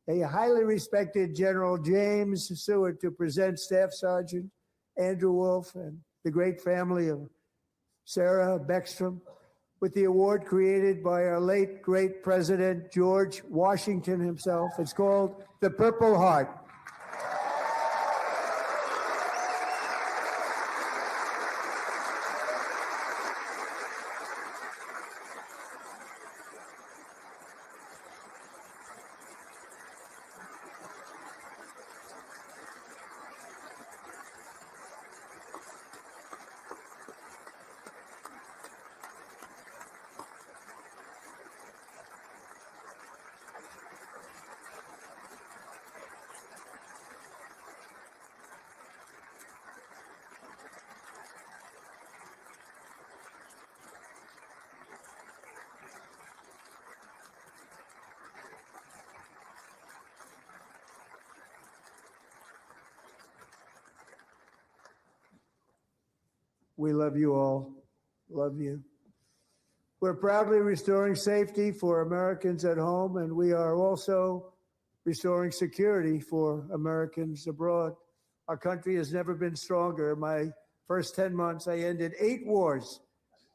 a highly respected General James Seward to present Staff Sergeant Andrew Wolf and the great family of Sarah Beckstrom with the award created by our late, great President George Washington himself. It's called the Purple Heart. We love you all. Love you. We're proudly restoring safety for Americans at home, and we are also restoring security for Americans abroad. Our country has never been stronger. My first 10 months, I ended 8 wars,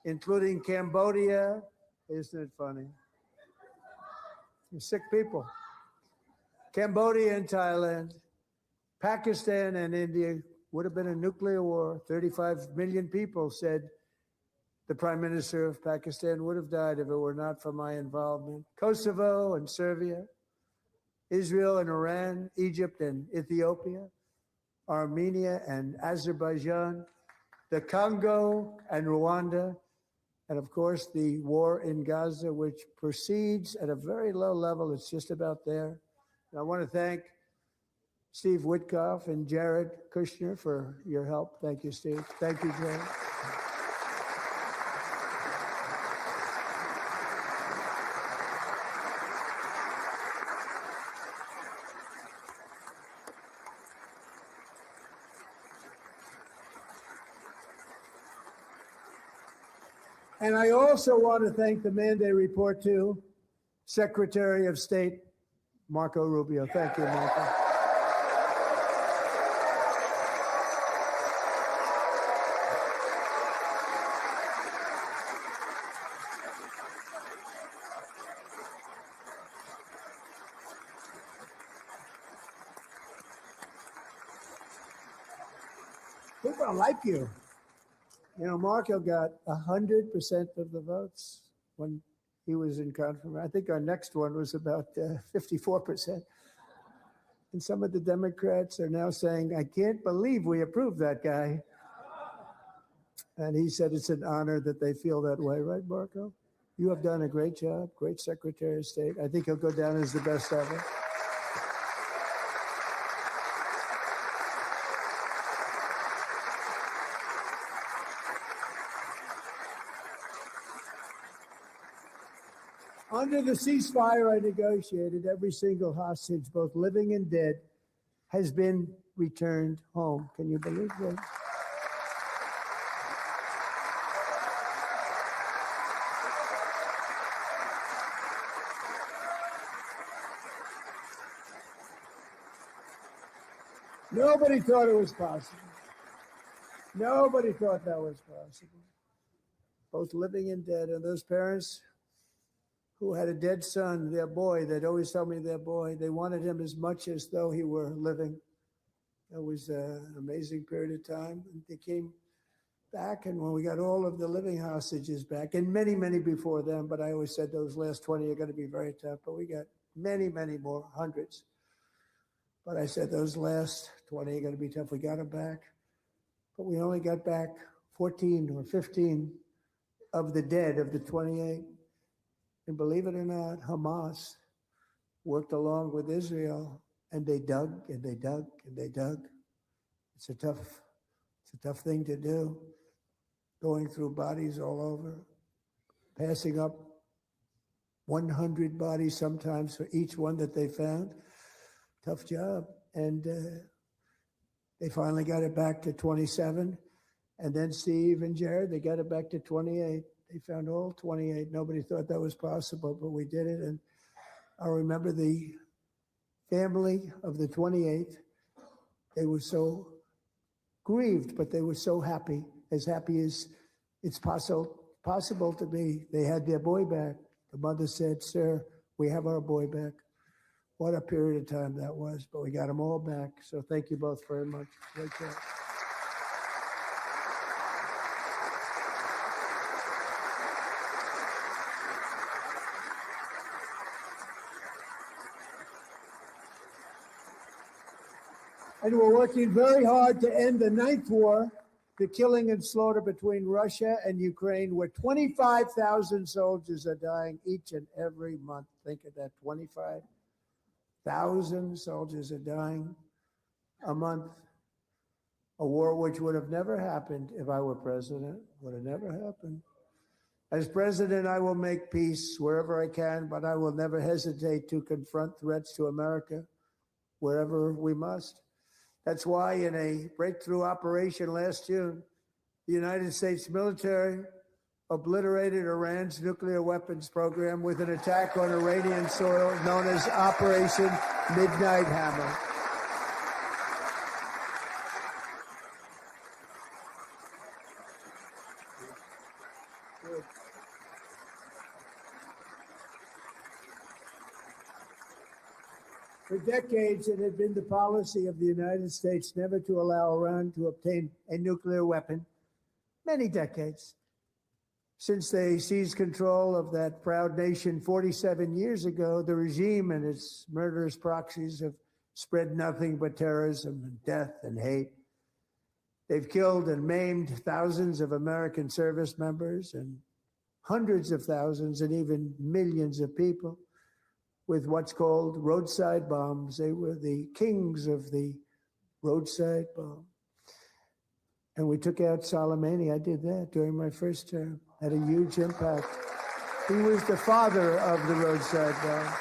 including Cambodia. Isn't it funny? You're sick people. Cambodia and Thailand, Pakistan and India would have been a nuclear war. 35 million people said the prime minister of Pakistan would have died if it were not for my involvement. Kosovo and Serbia, Israel and Iran, Egypt and Ethiopia, Armenia and Azerbaijan, the Congo and Rwanda, and of course the war in Gaza, which proceeds at a very low level. It's just about there. And I want to thank Steve Witkoff and Jared Kushner for your help. Thank you, Steve. Thank you, Jared. And I also want to thank the man they report to, Secretary of State Marco Rubio. Thank you, Marco. People don't like you. You know, Marco got 100% of the votes when he was in confirmation. I think our next one was about 54%. And some of the Democrats are now saying, I can't believe we approved that guy. And he said it's an honor that they feel that way, right, Marco? You have done a great job, great Secretary of State. I think he'll go down as the best ever. Under the ceasefire I negotiated, every single hostage, both living and dead, has been returned home. Can you believe that? Nobody thought it was possible. Nobody thought that was possible. Both living and dead. And those parents who had a dead son, their boy, they'd always tell me their boy, they wanted him as much as though he were living. It was an amazing period of time. And they came back, and when we got all of the living hostages back, and many, many before them, but I always said those last 20 are going to be very tough, but we got many, many more, hundreds. But I said those last 20 are going to be tough. We got them back, but we only got back 14 or 15 of the dead of the 28. And believe it or not, Hamas worked along with Israel, and they dug and they dug and they dug. It's a tough thing to do, going through bodies all over, passing up 100 bodies sometimes for each one that they found. Tough job. And they finally got it back to 27. And then Steve and Jared, they got it back to 28. They found all 28. Nobody thought that was possible, but we did it. And I remember the family of the 28. They were so grieved, but they were so happy as it's possible to be. They had their boy back. The mother said, "Sir, we have our boy back." What a period of time that was, but we got them all back. So thank you both very much. Great job. And we're working very hard to end the 9th war, the killing and slaughter between Russia and Ukraine, where 25,000 soldiers are dying each and every month. Think of that, 25,000 soldiers are dying a month. A war which would have never happened if I were president, would have never happened. As president, I will make peace wherever I can, but I will never hesitate to confront threats to America wherever we must. That's why in a breakthrough operation last June, the United States military obliterated Iran's nuclear weapons program with an attack on Iranian soil known as Operation Midnight Hammer. For decades, it had been the policy of the United States never to allow Iran to obtain a nuclear weapon. Many decades. Since they seized control of that proud nation 47 years ago, the regime and its murderous proxies have spread nothing but terrorism and death and hate. They've killed and maimed thousands of American service members and hundreds of thousands and even millions of people with what's called roadside bombs. They were the kings of the roadside bomb. And we took out Soleimani. I did that during my first term. Had a huge impact. He was the father of the roadside bomb.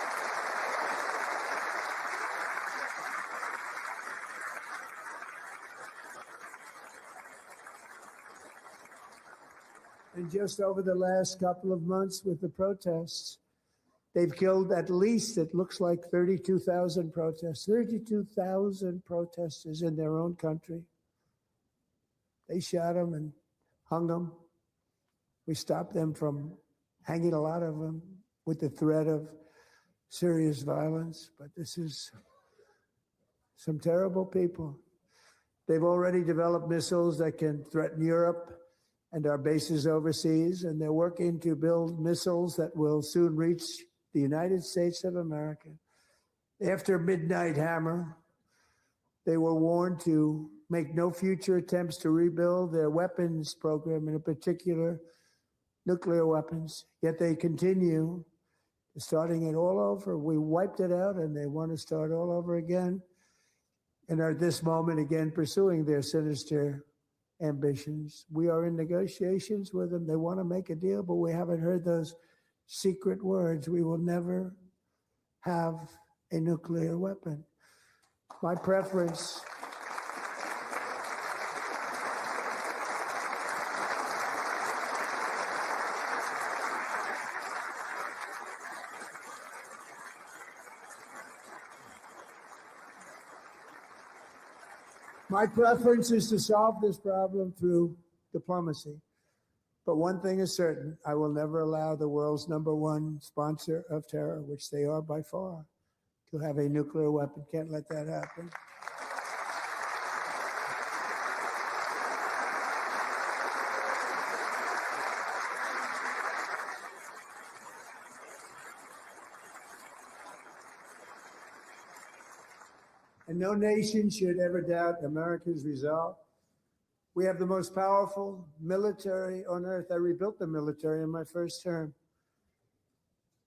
And just over the last couple of months with the protests, they've killed at least, it looks like 32,000 protests, 32,000 protesters in their own country. They shot them and hung them. We stopped them from hanging a lot of them with the threat of serious violence. But this is some terrible people. They've already developed missiles that can threaten Europe and our bases overseas, and they're working to build missiles that will soon reach the United States of America. After Midnight Hammer, they were warned to make no future attempts to rebuild their weapons program, and in particular, nuclear weapons. Yet they continue starting it all over. We wiped it out, and they want to start all over again, and are at this moment again pursuing their sinister ambitions. We are in negotiations with them. They want to make a deal, but we haven't heard those secret words. We will never have a nuclear weapon. My preference is to solve this problem through diplomacy. But one thing is certain, I will never allow the world's #1 sponsor of terror, which they are by far, to have a nuclear weapon. Can't let that happen. And no nation should ever doubt America's resolve. We have the most powerful military on earth. I rebuilt the military in my first term.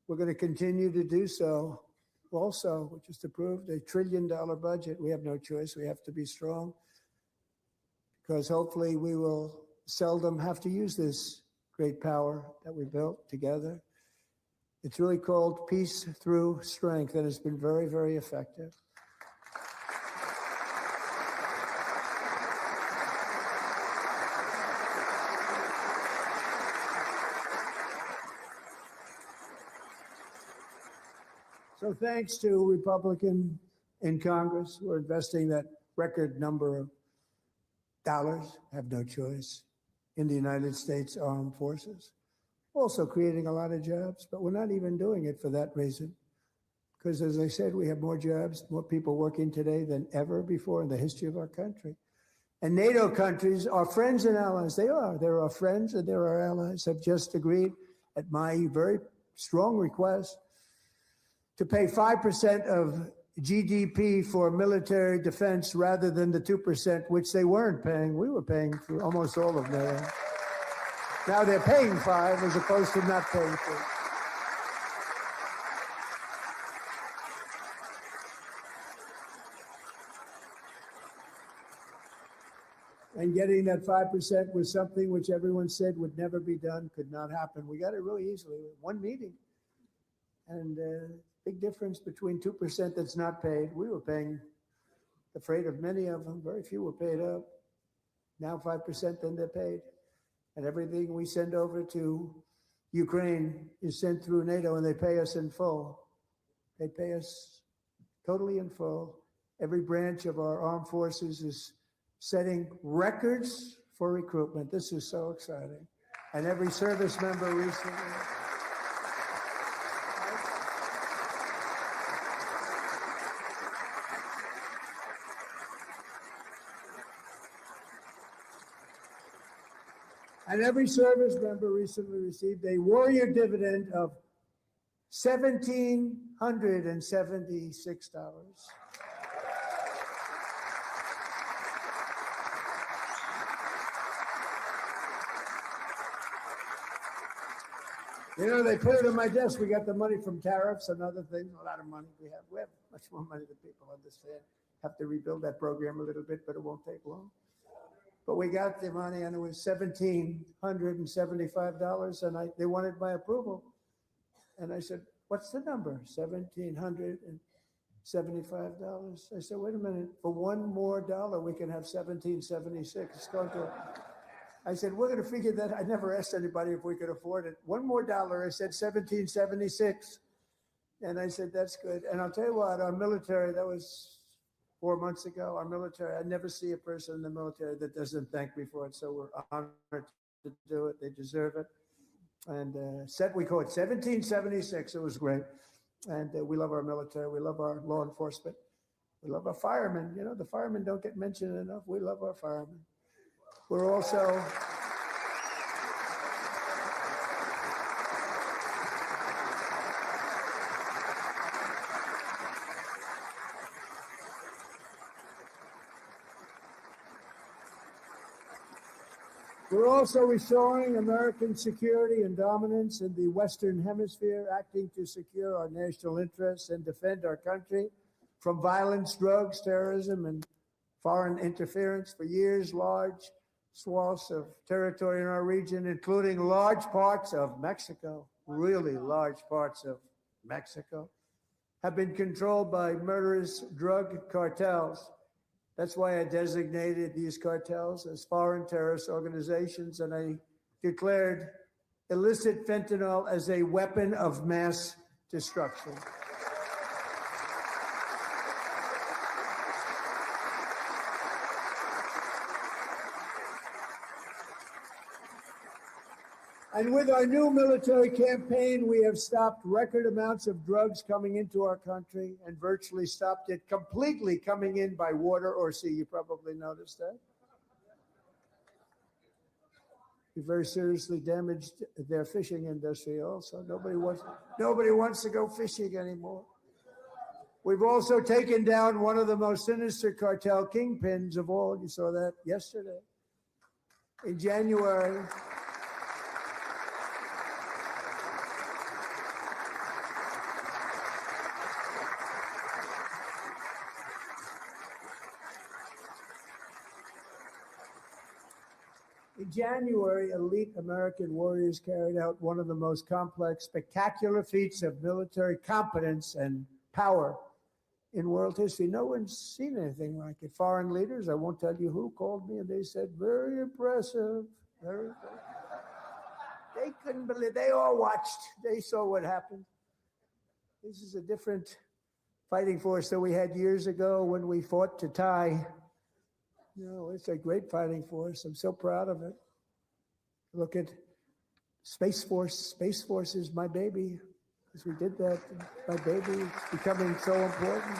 We're going to continue to do so. Also, we just approved a $1 trillion budget. We have no choice. We have to be strong because hopefully we will seldom have to use this great power that we built together. It's really called Peace Through Strength, and it's been very, very effective. So thanks to Republicans in Congress who are investing that record number of dollars, have no choice, in the United States Armed Forces. Also creating a lot of jobs, but we're not even doing it for that reason. Because as I said, we have more jobs, more people working today than ever before in the history of our country. And NATO countries are friends and allies. They are. They're our friends and they're our allies, have just agreed at my very strong request to pay 5% of GDP for military defense rather than the 2%, which they weren't paying. We were paying for almost all of NATO. Now they're paying 5 as opposed to not paying 3. And getting that 5% was something which everyone said would never be done, could not happen. We got it really easily, one meeting. And big difference between 2% that's not paid. We were paying the freight of many of them. Very few were paid up. Now 5%, then they're paid. And everything we send over to Ukraine is sent through NATO, and they pay us in full. They pay us totally in full. Every branch of our armed forces is setting records for recruitment. This is so exciting. And every service member recently. And every service member recently received a warrior dividend of $1,776. You know, they put it on my desk. We got the money from tariffs and other things, a lot of money we have. We have much more money than people understand. Have to rebuild that program a little bit, but it won't take long. But we got the money, and it was $1,775, and they wanted my approval. And I said, what's the number? $1,775. I said, wait a minute, for $1 more, we can have $1,776. It's going to, I said, we're going to figure that. I never asked anybody if we could afford it. $1 more, I said $1,776. And I said, that's good. And I'll tell you what, our military, that was 4 months ago, our military, I never see a person in the military that doesn't thank me for it. So we're honored to do it. They deserve it. And we call it 1776. It was great. And we love our military. We love our law enforcement. We love our firemen. You know, the firemen don't get mentioned enough. We love our firemen. We're also restoring American security and dominance in the Western Hemisphere, acting to secure our national interests and defend our country from violence, drugs, terrorism, and foreign interference. For years, large swaths of territory in our region, including large parts of Mexico, really large parts of Mexico, have been controlled by murderous drug cartels. That's why I designated these cartels as foreign terrorist organizations, and I declared illicit fentanyl as a weapon of mass destruction. And with our new military campaign, we have stopped record amounts of drugs coming into our country and virtually stopped it completely coming in by water or sea. You probably noticed that. We very seriously damaged their fishing industry also. Nobody wants to go fishing anymore. We've also taken down one of the most sinister cartel kingpins of all. You saw that yesterday. In January, elite American warriors carried out one of the most complex, spectacular feats of military competence and power in world history. No one's seen anything like it. Foreign leaders, I won't tell you who, called me and they said, very impressive, very impressive. They couldn't believe, they all watched, they saw what happened. This is a different fighting force that we had years ago when we fought to tie. You know, it's a great fighting force. I'm so proud of it. Look at Space Force. Space Force is my baby. Because we did that, my baby is becoming so important.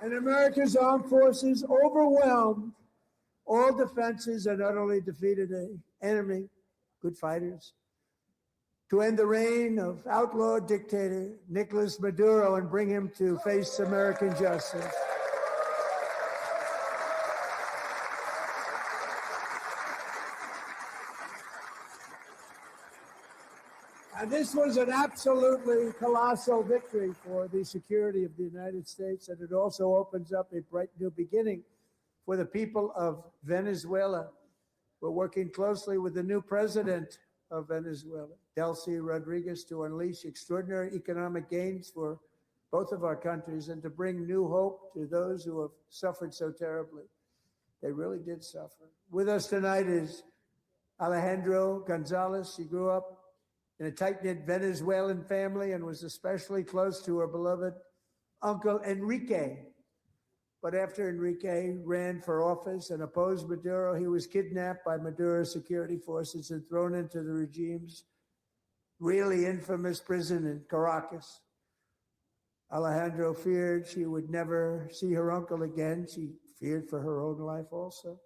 And America's armed forces overwhelmed all defenses and utterly defeated an enemy, good fighters, to end the reign of outlaw dictator Nicolas Maduro and bring him to face American justice. And this was an absolutely colossal victory for the security of the United States, and it also opens up a bright new beginning for the people of Venezuela. We're working closely with the new president of Venezuela, Delcy Rodriguez, to unleash extraordinary economic gains for both of our countries and to bring new hope to those who have suffered so terribly. They really did suffer. With us tonight is Alejandro Gonzalez. She grew up in a tight-knit Venezuelan family and was especially close to her beloved uncle Enrique. But after Enrique ran for office and opposed Maduro, he was kidnapped by Maduro's security forces and thrown into the regime's really infamous prison in Caracas. Alejandro feared she would never see her uncle again. She feared for her own life also.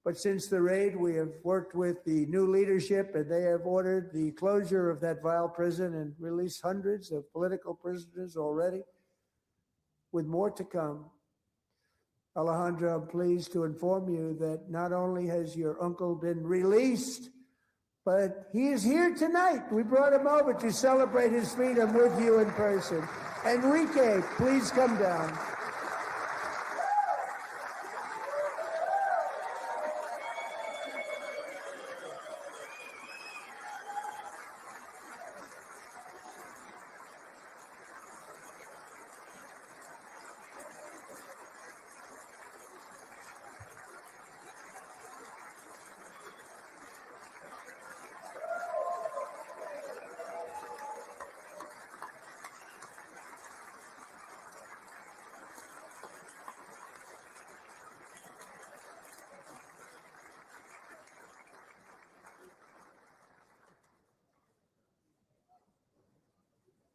But since the raid, we have worked with the new leadership, and they have ordered the closure of that vile prison and released hundreds of political prisoners already, with more to come. Alejandro, I'm pleased to inform you that not only has your uncle been released, but he is here tonight. We brought him over to celebrate his freedom with you in person. Enrique, please come down.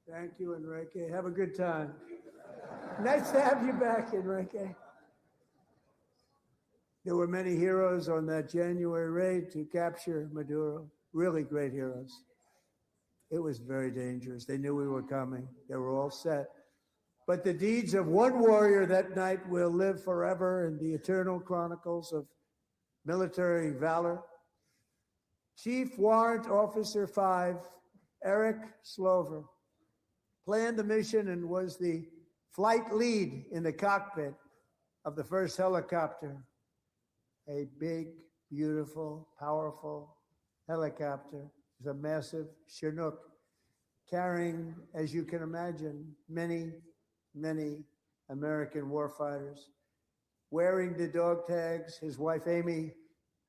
Thank you, Enrique. Have a good time. Nice to have you back, Enrique. There were many heroes on that January raid to capture Maduro, really great heroes. It was very dangerous. They knew we were coming. They were all set. But the deeds of one warrior that night will live forever in the eternal chronicles of military valor. Chief Warrant Officer 5, Eric Slover, planned the mission and was the flight lead in the cockpit of the first helicopter, a big, beautiful, powerful helicopter. It was a massive Chinook carrying, as you can imagine, many, many American warfighters. Wearing the dog tags, his wife Amy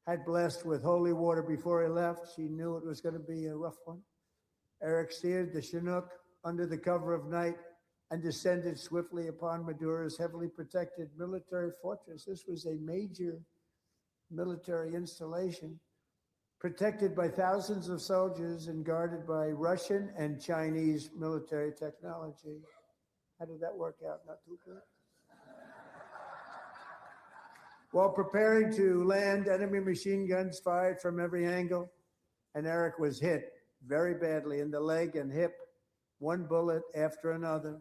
had blessed with holy water before he left. She knew it was going to be a rough one. Eric steered the Chinook under the cover of night and descended swiftly upon Maduro's heavily protected military fortress. This was a major military installation protected by thousands of soldiers and guarded by Russian and Chinese military technology. How did that work out? Not too good. While preparing to land, enemy machine guns fired from every angle, and Eric was hit very badly in the leg and hip, one bullet after another.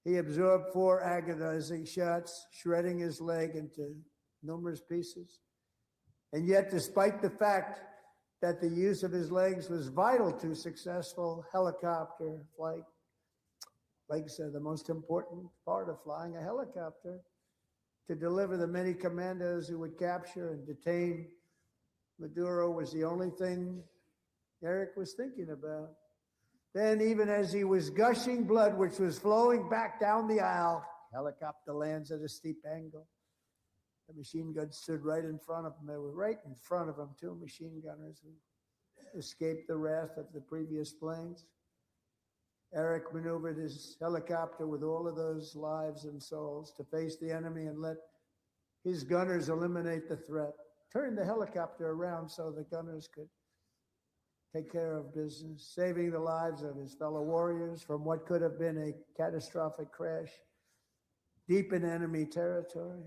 He absorbed 4 agonizing shots, shredding his leg into numerous pieces. And yet, despite the fact that the use of his legs was vital to successful helicopter flight, legs are the most important part of flying a helicopter, to deliver the many commandos who would capture and detain Maduro was the only thing Eric was thinking about. Then, even as he was gushing blood, which was flowing back down the aisle, helicopter lands at a steep angle. The machine guns stood right in front of him. They were right in front of him, 2 machine gunners who escaped the wrath of the previous planes. Eric maneuvered his helicopter with all of those lives and souls to face the enemy and let his gunners eliminate the threat. Turned the helicopter around so the gunners could take care of business, saving the lives of his fellow warriors from what could have been a catastrophic crash deep in enemy territory.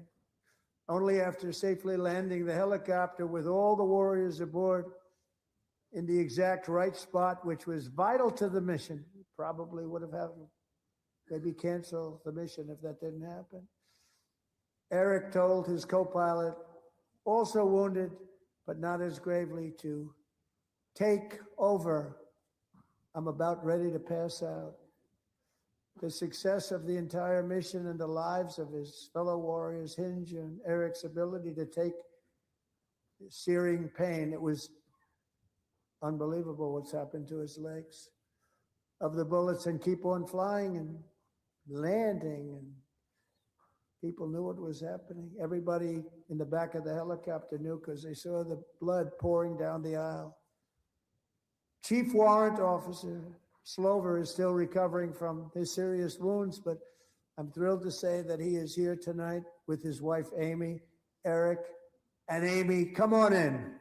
Only after safely landing the helicopter with all the warriors aboard in the exact right spot, which was vital to the mission, probably would have had to maybe cancel the mission if that didn't happen. Eric told his co-pilot, also wounded, but not as gravely, to take over. I'm about ready to pass out. The success of the entire mission and the lives of his fellow warriors hinge on Eric's ability to take searing pain. It was unbelievable what's happened to his legs of the bullets and keep on flying and landing. And people knew what was happening. Everybody in the back of the helicopter knew because they saw the blood pouring down the aisle. Chief Warrant Officer Slover is still recovering from his serious wounds, but I'm thrilled to say that he is here tonight with his wife, Amy, Eric, and Amy. Come on in.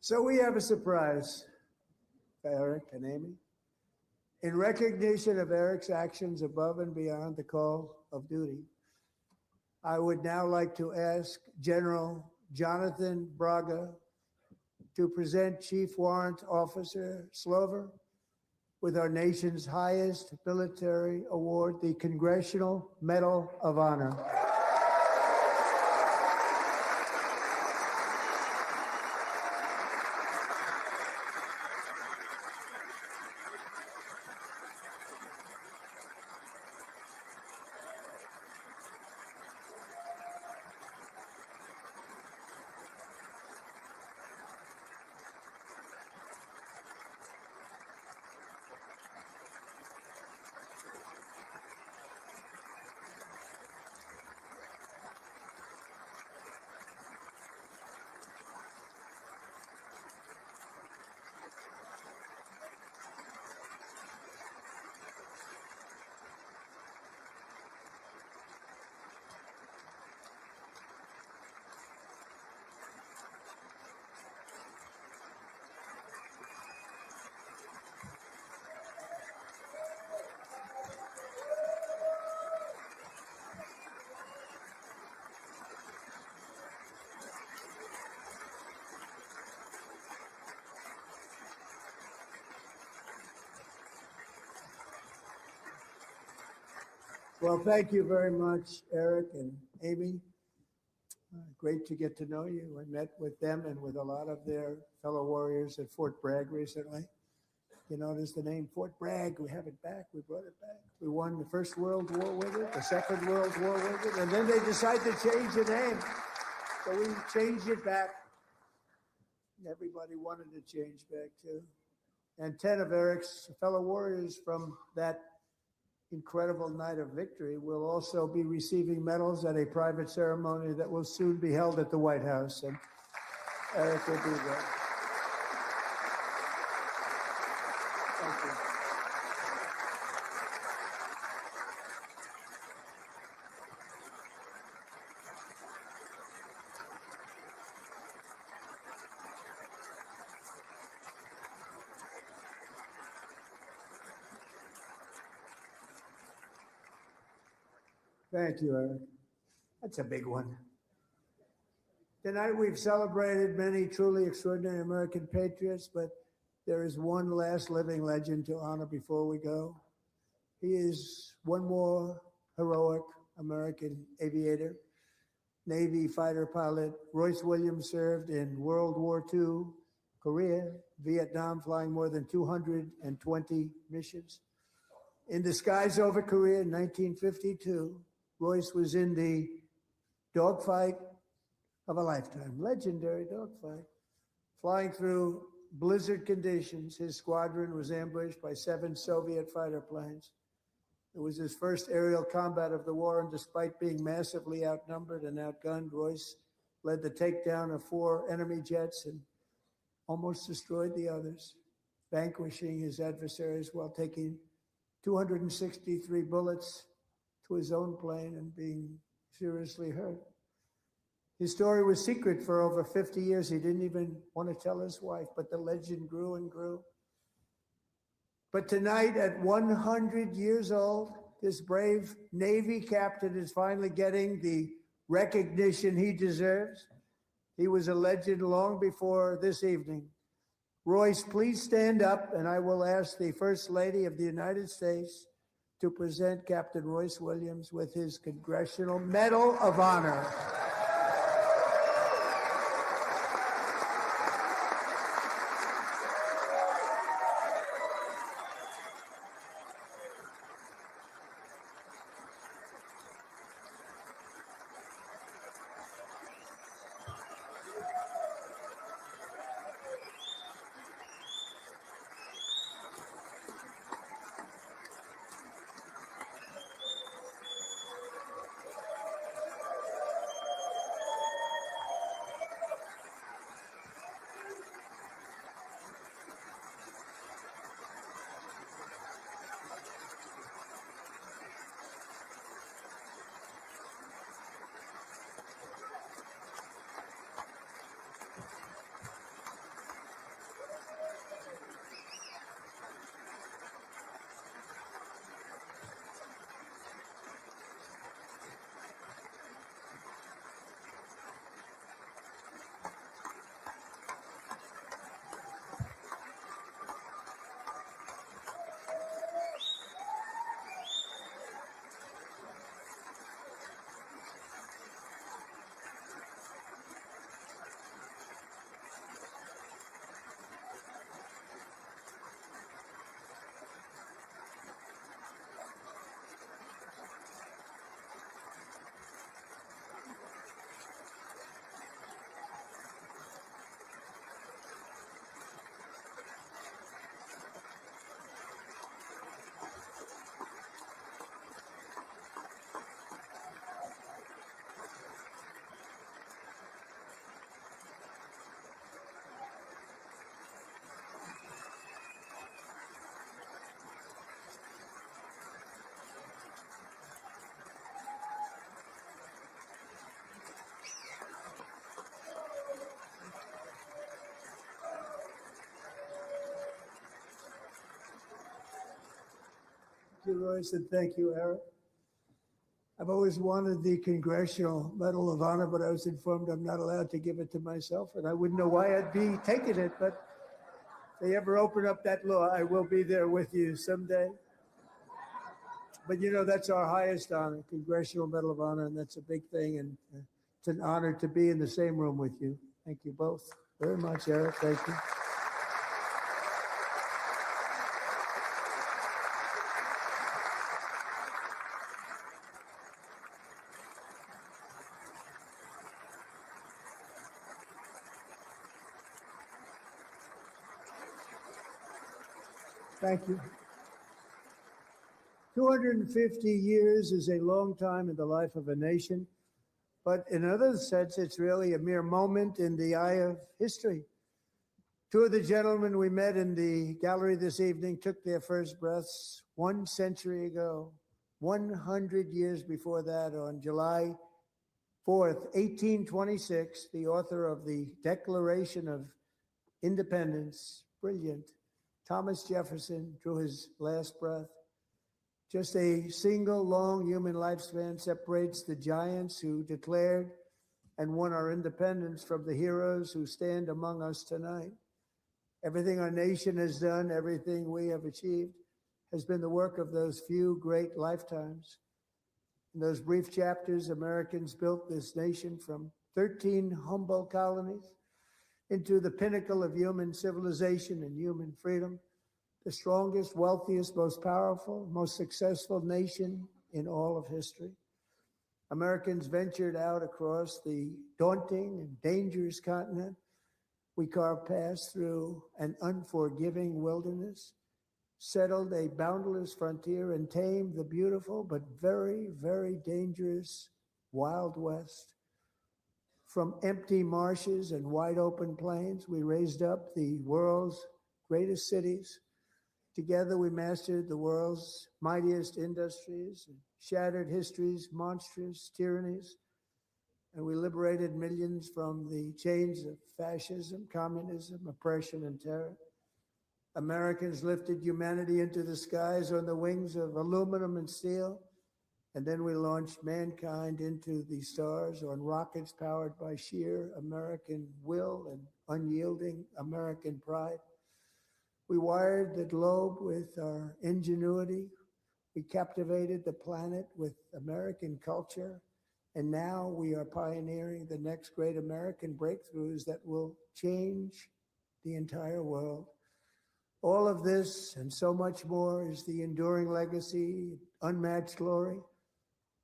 So we have a surprise for Eric and Amy. In recognition of Eric's actions above and beyond the call of duty, I would now like to ask General Jonathan Braga to present Chief Warrant Officer Slover with our nation's highest military award, the Congressional Medal of Honor. Well, thank you very much, Eric and Amy. Great to get to know you. I met with them and with a lot of their fellow warriors at Fort Bragg recently. You notice the name Fort Bragg, we have it back, we brought it back. We won the First World War with it, the Second World War with it, and then they decided to change the name. So we changed it back. Everybody wanted to change back too. And 10 of Eric's fellow warriors from that incredible night of victory will also be receiving medals at a private ceremony that will soon be held at the White House. And Eric will be there. Thank you. Thank you, Eric. That's a big one. Tonight we've celebrated many truly extraordinary American patriots, but there is one last living legend to honor before we go. He is one more heroic American aviator, Navy fighter pilot. Royce Williams served in World War II, Korea, Vietnam, flying more than 220 missions. In the skies over Korea in 1952, Royce was in the dogfight of a lifetime, legendary dogfight. Flying through blizzard conditions, his squadron was ambushed by 7 Soviet fighter planes. It was his first aerial combat of the war, and despite being massively outnumbered and outgunned, Royce led the takedown of 4 enemy jets and almost destroyed the others, vanquishing his adversaries while taking 263 bullets to his own plane and being seriously hurt. His story was secret for over 50 years. He didn't even want to tell his wife, but the legend grew and grew. But tonight, at 100 years old, this brave Navy captain is finally getting the recognition he deserves. He was a legend long before this evening. Royce, please stand up, and I will ask the First Lady of the United States to present Captain Royce Williams with his Congressional Medal of Honor. Thank you, Royce, and thank you, Eric. I've always wanted the Congressional Medal of Honor, but I was informed I'm not allowed to give it to myself, and I wouldn't know why I'd be taking it, but if they ever open up that law, I will be there with you someday. But you know, that's our highest honor, Congressional Medal of Honor, and that's a big thing, and it's an honor to be in the same room with you. Thank you both very much, Eric. Thank you. Thank you. 250 years is a long time in the life of a nation, but in another sense, it's really a mere moment in the eye of history. Two of the gentlemen we met in the gallery this evening took their first breaths 1 century ago, 100 years before that, on July 4th, 1826, the author of the Declaration of Independence, brilliant, Thomas Jefferson, drew his last breath. Just a single long human lifespan separates the giants who declared and won our independence from the heroes who stand among us tonight. Everything our nation has done, everything we have achieved, has been the work of those few great lifetimes. In those brief chapters, Americans built this nation from 13 humble colonies into the pinnacle of human civilization and human freedom, the strongest, wealthiest, most powerful, most successful nation in all of history. Americans ventured out across the daunting and dangerous continent. We carved paths through an unforgiving wilderness, settled a boundless frontier, and tamed the beautiful but very, very dangerous Wild West. From empty marshes and wide open plains, we raised up the world's greatest cities. Together, we mastered the world's mightiest industries, and shattered history's monstrous tyrannies, and we liberated millions from the chains of fascism, communism, oppression, and terror. Americans lifted humanity into the skies on the wings of aluminum and steel, and then we launched mankind into the stars on rockets powered by sheer American will and unyielding American pride. We wired the globe with our ingenuity. We captivated the planet with American culture. And now we are pioneering the next great American breakthroughs that will change the entire world. All of this and so much more is the enduring legacy, unmatched glory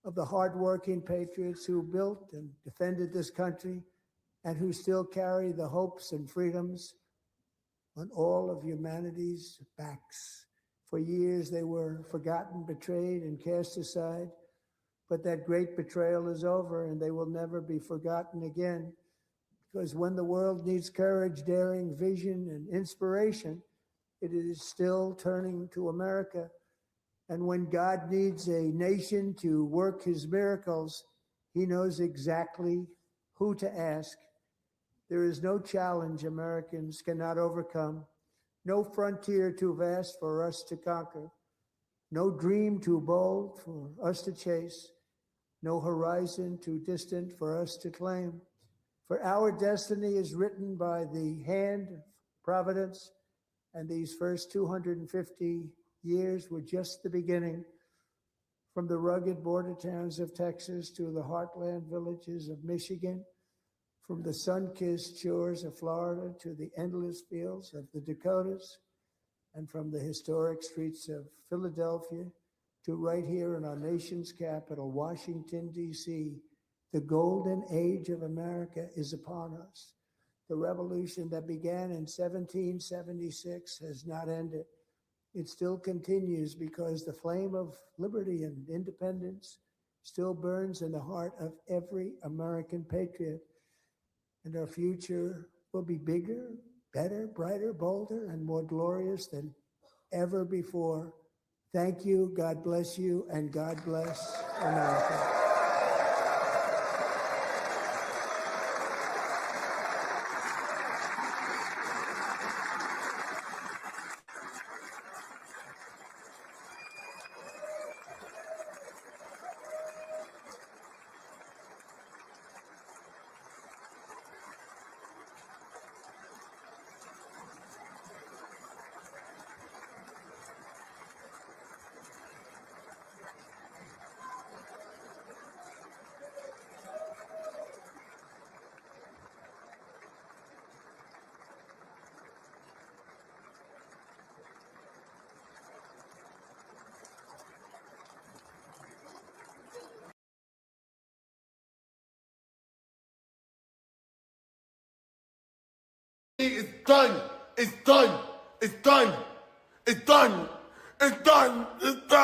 of the hardworking patriots who built and defended this country and who still carry the hopes and freedoms on all of humanity's backs. For years, they were forgotten, betrayed, and cast aside. But that great betrayal is over, and they will never be forgotten again. Because when the world needs courage, daring, vision, and inspiration, it is still turning to America. And when God needs a nation to work his miracles, he knows exactly who to ask. There is no challenge Americans cannot overcome, no frontier too vast for us to conquer, no dream too bold for us to chase, no horizon too distant for us to claim. For our destiny is written by the hand of providence, and these first 250 years were just the beginning. From the rugged border towns of Texas to the heartland villages of Michigan, from the sun-kissed shores of Florida to the endless fields of the Dakotas, and from the historic streets of Philadelphia to right here in our nation's capital, Washington, D.C., the golden age of America is upon us. The revolution that began in 1776 has not ended. It still continues because the flame of liberty and independence still burns in the heart of every American patriot. And our future will be bigger, better, brighter, bolder, and more glorious than ever before. Thank you, God bless you, and God bless America. It's done. It's done. It's done. It's done. It's done. It's done.